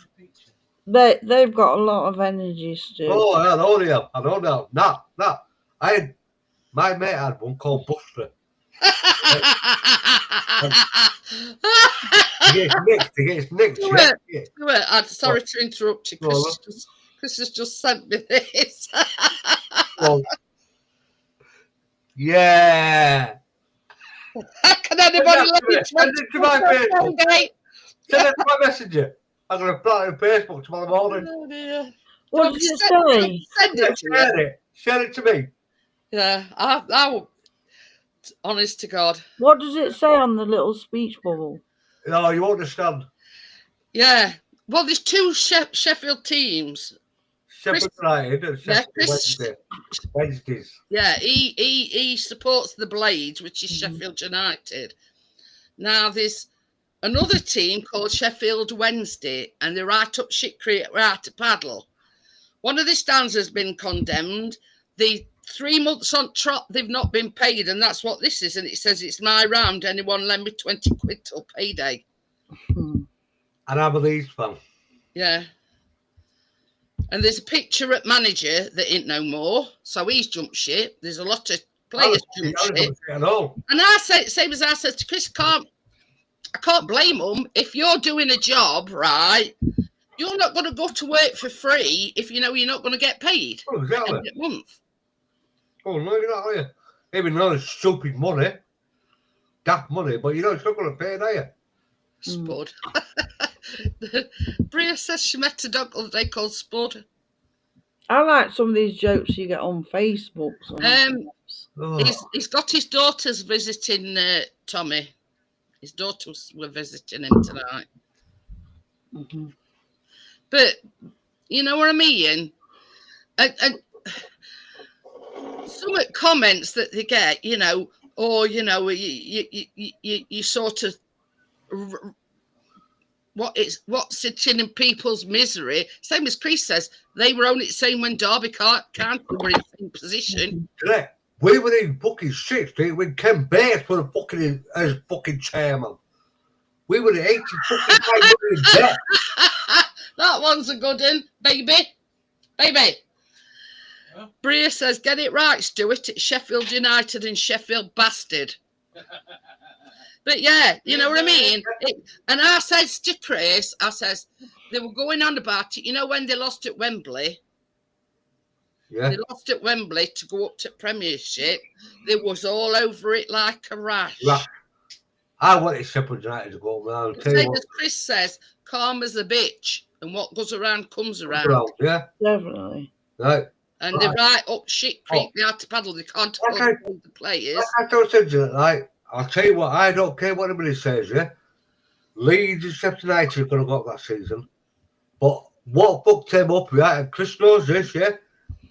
They've got a lot of energy still. Oh, yeah, I know now. Nah. My mate had one called Buster. He gets nicked. Stuart, Yeah. Stuart, I'm sorry to interrupt you. Go on, Chris has just sent me this. Well, yeah. Can anybody let me Send it to my Facebook. Facebook? Send it to my messenger. I'm going to put it on Facebook tomorrow morning. Oh dear. What does it say? Send it to me. Share it to me. Yeah, I will. Honest to God. What does it say on the little speech bubble? No, you understand. Yeah. Well, there's 2 Sheffield teams. Sheffield United and Sheffield Chris- Wednesdays. Yeah, he supports the Blades, which is Sheffield United. Now there's another team called Sheffield Wednesday, and they're right up shit creek, right to paddle. One of the stands has been condemned. The 3 months on trot, they've not been paid, and that's what this is. And it says it's my round. Anyone lend me 20 quid till payday? Hmm. And I'm a Leeds fan. Yeah. And there's a picture at manager that ain't no more, so he's jumped ship. There's a lot of players jumped ship. At all. And I said, same as I said to Chris, I can't blame them. If you're doing a job, right, you're not going to go to work for free if you know you're not going to get paid Oh, exactly. every month. Oh, no, you're not, are you? Even though it's stupid money, daft money, but you know it's not going to pay it, are you? Spud. Bria says she met a dog the other day called Spud. I like some of these jokes you get on Facebook. Oh, He's got his daughters visiting Tommy. His daughters were visiting him tonight. Mhm. But you know what I mean? And some comments that they get, you know, or you know, you sort of what's sitting in people's misery. Same as Chris says, they were only saying when Derby can't were in the same position. today, we were in fucking 60 when Ken Bates was fucking as fucking chairman. We were at 80 fucking 500 in debt. That one's a good one, baby. Yeah. Bria says, get it right, Stuart. It's Sheffield United and Sheffield Bastard. But yeah, you know what I mean? And I says to Chris, I says, they were going on about it. You know when they lost at Wembley? Yeah. They lost at Wembley to go up to Premiership. They was all over it like a rash. Right. I wanted Sheffield United to go, man. I'll tell you Same what. as Chris says, calm as a bitch. And what goes around comes around. Well, yeah, Definitely. right. And they're right up shit creek. They had to paddle. They can't Okay. hold the players. Like I told you, right, I'll tell you what, I don't care what anybody says, yeah? Leeds and Sheffield United are going to go up that season. But what fucked them up, right, and Chris knows this, yeah?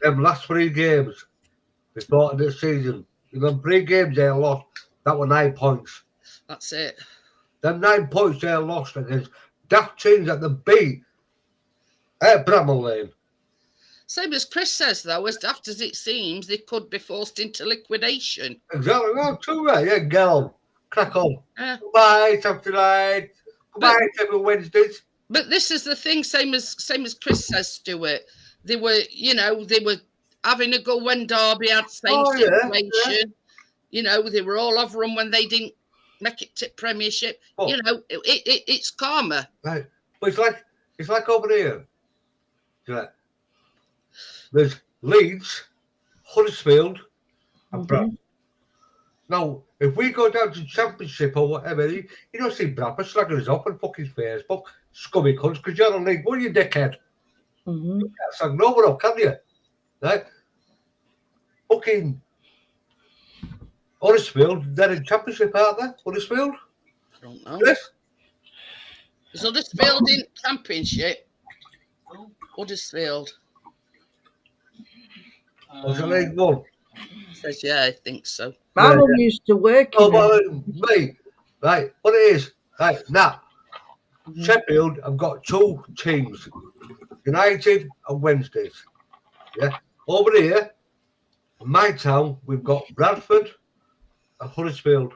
Them last 3 games. before the season. You got 3 games they lost. That were 9 points. That's it. Them 9 points they lost against daft teams that they beat at Bramall Lane. Same as Chris says, though, as daft as it seems, they could be forced into liquidation. Exactly. No, too right. Yeah, get on. Crack on. Yeah. Goodbye, Saturday night. Goodbye, every Wednesdays. But this is the thing, same as Chris says, Stuart. They were having a go when Derby had same situation. Yeah. You know, they were all over them when they didn't make it to Premiership. Oh. You know, it's karma. Right. But it's like over here. Yeah. There's Leeds, Huddersfield, and Bradford. Now, if we go down to Championship or whatever, you don't see Bradford slagging us up on fucking Facebook, scummy cunts, because you're on league. What are you, dickhead? You can't slag no one up, can you? Right? Fucking Huddersfield, they're in Championship, aren't they? Huddersfield? I don't know. Yes. Is Huddersfield in Championship? Huddersfield. Was it League One? Says, yeah, I think so. My mum used to work Oh, in but me, right, what it is, right, now, Sheffield have got 2 teams, United and Wednesdays. Yeah, over here, in my town, we've got Bradford and Huddersfield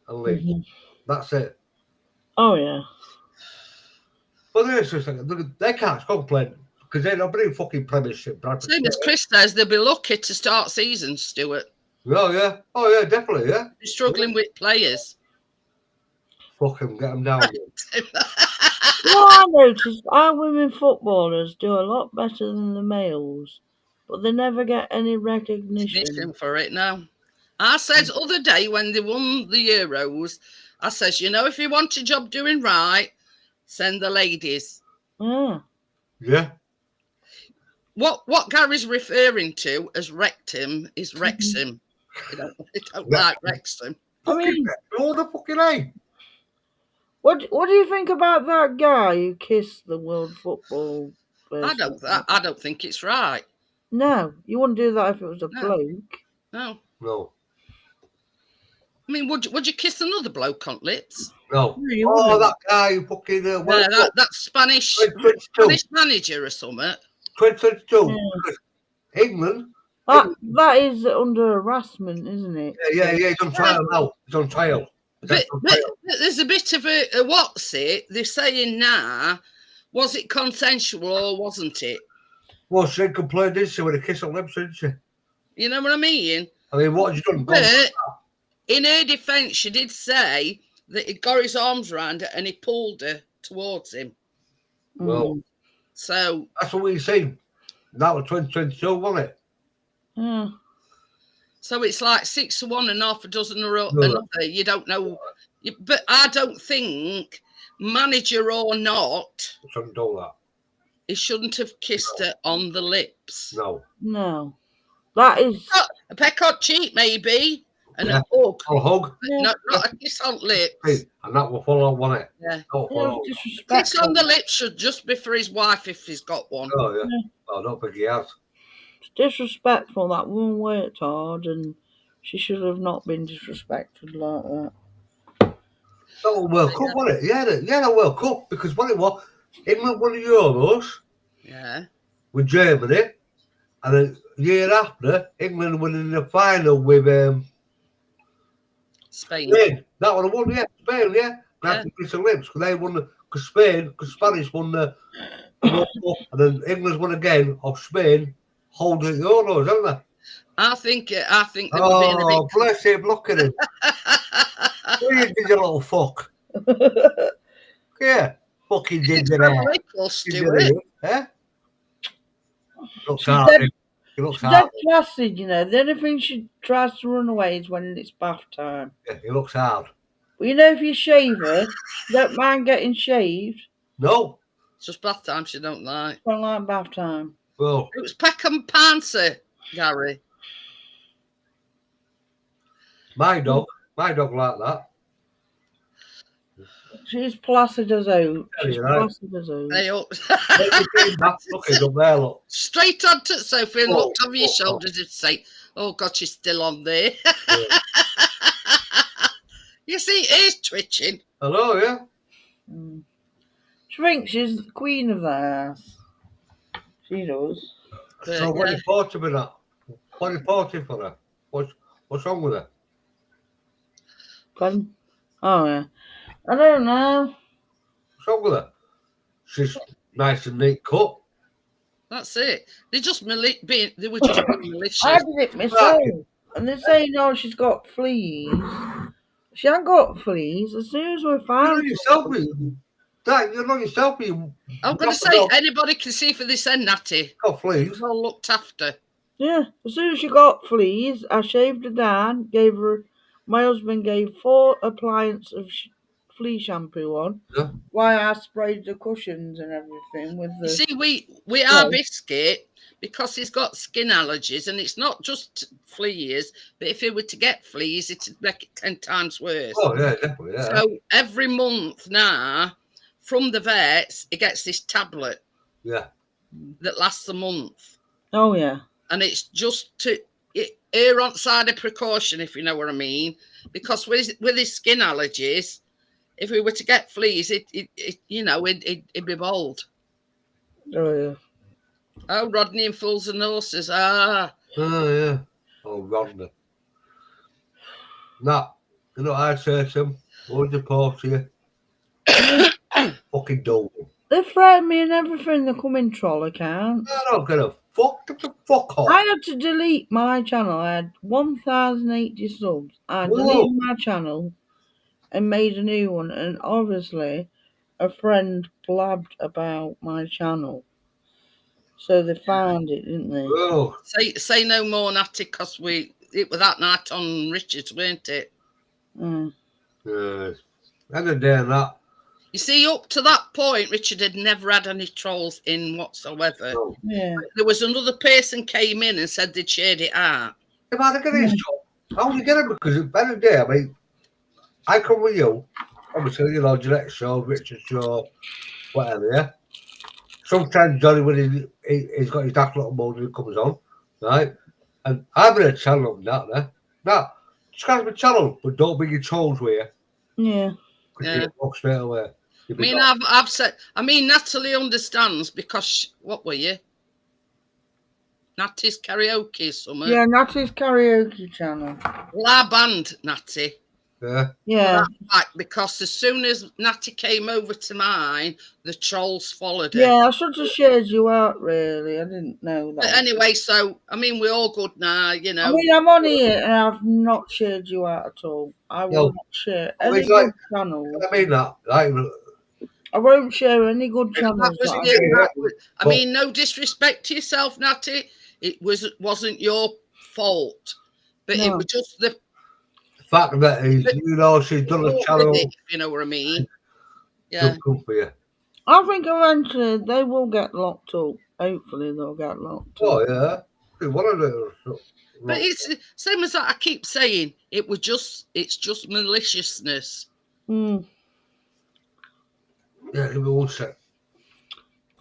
and Leeds. That's it. Oh, yeah. But it's just like, they can't complain because they're not in fucking Premiership. Bradford. Same as Chris says, they'll be lucky to start season, Stuart. Oh, yeah. Oh, yeah, definitely, yeah. They're struggling with players. Fuck them, get them down. What I noticed, our women footballers do a lot better than the males, but they never get any recognition. For it now. I said other day when they won the Euros, I says, you know, if you want a job doing right, send the ladies. Yeah. Yeah. What Gary's referring to as rectum is Wrexham. They don't like Wrexham. I mean, all the fucking A. what do you think about that guy who kissed the world football person? I don't think it's right. No, you wouldn't do that if it was a bloke. No. No. I mean, would you kiss another bloke on lips? No. No, you Oh, wouldn't. that guy who fucking... Yeah, that Spanish 2022. manager or something. 2022. England. That is under harassment, isn't it? Yeah, he's on trial now. He's on trial. But there's a bit of a what's it? They're saying now, was it consensual or wasn't it? Well, she complained, didn't she, with a kiss on lips, didn't she? You know what I mean? I mean, what had you done? But in her defence, she did say that he got his arms around her and he pulled her towards him. Well, So that's what we seen. That was 2022, wasn't it? Yeah. So it's like 6 to 1 and half a dozen or another. You don't know. But I don't think, manager or not, Shouldn't do that. he shouldn't have kissed her on the lips. No. That is... A peck on cheek, maybe, and a hug. A hug. Not a kiss on lips. And that will follow, won't it? Yeah. Disrespectful. Kiss on the lips should just be for his wife if he's got one. Oh, yeah. Well, I don't think he has. It's disrespectful. That woman worked hard and she should have not been disrespected like that. That was World Cup, wasn't it? Yeah, that World Cup, because what it was, England won the Euros with Germany, and a year after, England won in the final with Spain. That one won, yeah, Spain, yeah. That's the lips, because they won because Spanish won the World Cup, and then England's won again of Spain holding the Euros, haven't they? I think they were being a bit. Oh, bless him, look at him. What you did, you little fuck? Yeah, fucking did it. Eh? Looks hard. He looks She's hard. dead placid, you know. The only thing she tries to run away is when it's bath time. Yeah, he looks hard. But you know, if you shave her, you don't mind getting shaved. No. It's just bath time she don't like. I don't like bath time. Well, it was Peckham Panzer, Gary. My dog like that. She's placid as oak. Yeah, She's you're right. placid as oak. They all Look, he's up there, look. straight onto Sophie and Oh, looked over your oh, oh. shoulders and say, "Oh God, she's still on there." Yeah. You see, ears twitching. Hello, yeah? Mm. She thinks she's the queen of the house. She does. But, So what yeah. you bought with that? What you bought for her? What's wrong with her? Pardon? Oh yeah. I don't know. What's wrong with her? She's nice and neat cut. That's it. They just they were just being malicious. I did it myself. And they're saying, "Oh, she's got fleas." She ain't got fleas. As soon as we You know found yourself, you know yourself, you I'm going to say, anybody can see for this end, Natty. got fleas. It's all looked after. yeah, as soon as she got fleas, I shaved her down. Gave her. My husband gave 4 appliances of flea shampoo on. Yeah. Why I sprayed the cushions and everything with the. You see, we Yeah. our biscuit, because he's got skin allergies, and it's not just fleas, but if he were to get fleas, it'd make it 10 times worse. Oh yeah, definitely. Yeah. So every month now, from the vets, he gets this tablet Yeah. that lasts a month. Oh yeah. And it's just to err on side of precaution, if you know what I mean. Because with his skin allergies, if we were to get fleas, it'd be bold. Oh yeah. Oh, Rodney and Fools and Horses. Ah. Oh yeah. Oh, Rodney. Nah, you know what I'd say to him? What would you post here? Fucking dope. They threaten me and everything. They come in troll accounts. I don't give a fuck. Get the fuck off. I had to delete my channel. I had 1,080 subs. I Whoa. deleted my channel and made a new one. And obviously, a friend blabbed about my channel. So they found it, didn't they? Oh, Say no more, Natty, because it was that night on Richards, weren't it? Mm. end of the day and that. You see, up to that point, Richard had never had any trolls in whatsoever. No. Yeah. There was another person came in and said they'd shared it out. If I get these jobs, how do you get them? Because at the end of the day, I mean, I come with you, obviously, you know, Jeanette show, Richard show, whatever, yeah? Sometimes Johnny, when he's got his daft little mode and he comes on, right? And I'm in a channel up that there. Now, subscribe to my channel, but don't bring your trolls with you. Yeah. Because you get blocked straight away. I mean, I've said, Natalie understands because, what were you? Natty's karaoke summer. Yeah, Natalie's karaoke channel. Well, I banned Natty. Yeah. Yeah. Back because as soon as Natty came over to mine, the trolls followed her. Yeah, I should have shared you out, really. I didn't know that. But anyway, so, I mean, we're all good now, you know. I mean, I'm on here and I've not shared you out at all. I will not share any it's like- good channels. I mean that, like, I won't share any good channels. That was I mean, no disrespect to yourself, Natty. It wasn't your fault. But it No. was just the fact that is, you know, she's done a channel. if you know what I mean. Yeah. Just good for you. I think eventually they will get locked up. Hopefully they'll get locked up. Oh, yeah. One of them. But it's same as that I keep saying, it's just maliciousness. Mm. Yeah, give me one sec.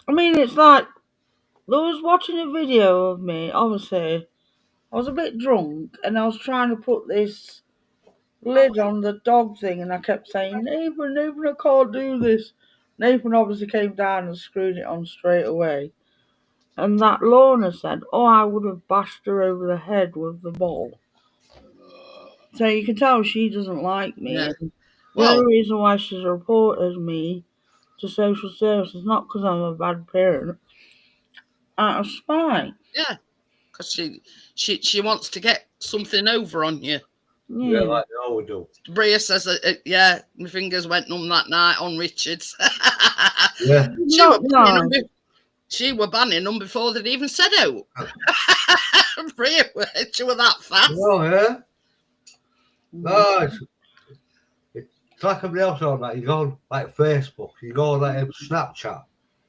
I mean, it's like, I was watching a video of me, obviously, I was a bit drunk, and I was trying to put this lid on the dog thing, and I kept saying, Nathan, I can't do this. Nathan obviously came down and screwed it on straight away. And that Lorna said, oh, I would have bashed her over the head with the ball. So you can tell she doesn't like me. Yeah. The Well, only reason why she's reported me to social services, not because I'm a bad parent, out of spite. yeah, because she wants to get something over on you. Yeah, like they always do. Bria says that, yeah, my fingers went numb that night on Richards. Yeah. She were banning them before they'd even said out. Bria, she were that fast. Oh, yeah. No, it's like everybody else on that. You go on like Facebook, you go on like Snapchat,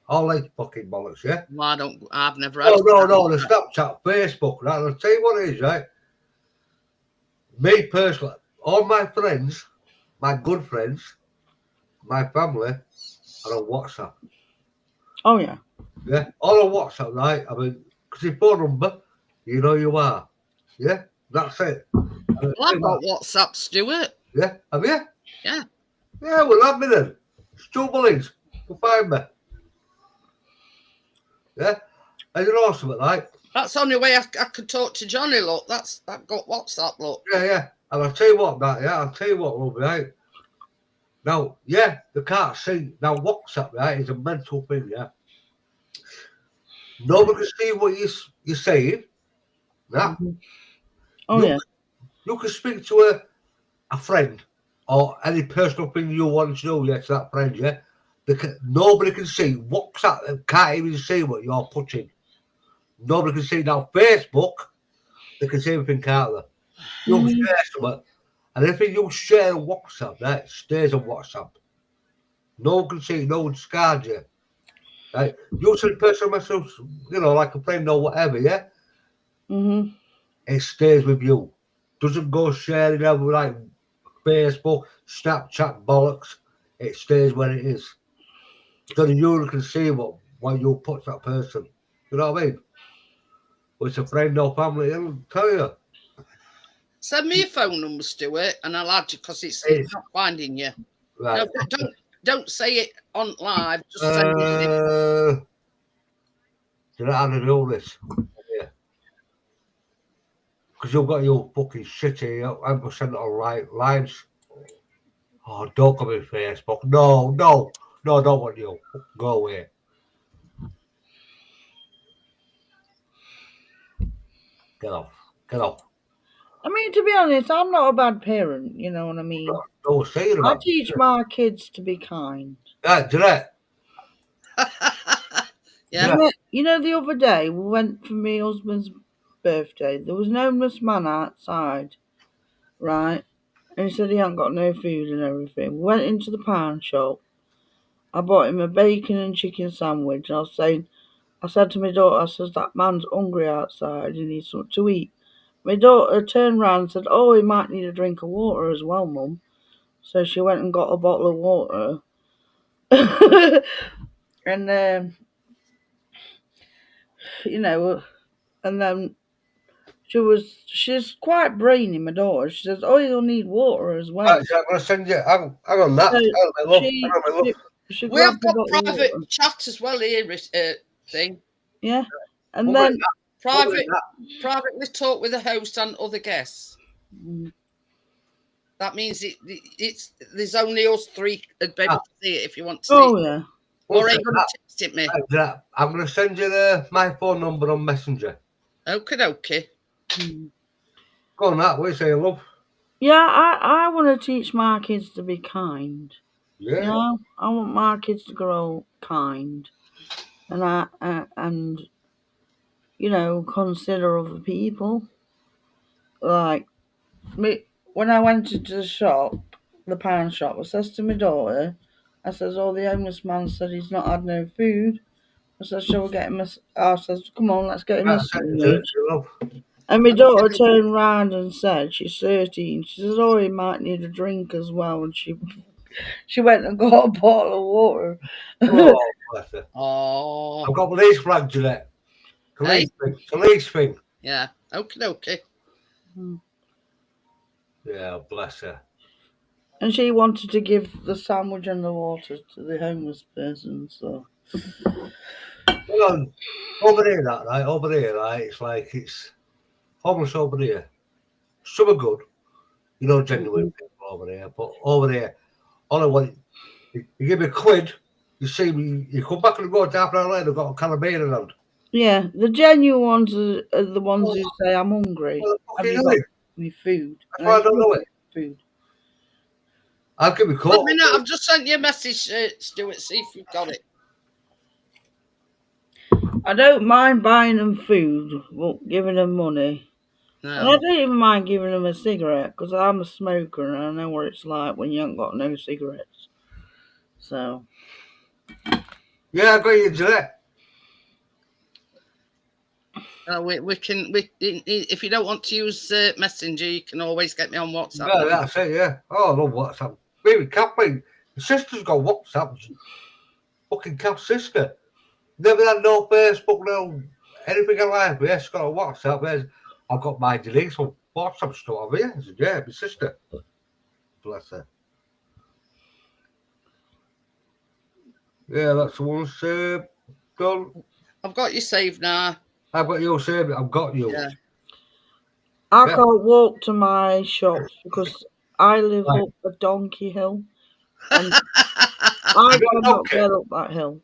all these fucking bollocks, yeah? Well, I've never had No, the Snapchat, Facebook, right? I'll tell you what it is, right? Me personally, all my friends, my good friends, my family are on WhatsApp. Oh yeah. Yeah, all on WhatsApp, right? I mean, because your phone number, you know you are. Yeah, that's it. Well, I've got WhatsApp, Stuart. Yeah, have you? Yeah. Yeah, well, have me then. Stubblings, you'll find me. Yeah, and you know something, like? That's the only way I could talk to Johnny, look. I've got WhatsApp, look. Yeah. And I'll tell you what, Matt, yeah, I'll tell you what, love, right? Now, yeah, they can't see. Now, WhatsApp, right, is a mental thing, yeah? Nobody can see what you're saying. Yeah? Oh you, yeah. You can speak to a friend or any personal thing you want to know, yeah, to that friend, yeah? Nobody can see. WhatsApp can't even see what you're putting. Nobody can see. Now, Facebook, they can see everything, can't they? You'll share something, and everything you share on WhatsApp, that stays on WhatsApp. No one can see, no one scarred you. Right? You send personal message, you know, like a friend or whatever, yeah? It stays with you. Doesn't go sharing over like Facebook, Snapchat, bollocks. It stays where it is. So the you can see what you put to that person. You know what I mean? Well, it's a friend or family, it'll tell you. Send me your phone number, Stuart, and I'll add you because it's not finding you. Right. No, don't say it on live. Just send it. Do you know how to do this? Yeah. Because you've got your fucking shitty, I'm going to send it on lines. Oh, don't come in Facebook. No, don't want you. Go away. Get off. I mean, to be honest, I'm not a bad parent. You know what I mean? No, say it I about teach my kids to be kind. Yeah, do that. Yeah. You know, the other day we went for my husband's birthday. There was an homeless man outside, right? And he said he hadn't got no food and everything. We went into the pound shop. I bought him a bacon and chicken sandwich. And I said to my daughter, I said, that man's hungry outside and needs something to eat. My daughter turned round and said, oh, he might need a drink of water as well, Mum. So she went and got a bottle of water. And, you know, and then she's quite brainy, my daughter. She says, oh, you'll need water as well. Right, so I'm going to send you, hang on that. So she We have grabbed a got bottle of private water. chat as well here, thing. Yeah. And then privately talk with the host and other guests. That means it's there's only us three would be able to see it if you want to see it. yeah. Or are you going to text it me? I'm going to send you my phone number on Messenger. Okay. Go on, that. What you say, love? Yeah, I want to teach my kids to be kind. Yeah. You know, I want my kids to grow kind, and you know, consider other people. Like me, when I went into the shop, the pound shop, I says to my daughter, I says, "Oh, the homeless man said he's not had no food." I says, "Shall we get him I says, "Come on, let's get him a sandwich." And my daughter turned round and said, she's 13, she says, oh, he might need a drink as well. And she went and got a bottle of water. Oh, bless her. Oh. I've got police flag, Jeanette. Police thing. Yeah. Okay. Yeah, bless her. And she wanted to give the sandwich and the water to the homeless person, so. Hang on. Over here, right? It's like it's homeless over here. Some are good, you know, genuine people over here. But over here, all I want, you give me a quid, you see me, you come back and go half an hour later, they've got a can of beer around. Yeah, the genuine ones are the ones who say, I'm hungry. Have you got any food? That's why I don't know it. Food. I'll give you a call. Let me know. I've just sent you a message, Stuart. See if you've got it. I don't mind buying them food, but giving them money. No. And I don't even mind giving them a cigarette because I'm a smoker and I know what it's like when you haven't got no cigarettes. So. Yeah, I got you, Jeanette. We can if you don't want to use Messenger, you can always get me on WhatsApp. Yeah, that's it. Yeah. Oh, I love WhatsApp. Maybe Kathleen My sister's got WhatsApp. Fucking Cal's sister. Never had no Facebook, no anything in life. But yeah, she's got a WhatsApp. Yes, I've got my deletes on WhatsApp stuff over here. I said, yeah, my sister. Bless her. Yeah, that's the one done. I've got you saved now. I've got you saved. I've got you. Yeah. I Yeah. can't walk to my shops because I live Right. up a donkey hill. And You I got a cannot donkey? get up that hill.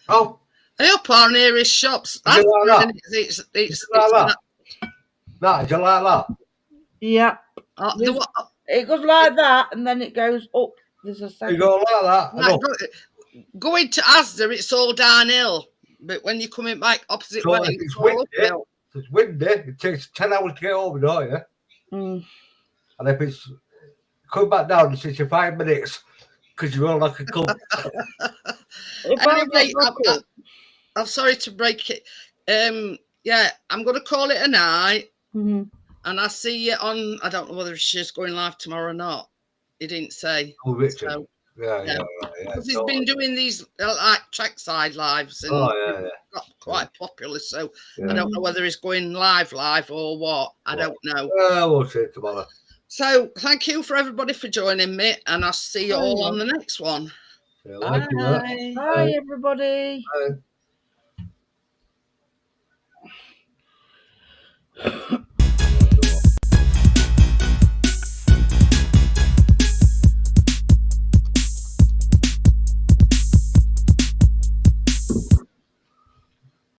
Oh, I hope our nearest shops. Is it like that? It's like that? Nah, do you like that? Yeah. the, It goes like that and then it goes up. There's a You second. go like that. I like, know. going to Asda, it's all downhill. But when you're coming back opposite So way, if it's it's all windy, uphill. it's windy. It takes 10 hours to get over, don't you? Mm. And if it's coming back down, it's 5 minutes because you're on like a club. If I Anyway, get back up, I'm sorry to break it. Yeah, I'm going to call it a night. mhm. And I'll see you on. I don't know whether she's going live tomorrow or not. He didn't say. Oh, Richard. So, Yeah. because he's been doing these like trackside lives and Oh, got quite popular. So yeah. I don't know whether he's going live or what. I don't know. We'll see it tomorrow. So thank you for everybody for joining me, and I'll see you all on the next one. Yeah, like you, that. Bye, everybody. Bye.